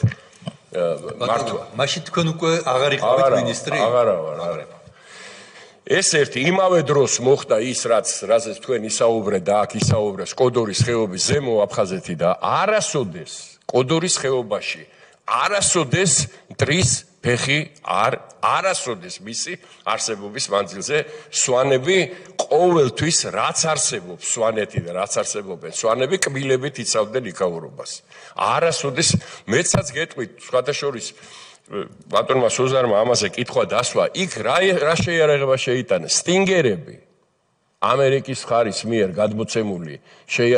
მართვა. მაშინ თქვენ უკვე აღარ იყავით მინისტრი? აღარა ვარ. ეს ერთი იმავე დროს მოხდა ის, რაზეც თქვენ ისაუბრეთ და აქ ისაუბრა სკოდორის ხეობის ზემო აფხაზეთი და არასოდეს კოდორის ხეობაში არასოდეს მტრის ფეხი არასოდეს მისი არსებობის მანძილზე სვანები ყოველთვის რაც არსებობს სვანეთი და რაც არსებობენ სვანები კბილებით იცავდნენ იქაურობას. არასოდეს მეცაც გეტყვით სხვათა შორის ბატონმა სოზარმა ამაზე კითხვა დასვა, იქ რა შეიარაღება შეიტანეს? სტინგერები ამერიკის მხარის მიერ გადმოცემული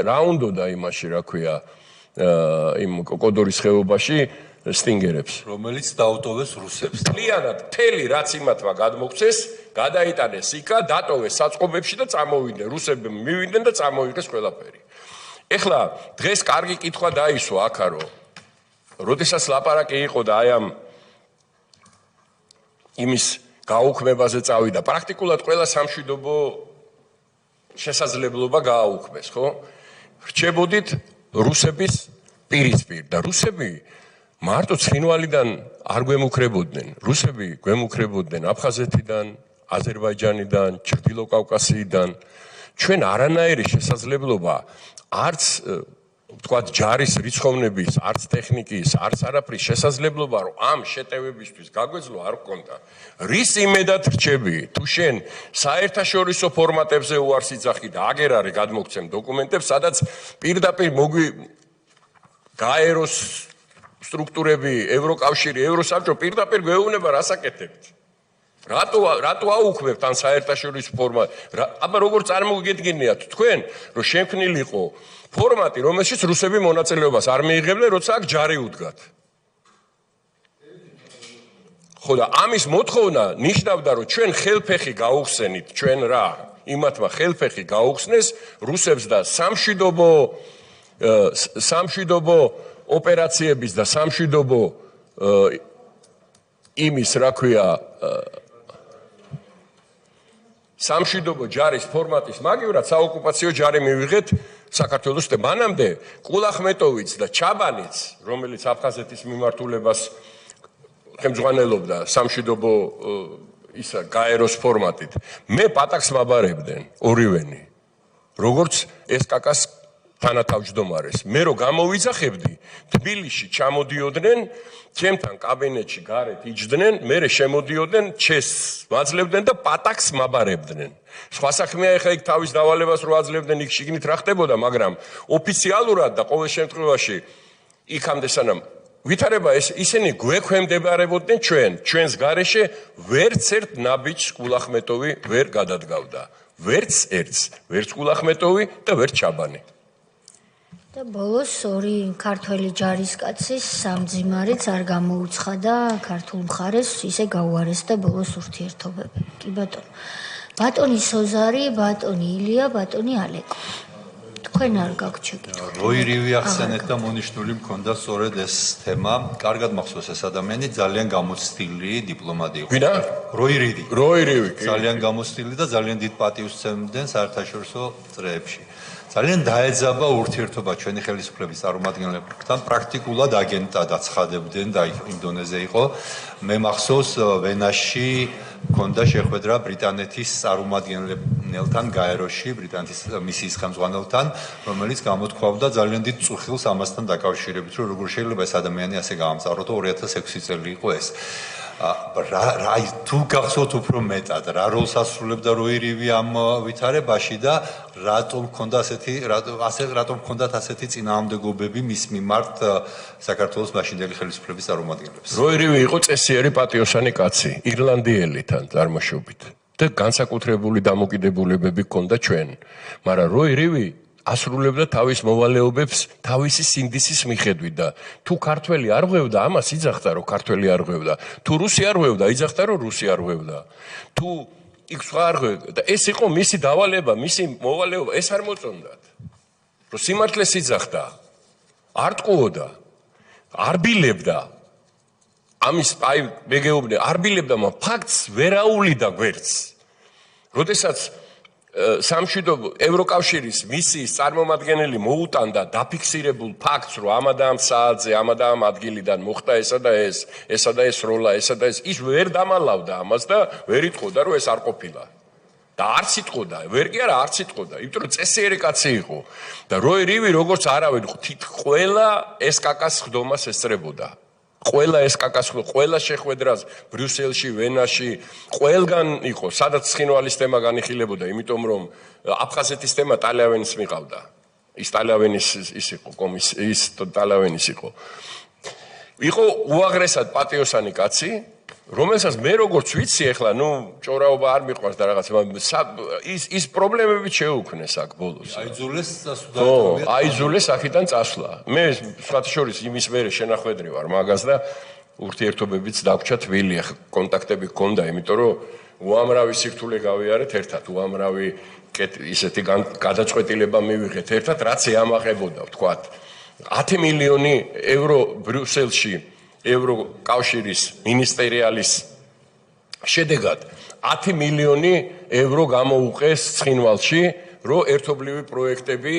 რა უნდოდა იმაში, რა ქვია, იმ კოდორის ხეობაში სტინგერებს, რომელიც დაუტოვეს რუსებს. მთლიანად მთელი რაც იმათმა გადმოგვცეს, გადაიტანეს იქა, დატოვეს საწყობებში და წამოვიდნენ. რუსები მივიდნენ და წამოიღეს ყველაფერი. ეხლა დღეს კარგი კითხვა დაისვა აქა, რომ როდესაც ლაპარაკი იყო და აი ამ იმის გაუქმებაზე წავიდა, პრაქტიკულად ყველა სამშვიდობო შესაძლებლობა გააუქმეს, ხო? რჩებოდით რუსების პირისპირ და რუსები მარტო ცხინვალიდან არ გვემუქრებოდნენ, რუსები გვემუქრებოდნენ აფხაზეთიდან, აზერბაიჯანიდან, ჩრდილო კავკასიიდან. ჩვენ არანაირი შესაძლებლობა არც თქვათ ჯარის რიცხოვნების, არც ტექნიკის, არც არაფრის შესაძლებლობა რომ ამ შეტევებისთვის გაგვეძლო არ გქონდა. რის იმედად რჩები, თუ შენ საერთაშორისო ფორმატებზე უარს იძახი და აგერ არის გადმოგცემ დოკუმენტებს, სადაც პირდაპირ გაეროს სტრუქტურები, ევროკავშირი, ევროსაბჭო პირდაპირ გვეუბნება რას აკეთებთ. რატო აუქმებთ ან საერთაშორისო ფორმატ? აბა როგორ წარმოგიდგენიათ თქვენ, რომ შემქმნილიყო ფორმატი, რომელშიც რუსები მონაწილეობას არ მიიღებდნენ, როცა აქ ჯარი უდგათ. ხო და ამის მოთხოვნა ნიშნავდა, რომ ჩვენ ხელფეხი გაუხსენით, ჩვენ რა, იმათმა ხელფეხი გაუხსნეს რუსებს და სამშვიდობო ოპერაციების და სამშვიდობო იმის, რა ქვია, სამშვიდობო ჯარის ფორმატის მაგივრად საოკუპაციო ჯარი მივიღეთ საქართველოს და მანამდე კულახმეტოვიც და ჩაბანიც, რომელიც აფხაზეთის მიმართულებას ხელმძღვანელობდა სამშვიდობო ისა გაეროს ფორმატით, მე პატაკს მაბარებდნენ ორივენი, როგორც SKK-ს თანათავმჯდომარეს. მე რო გამოვიძახებდი, თბილისში ჩამოდიოდნენ, ჩემთან კაბინეტში გარეთ იჯდნენ, მე შემოდიოდნენ, ჩესს მაძლევდნენ და პატაკს მაბარებდნენ. სხვა საქმეა ეხლა იქ თავის დავალებას რო აძლევდნენ, იქ შიგნით რა ხდებოდა, მაგრამ ოფიციალურად და ყოველ შემთხვევაში იქამდე სანამ ვითარება ისინი გვექვემდებარებოდნენ ჩვენს გარეშე ვერც ერთ ნაბიჯს კულახმეტოვი ვერ გადადგავდა. ვერც ერთს, ვერც კულახმეტოვი და ვერც ჩაბანი. და ბოლოს ორი ქართველი ჯარისკაცის სამძიმარიც არ გამოუცხადა ქართულ მხარეს, ისე გაუარესდა ბოლოს ურთიერთობები. კი ბატონო. ბატონი სოზარი, ბატონი ილია, ბატონი ალეკო. თქვენ არ გაქვთ შეკითხვა. როირივი ახსენეთ და მონიშნული მქონდა სწორედ ეს თემა. კარგად მახსოვს ეს ადამიანი ძალიან გამოცდილი დიპლომატი იყო. ვინა? როირივი. ძალიან გამოცდილი და ძალიან დიდ პატივს სცემდნენ საერთაშორისო წრეებში. ძალიან დაეძაბა ურთიერთობა ჩვენი ხელისუფლების წარმომადგენლებთან, პრაქტიკულად აგენტად აცხადებდნენ და იმ დონეზე იყო. მე მახსოვს ვენაში მქონდა შეხვედრა ბრიტანეთის წარმომადგენელთან გაეროში, ბრიტანეთის მისიის ხელმძღვანელთან, რომელიც გამოთქვამდა ძალიან დიდ წუხილს ამასთან დაკავშირებით, რომ როგორ შეიძლება ეს ადამიანი ასე გაამწავროთ, 2006 წელი იყო ეს. თუ გახსოვთ უფრო მეტად, რა როლს ასრულებდა როირივი ამ ვითარებაში და რატომ ჰქონდათ ასეთი წინააღმდეგობები მის მიმართ საქართველოს მაშინდელი ხელისუფლების წარმომადგენლებს? როირივი იყო წესიერი პატიოსანი კაცი, ირლანდიელითან წარმოშობით და განსაკუთრებული დამოკიდებულებები ჰქონდა ჩვენ, მაგრამ როირივი ასრულებდა თავის მოვალეობებს თავისი სინდისის მიხედვით და თუ ქართველი არ ღვევდა, ამას იძახდა, რომ ქართველი არ ღვევდა. თუ რუსი არ ღვევდა, იძახდა, რომ რუსი არ ღვევდა. თუ იქ სხვა არ ღვევდა და ეს იყო მისი დავალება, მისი მოვალეობა, ეს არ მოწონდათ. რომ სიმართლეს იძახდა, არ ტყუოდა, არ ბილებდა. ამის აი მეგეუბნე, არ ბილებდა, მაგრამ ფაქტს ვერ აულიდა გვერდს. როდესაც სამშვიდობო ევროკავშირის მისიის წარმომადგენელი მოუტანდა დაფიქსირებულ ფაქტს, რომ ამა და ამ საათზე, ამა და ამ ადგილიდან მოხდა ესა და ეს როლა, ესა და ეს, ის ვერ დამალავდა ამას და ვერ იტყოდა, რომ ეს არ ყოფილა. და არც იტყოდა, ვერ კი არა, არც იტყოდა, იმიტომ რომ წესიერი კაცი იყო. და როირივი როგორც არავინ ყველა SKK-ს ხდომას ესწრებოდა. ყველა SKK-ს, ყველა შეხვედრას ბრიუსელში, ვენაში, ყველგან იყო, სადაც ცხინვალის თემა განიხილებოდა, იმიტომ რომ აფხაზეთის თემა ტალავენის მიყავდა. ის ტალავენის ის იყო, ის ტალავენის იყო. იყო უაღრესად პატიოსანი კაცი, რომელსაც მე როგორც ვიცი ახლა, ჭორაობა არ მიყვარს და რაღაცა, ის პრობლემები შეუქმნეს აქ ბოლოს. აიძულეს წასვლა. ხო, აიძულეს აქედან წასვლა. მე სხვათა შორის იმის მერე შენახვედრი ვარ მაგას და ურთიერთობებიც დაგვრჩა თბილი, ახლა კონტაქტები გქონდა, იმიტომ რომ უამრავი სირთულე გავიარეთ ერთად, უამრავი ისეთი გადაწყვეტილება მივიღეთ ერთად, რაც ეამაყებოდა, ვთქვათ, 10 მილიონი ევრო ბრიუსელში ევროკავშირის მინისტერიალის შედეგად 10 მილიონი ევრო გამოუყეს ცხინვალში, რომ ერთობლივი პროექტები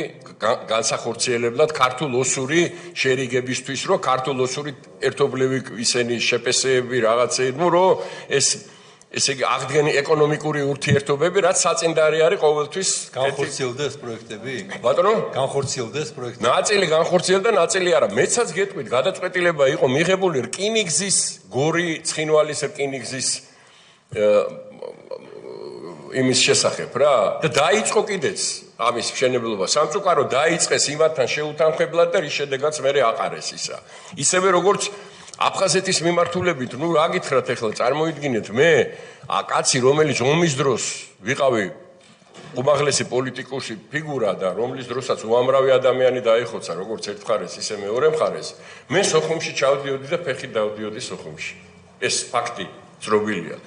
განსახორციელებლად ქართულ ოსური შერიგებისთვის, რომ ქართულ osuri ერთობლივი ისენი შეპესეები რაღაცეები, რომ ესე იგი აღდგენი ეკონომიკური ურთიერთობები, რაც საწინდარი არის ყოველთვის განხორციელდეს პროექტები? ბატონო? განხორციელდეს პროექტები? ნაწილი განხორციელდა, ნაწილი არა. მეცაც გეტყვით, გადაწყვეტილება იყო მიღებული რკინიგზის, გორი ცხინვალის რკინიგზის იმის შესახებ რა და დაიწყო კიდეც ამის მშენებლობა. სამწუხარო დაიწყეს იმათთან შეუთანხმებლად და რის შედეგაც მე აყარეს ისა. ისევე როგორც აფხაზეთის მიმართულებით, რა გითხრათ ახლა, წარმოიდგინეთ, მე კაცი, რომელიც ომის დროს ვიყავი უმაღლესი პოლიტიკური ფიგურა და რომლის დროსაც უამრავი ადამიანი დაიხოცა, როგორც ერთ მხარეს, ისე მეორე მხარეს, მე სოხუმში ჩავდიოდი და ფეხით დავდიოდი სოხუმში. ეს ფაქტი ძრობილია.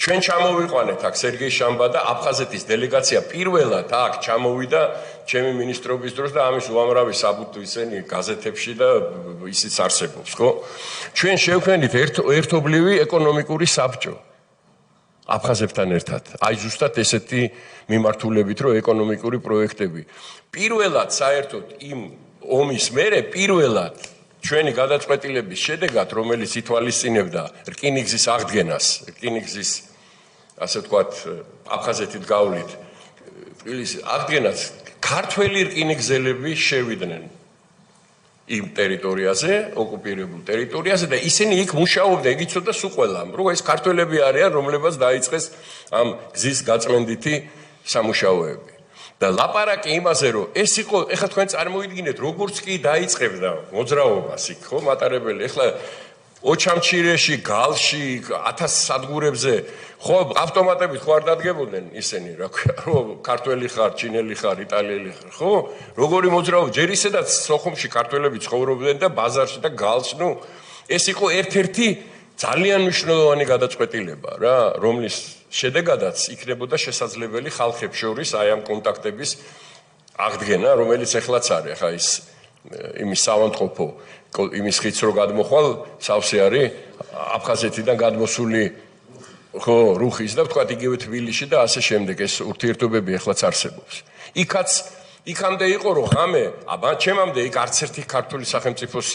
ჩვენ ჩამოვიყვანეთ აქ სერგეი შამბა და აფხაზეთის დელეგაცია პირველად აქ ჩამოვიდა ჩემი მინისტრობის დროს და ამის უამრავი საბუთი ისენი გაზეთებში და ისიც არსებობს, ხო? ჩვენ შევქმნით ერთობლივი ეკონომიკური საბჭო აფხაზებთან ერთად. აი ზუსტად ესეთი მიმართულებით, რომ ეკონომიკური პროექტები. პირველად საერთოდ იმ ომის მერე პირველად ჩვენი გადაწყვეტილების შედეგად, რომელიც ითვალისწინებდა რკინიგზის აღდგენას, რკინიგზის ასე ვთქვათ, აფხაზეთით გავლით, თბილისის აღდგენას ქართველი რკინიგზელები შევიდნენ იმ ტერიტორიაზე, ოკუპირებულ ტერიტორიაზე და ისინი იქ მუშაობდნენ, ეგ იცოდა სულ ყველამ, რომ ეს ქართველები არიან, რომლებსაც დაიწყეს ამ გზის გაწმენდითი სამუშაოები. და ლაპარაკი იმაზე, რომ ეს იყო, ეხლა თქვენ წარმოიდგინეთ, როგორც კი დაიწყებდა მოძრაობას იქ, ხო, მატარებელი, ეხლა ოჩამჩირეში, გალში, 1000 სადგურებზე, ხო, ავტომატებით ხო არ დადგებოდნენ ისინი, რა ქვია, რომ ქართველი ხარ, ჩინელი ხარ, იტალიელი ხარ, ხო? როგორი მოძრაობა, ჯერ ისედაც სოხუმში ქართველები ცხოვრობდნენ და ბაზარში და გალში, ეს იყო ერთ-ერთი ძალიან მნიშვნელოვანი გადაწყვეტილება, რა, რომლის შედეგადაც იქნებოდა შესაძლებელი ხალხებს შორის აი ამ კონტაქტების აღდგენა, რომელიც ეხლაც არის, ხა ის იმის საავადმყოფო, იმის ხიც რო გადმოხვალ, სავსე არის აფხაზეთიდან გადმოსული ხო, რუხის და ვთქვათ იგივე თბილისში და ასე შემდეგ ეს ურთიერთობები ეხლაც არსებობს. იქამდე იყო რომ ღამე, აბა ჩემამდე იქ არც ერთი ქართული სახელმწიფოს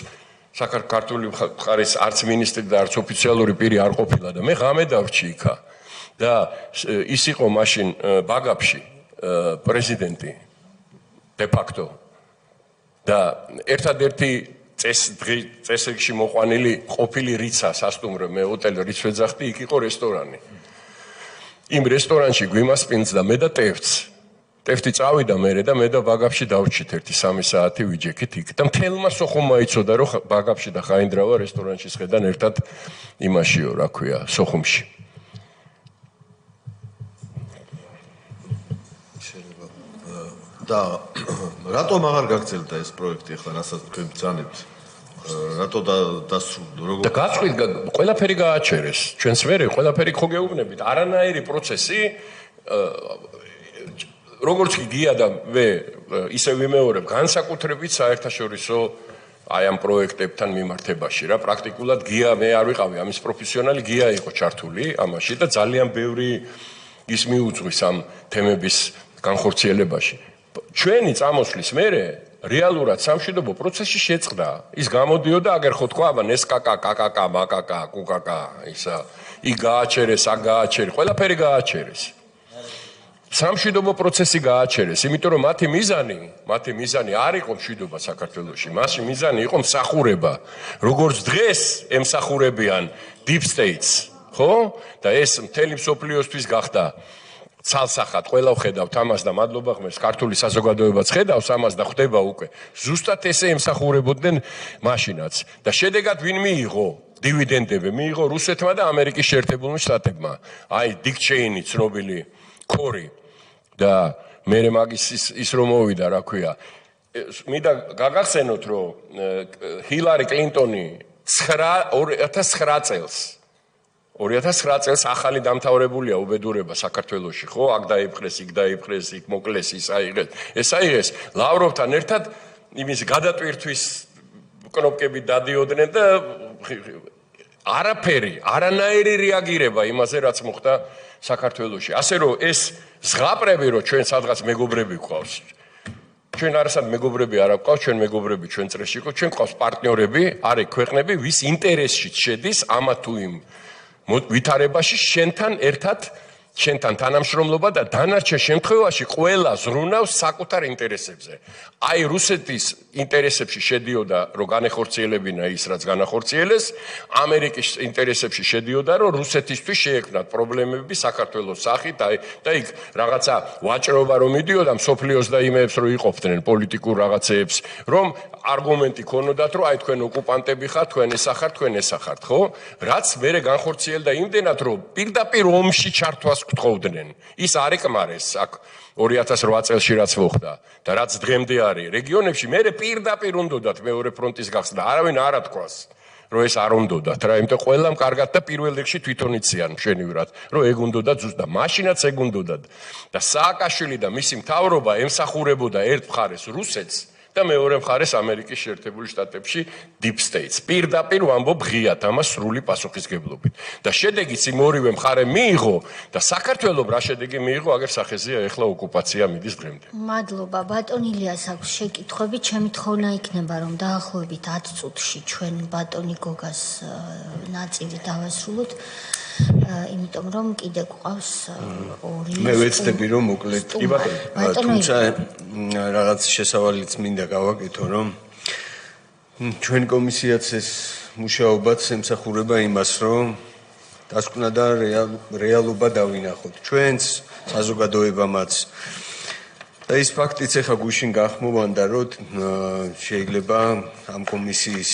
საქართველოს მხარის არც მინისტრი და არც ოფიციალური პირი არ ყოფილა და მე ღამე დავრჩი იქა. და ის იყო მაშინ ბაგაფში პრეზიდენტი de facto და ერთადერთი წესებში მოყვანილი ყოფილი რიცა სასტუმრო მე ოტელ რიც ვეძახდი იქ იყო რესტორანი. იმ რესტორანში გვიმასპინძდა მე და ტევტი წავიდა მე და ბაგაფში დავრჩით 1-3 საათი ვიჯექით იქ და მთელმა სოხუმმა იცოდა რომ ბაგაფში და ხაინდრავა რესტორანში შედან ერთად იმაშიო რა ქვია სოხუმში. და რატომ აღარ გაგრძელდა ეს პროექტი ახლა რასაც თქვენ ბრძანებთ? რატო დასრულდა? როგორ და გაწყვით ყველაფერი გააჩერეს. ჩვენს ვერე ყველაფერი ხო გეუბნებით. არანაირი პროცესი როგორც კი გია და მე ისე ვიმეორებ განსაკუთრებით საერთაშორისო აი ამ პროექტებთან მიმართებაში რა პრაქტიკულად გია მე არ ვიყავი ამის პროფესიონალი გია იყო ჩართული ამაში და ძალიან ბევრი ის მიუძღვის ამ თემების განხორციელებაში. ჩვენი წამოსვლის მერე რეალურად სამშვიდობო პროცესში შეწყდა. ის გამოდიოდა აგერ ხო თქვა, აბა ნესკაკა, კაკაკა, მაკაკა, კუკაკა, ისა იქ გააჩერეს, აქ გააჩერეს, ყველაფერი გააჩერეს. სამშვიდობო პროცესი გააჩერეს, იმიტომ რომ მათი მიზანი არ იყო მშვიდობა საქართველოში. მასში მიზანი იყო მსახურება. როგორც დღეს ემსახურებიან deep states, ხო? და ეს მთელი მსოფლიოსთვის გახდა ცალსახად ყველა ვხედავთ ამას და მადლობა ღმერთს ქართული საზოგადოებაც ხედავს ამას და ხვდება უკვე ზუსტად ესე ემსახურებოდნენ მაშინაც და შედეგად ვინ მიიღო დივიდენდები მიიღო რუსეთმა და ამერიკის შეერთებულ შტატებმა აი დიკ ჩეინი ცნობილი ქორი და მე მაგის ის რომ მოვიდა რა ქვია მინდა გაგახსენოთ რომ ჰილარი კლინტონი 2009 წელს 2009 წელს ახალი დამთავრებულია უბედურება საქართველოში, ხო? აქ დაიფხრეს, იქ დაიფხრეს, იქ მოკლეს, ის აიღეს. ეს აიღეს ლავროვთან ერთად იმის გადატვირთვის კნოპკები დადიოდნენ და არანაირი რეაგირება იმაზე, რაც მოხდა საქართველოში. ასე რომ ეს ზღაპრები რომ ჩვენ სადღაც მეგობრები გვყავს. ჩვენ არასად მეგობრები არ გვყავს, ჩვენ მეგობრები ჩვენ წრეში იყო, ჩვენ გვყავს პარტნიორები, არის ქვეყნები, ვის ინტერესში შედის ამა თუ იმ ვითარებაში შენთან ერთად შენთან თანამშრომლობა და დანარჩენ შემთხვევაში ყველა ზრუნავს საკუთარ ინტერესებზე. აი რუსეთის ინტერესებში შედიოდა რომ განეხორციელებინა ის რაც განახორციელეს, ამერიკის ინტერესებში შედიოდა რომ რუსეთისთვის შეექმნათ პრობლემები საქართველოს სახით, და იქ რაღაცა ვაჭრობა რომ მიდიოდა მსოფლიოს და იმეებს რომ იყოფდნენ პოლიტიკურ რაღაცეებს, რომ არგუმენტი ქონოდათ რომ აი თქვენ ოკუპანტები ხართ, თქვენ ესა ხართ, თქვენ ესა ხართ, ხო? რაც მერე განხორციელდა იმდენად რომ პირდაპირ ომში ჩართვას გთხოვდნენ. ის არ ეკმარეს აქ 2008 წელში რაც მოხდა და რაც დღემდე არის რეგიონებში მე პირდაპირ უნდათ მეორე ფრონტის გახსნა. არავინ არ ათქვას რომ ეს არ უნდათ რა, იმიტომ ყველამ კარგად და პირველ რიგში თვითონ იციან მშვენივრად, რომ ეგ უნდათ ზუსტად და მაშინაც ეგ უნდათ. და სააკაშვილი და მისი მთავრობა ემსახურებოდა ერთ მხარეს რუსეთს და მეორე მხარეს ამერიკის შეერთებული შტატებში deep states. პირდაპირ ვამბობ ღიად ამას სრული პასუხისგებლობით. და შედეგიც იმ ორივე მხარე მიიღო და საქართველოს რა შედეგი მიიღო, აგერ სახეზეა ეხლა ოკუპაცია მიდის დღემდე. მადლობა, ბატონ ილიას აქვს შეკითხვები, ჩემი თხოვნა იქნება რომ დაახლოებით 10 წუთში ჩვენ ბატონი გოგას ნაწილი დავასრულოთ. იმიტომ რომ კიდე გვყავს ორი. მე ვეცდები რომ მოკლედ კი ბატონო. თუმცა რაღაც შესავალიც მინდა გავაკეთო რომ ჩვენ კომისიაც ეს მუშაობაც ემსახურება იმას რომ დასკვნა და რეალობა დავინახოთ ჩვენს საზოგადოებამაც. და ის ფაქტიც ახლა გუშინ გახმოვანდა რომ შეიძლება ამ კომისიის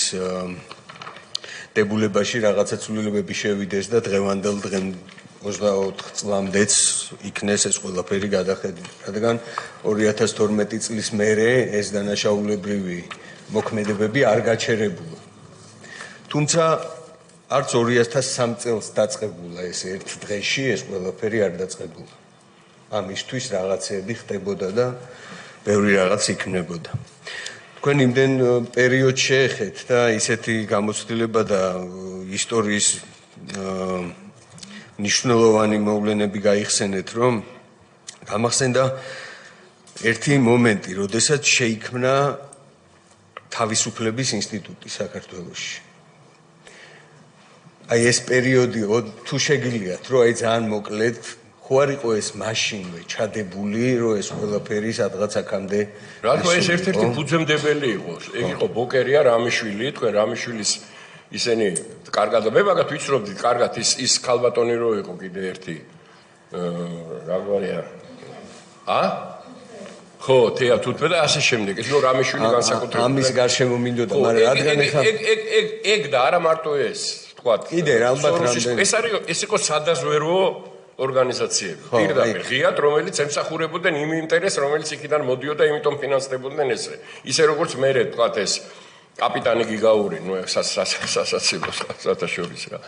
დებულებაში რაღაცა ცვლილებები შევიდეს და დღევანდელ 24 წლამდეც იქნეს ეს ყველაფერი გადახედული. რადგან 2012 წლის მერე ეს დანაშაულებრივი მოქმედებები არ გაჩერებულა. თუმცა არც 2003 წელს დაწყებულა ეს ერთ დღეში ეს ყველაფერი არ დაწყებულა. ამისთვის რაღაცები ხდებოდა და ბევრი რაღაც იქნებოდა. თქვენ იმდენ პერიოდში შეეხეთ და ისეთი გამოცდილება და ისტორიის მნიშვნელოვანი მოვლენები გაიხსენეთ, რომ გამახსენდა ერთი მომენტი, როდესაც შეიქმნა თავისუფლების ინსტიტუტი საქართველოში. აი ეს პერიოდი თუ შეგიძლიათ, რომ აი ძალიან მოკლედ ხო არ იყო ეს მაშინვე ჩადებული, რომ ეს ყველაფერი სადღაც აქამდე რა თქმა ეს ერთ-ერთი ფუძემდებელი იყო. ეგ იყო ბოკერია რამიშვილი, თქვენ რამიშვილის ისენი კარგად მე მაგათ ვიცნობდით კარგად ის ქალბატონი რო იყო კიდე ერთი რა გვარია ხო თეა თუთმე და ასე შემდეგ ეს რო რამიშვილი განსაკუთრებით ამის გარშემო მინდოდა მაგრამ რადგან ეხლა ეგ და არა მარტო ეს თქვა კიდე ალბათ რამდენი ეს იყო სადაზვერო ორგანიზაციები პირდაპირ ღიად რომელიც ემსახურებოდნენ იმ ინტერესს რომელიც იქიდან მოდიოდა იმიტომ ფინანსდებოდნენ ესე ისე როგორც მე თქვა ეს კაპიტანი გიგაური ნუ სასაცილო საათაშორის რა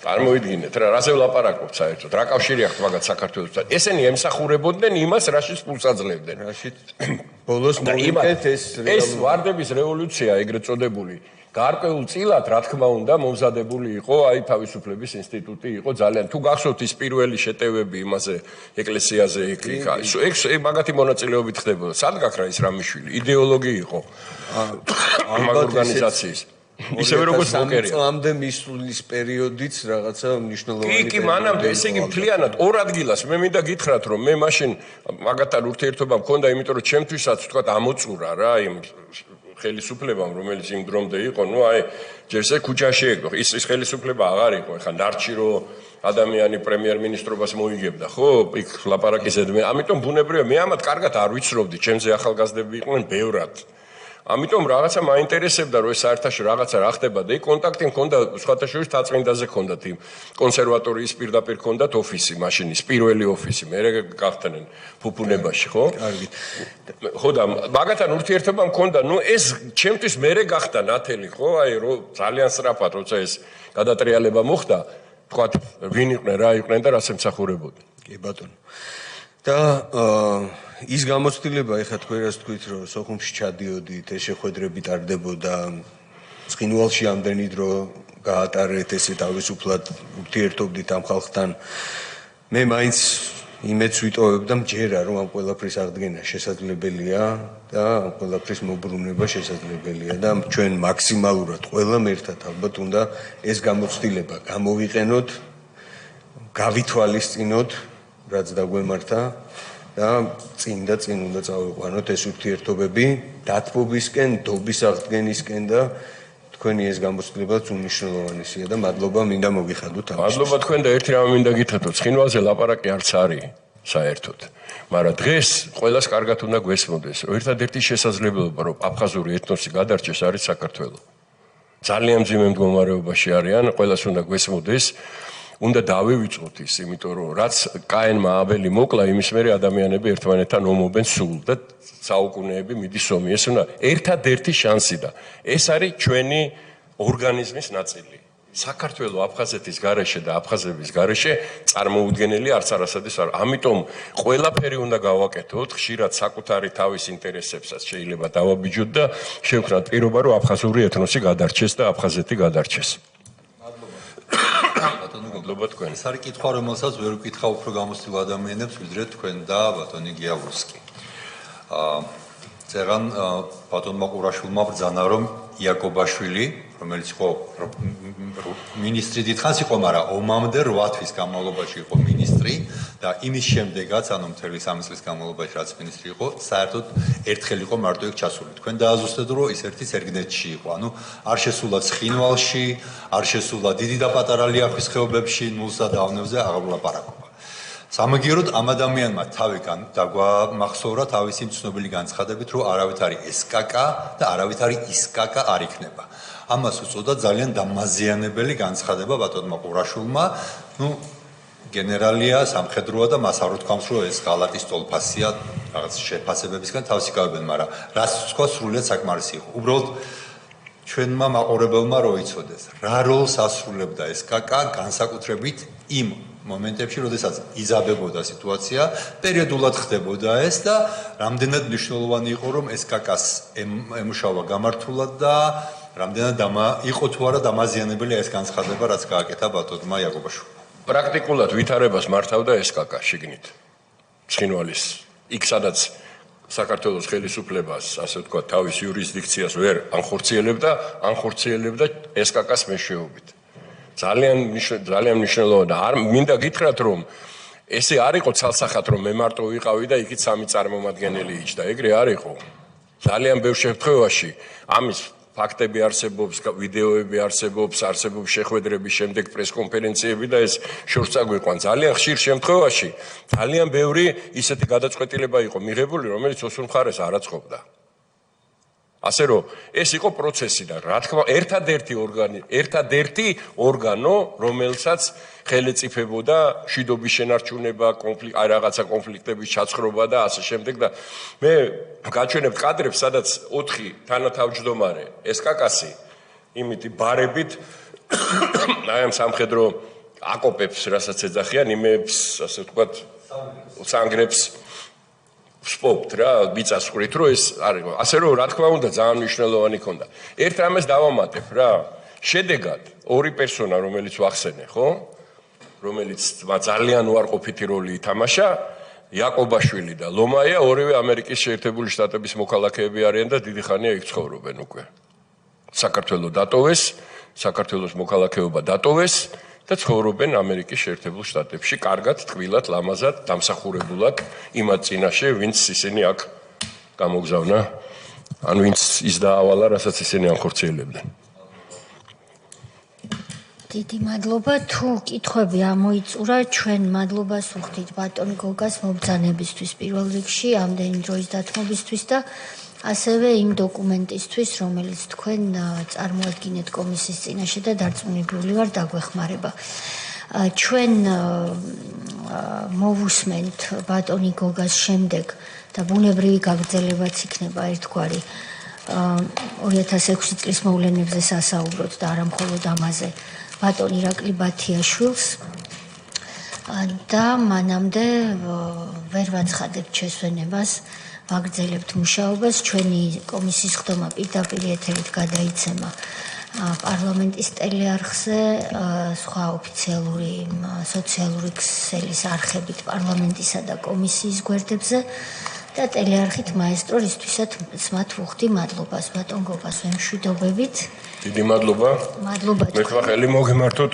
წარმოიდგინეთ რა რაზე ვლაპარაკობთ საერთოდ რა კავშირი აქვს მაგათ საქართველოსთან ესენი ემსახურებოდნენ იმას რაშიც ფულს აძლევდნენ რაშიც ბოლოს მოვიკეთ ეს ვარდების რევოლუცია ეგრეთ წოდებული გარკვეულ წილად რა თქმა უნდა მომზადებული იყო აი თავისუფლების ინსტიტუტი იყო ძალიან თუ გახსოვთ ის პირველი შეტევები იმაზე ეკლესიაზე ეგ მაგათი მონაწილეობით ხდებოდა სად გაქრა ის რამიშვილი იდეოლოგი იყო ამ ორგანიზაციის ისევე როგორც ბოკერია წლამდე მისვლის პერიოდიც რაღაცა მნიშვნელოვანი კი მანამდე ესე იგი მთლიანად ორ ადგილას მე მინდა გითხრათ რომ მე მაშინ მაგათთან ურთიერთობა მქონდა იმიტომ რომ ჩემთვისაც თქვა ამოწურა რა იმ ხელისუფლებამ რომელიც იმ დრომდე იყო ნუ აი ჯერზე ქუჩაში ეკო ის ხელისუფლება აღარ იყო ეხლა ნარჩი რომ ადამიანი პრემიერ-მინისტრობას მოიგებდა ხო იქ ლაპარაკის ედმე ამიტომ ბუნებრივია მე ამათ კარგად არ ვიცნობდი ჩემზე ახალგაზრდები იყვნენ ბევრად ამიტომ რაღაცა მაინტერესებდა რომ ეს საერთაშორისო რაღაცა რა ხდება და იქ კონტაქტი მქონდა სხვათა შორის თაწმინდაზე ჰქონდათ იმ კონსერვატორიის პირდაპირ ჰქონდათ ოფისი მაშინის პირველი ოფისი მე გახდნენ ფუფუნებაში ხო კარგი ხო და მაგათთან ურთიერთობა მქონდა ნუ ეს ჩემთვის მერე გახდა ნათელი ხო აი რომ ძალიან სწრაფად როცა ეს გადატრიალება მოხდა თქვა ვინ იყვნენ რა იყვნენ და რას ემსახურებოდნენ კი ბატონო და ის გამოცდილება ეხლა თქვენ რას თქვით რომ სოხუმში ჩადიოდით ეს შეხვედრები ტარდებოდა ცხინვალში ამდენი დრო გაატარეთ ესე თავისუფლად ურთიერთობდით ამ ხალხთან მე მაინც იმედს ვიტოვებ და მჯერა რომ ამ ყველაფრის აღდგენა შესაძლებელია და ამ ყველაფრის მოbrunება შესაძლებელია და ჩვენ მაქსიმალურად ყველამ ერთად ალბათ უნდა ეს გამოცდილება გამოვიყენოთ, გავითვალისწინოთ, რაც დაგვემართა და წინ უნდა წავიყვანოთ ეს ურთიერთობები დათბობისკენ, დობის აღდგენისკენ და თქვენი ეს გამოცდილებაც უნიშნულოვანია და მადლობა მინდა მოგიხადოთ ამისთვის. მადლობა თქვენ და ერთი რამე მინდა გითხრათ, ცხინვალზე ლაპარაკი არც არის საერთოდ. მაგრამ დღეს ყველას კარგად უნდა გვესმოდეს, რომ ერთადერთი შესაძლებლობა, რომ აფხაზური ეთნოსი გადარჩეს არის საქართველო. ძალიან მძიმე მდგომარეობაში არიან, ყველას უნდა გვესმოდეს. უნდა დავივიწყოთ ის, იმიტომ რომ რაც კაენმა აბელი მოკლა, იმის მერე ადამიანები ერთმანეთთან ომობენ სულ და საუკუნეები მიდის ომი. ეს უნდა ერთადერთი შანსი და ეს არის ჩვენი ორგანიზმის ნაწილი. საქართველოს აფხაზეთის გარეშე და აფხაზების გარეშე წარმოუდგენელი არც არასოდეს არ. ამიტომ ყველაფერი უნდა გავაკეთოთ, ხშირად საკუთარი თავის ინტერესებსაც შეიძლება დავაბიჯოთ და შევქნათ პირობა, რომ აფხაზური ეთნოსი გადარჩეს და აფხაზეთი გადარჩეს. მადლობა თქვენ. ეს არის კითხვა, რომელსაც ვერ ვკითხავ უფრო გამოცდილ ადამიანებს, ვიდრე თქვენ და ბატონი გიავრსკი. წერან ბატონმა ყურაშვილმა ბრძანა, რომ იაკობაშვილი, რომელიც იყო მინისტრი დიდხანს იყო, მაგრამ ომამდე 8 თვის განმავლობაში იყო მინისტრი და იმის შემდეგაც, ანუ მთელი 3 წლის განმავლობაში რაც მინისტრი იყო, საერთოდ ერთხელ იყო მარტო იქ ჩასული. თქვენ დააზუსტეთ, რომ ის ერთის ერგნეთში იყო. ანუ არ შესულა ცხინვალში, არ შესულა დიდი და პატარა ლიახვის ხეობებში, ნულსა და ავნებზე აღარ ვლაპარაკობა. სამაგიეროდ ამ ადამიანმა თავი დაგვამახსოვრა თავისი ცნობილი განცხადებით, რომ არავით არის SKK და არავით არის ISKK არ იქნება. ამას უწოდა ძალიან დამაზიანებელი განცხადება ბატონმა ყურაშვილმა. გენერალია, სამხედროა და მას არ უთქვამს, რომ ეს ღალატის ტოლფასია, რაღაც შეფასებებისგან თავს იკავებენ, მაგრამ რაც თქვა სრულიად საკმარისი იყო. უბრალოდ ჩვენმა მაყურებელმა რო იცოდეს, რა როლს ასრულებდა SKK განსაკუთრებით იმ მომენტებში, როდესაც იზაბებოდა სიტუაცია, პერიოდულად ხდებოდა ეს და რამდენად მნიშვნელოვანი იყო, რომ SKK-ს ემუშავა გამართულად და რამდენად იყო თუ არა დამაზიანებელი ეს განცხადება, რაც გააკეთა ბატონმა იაკობაშვილმა. პრაქტიკულად ვითარებას მართავდა SKK შიგნით. ცხინვალის იქ სადაც საქართველოს ხელისუფლებას, ასე ვთქვათ, თავის იურისდიქციას ვერ ანხორციელებდა SKK-ს მეშვეობით. ძალიან მნიშვნელოვანია და არ მინდა გითხრათ, რომ ესე არ იყო ცალსახად, რომ მე მარტო ვიყავი და იქით 3 წარმომადგენელი იჯდა. ეგრე არ იყო. ძალიან ბევრ შემთხვევაში ამის ფაქტები არსებობს, ვიდეოები არსებობს შეხვედრების შემდეგ პრესკონფერენციები და ეს შორს წაგვიყვან. ძალიან ხშირ შემთხვევაში ძალიან ბევრი ისეთი გადაწყვეტილება იყო მიღებული, რომელიც ოსურ მხარეს არ აწყობდა. ასე რომ ეს იყო პროცესი და რა თქმა ერთადერთი ორგანო, რომელსაც ხელეწიფებოდა მშვიდობის შენარჩუნება, რაღაცა კონფლიქტების ჩაცხრობა და ასე შემდეგ და მე გაჩვენებთ კადრებს, სადაც 4 თანათავმჯდომარე SKK-ს იმითი ბარებით აი ამ სამხედრო აკოპებს, რასაც ეძახიან, იმებს, ასე ვთქვათ, სანგრებს სპორტ რა მიწასხვრით რომ ეს არის ასე რომ რა თქმა უნდა ძალიან მნიშვნელოვანი ქონდა. ერთ რამეს დავამატებ რა. შედეგად ორი პერსონა რომელიც ვახსენე, ხო? რომელიც ძალიან უარყოფითი როლი ითამაშა, იაკობაშვილი და ლომაია, ორივე ამერიკის შეერთებული შტატების მოქალაქეები არიან და დიდი ხანია იქ ცხოვრობენ უკვე. საქართველოს დატოვეს, საქართველოს მოქალაქეობა დატოვეს და ცხოვრობენ ამერიკის შეერთებულ შტატებში, კარგად, ტკბილად, ლამაზად, დამსახურებულად იმათ წინაშე, ვინც ისინი აქ გამოგზავნა, ან ვინც ის დაავალა, რასაც ისინი ანხორციელებდნენ. დიდი მადლობა, თუ კითხვები ამოიწურა, ჩვენ მადლობას ვუხდით ბატონ გოგას მობრძანებისთვის პირველ რიგში, ამდენი დროის დათმობისთვის და ასევე იმ დოკუმენტისთვის, რომელიც თქვენ წარმოადგინეთ კომისიის წინაშე და დარწმუნებული ვარ დაგვეხმარება. ჩვენ მოვუსმენთ ბატონი გოგას შემდეგ და ბუნებრივი გაგრძელებაც იქნება ერთგვარი 2006 წლის მოვლენებზე სასაუბროთ და არა მხოლოდ ამაზე ბატონ ირაკლი ბათიაშვილს და მანამდე ვერ ვაცხადებთ შესვენებას ვაგრძელებთ მუშაობას ჩვენი კომისიის ხდომა პირდაპირ ეთერით გადაიცემა პარლამენტის ტელეარხზე, სხვა ოფიციალური სოციალური ქსელის არხებით პარლამენტისა და კომისიის გვერდებზე და ტელეარხით მაესტრო რისთვისაც მათ ვუხდი მადლობას, ბატონ გოგას ვემშვიდობებით. დიდი მადლობა. მადლობა. მე თქვა ხელი მოგემართოთ.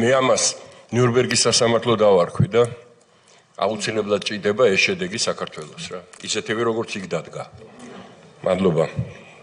მე ამას ნიურნბერგის სასამართლო დავარქვი და აუცილებლად ჭირდება ეს შედეგი საქართველოს რა. ისეთივე როგორც იქ დადგა. მადლობა.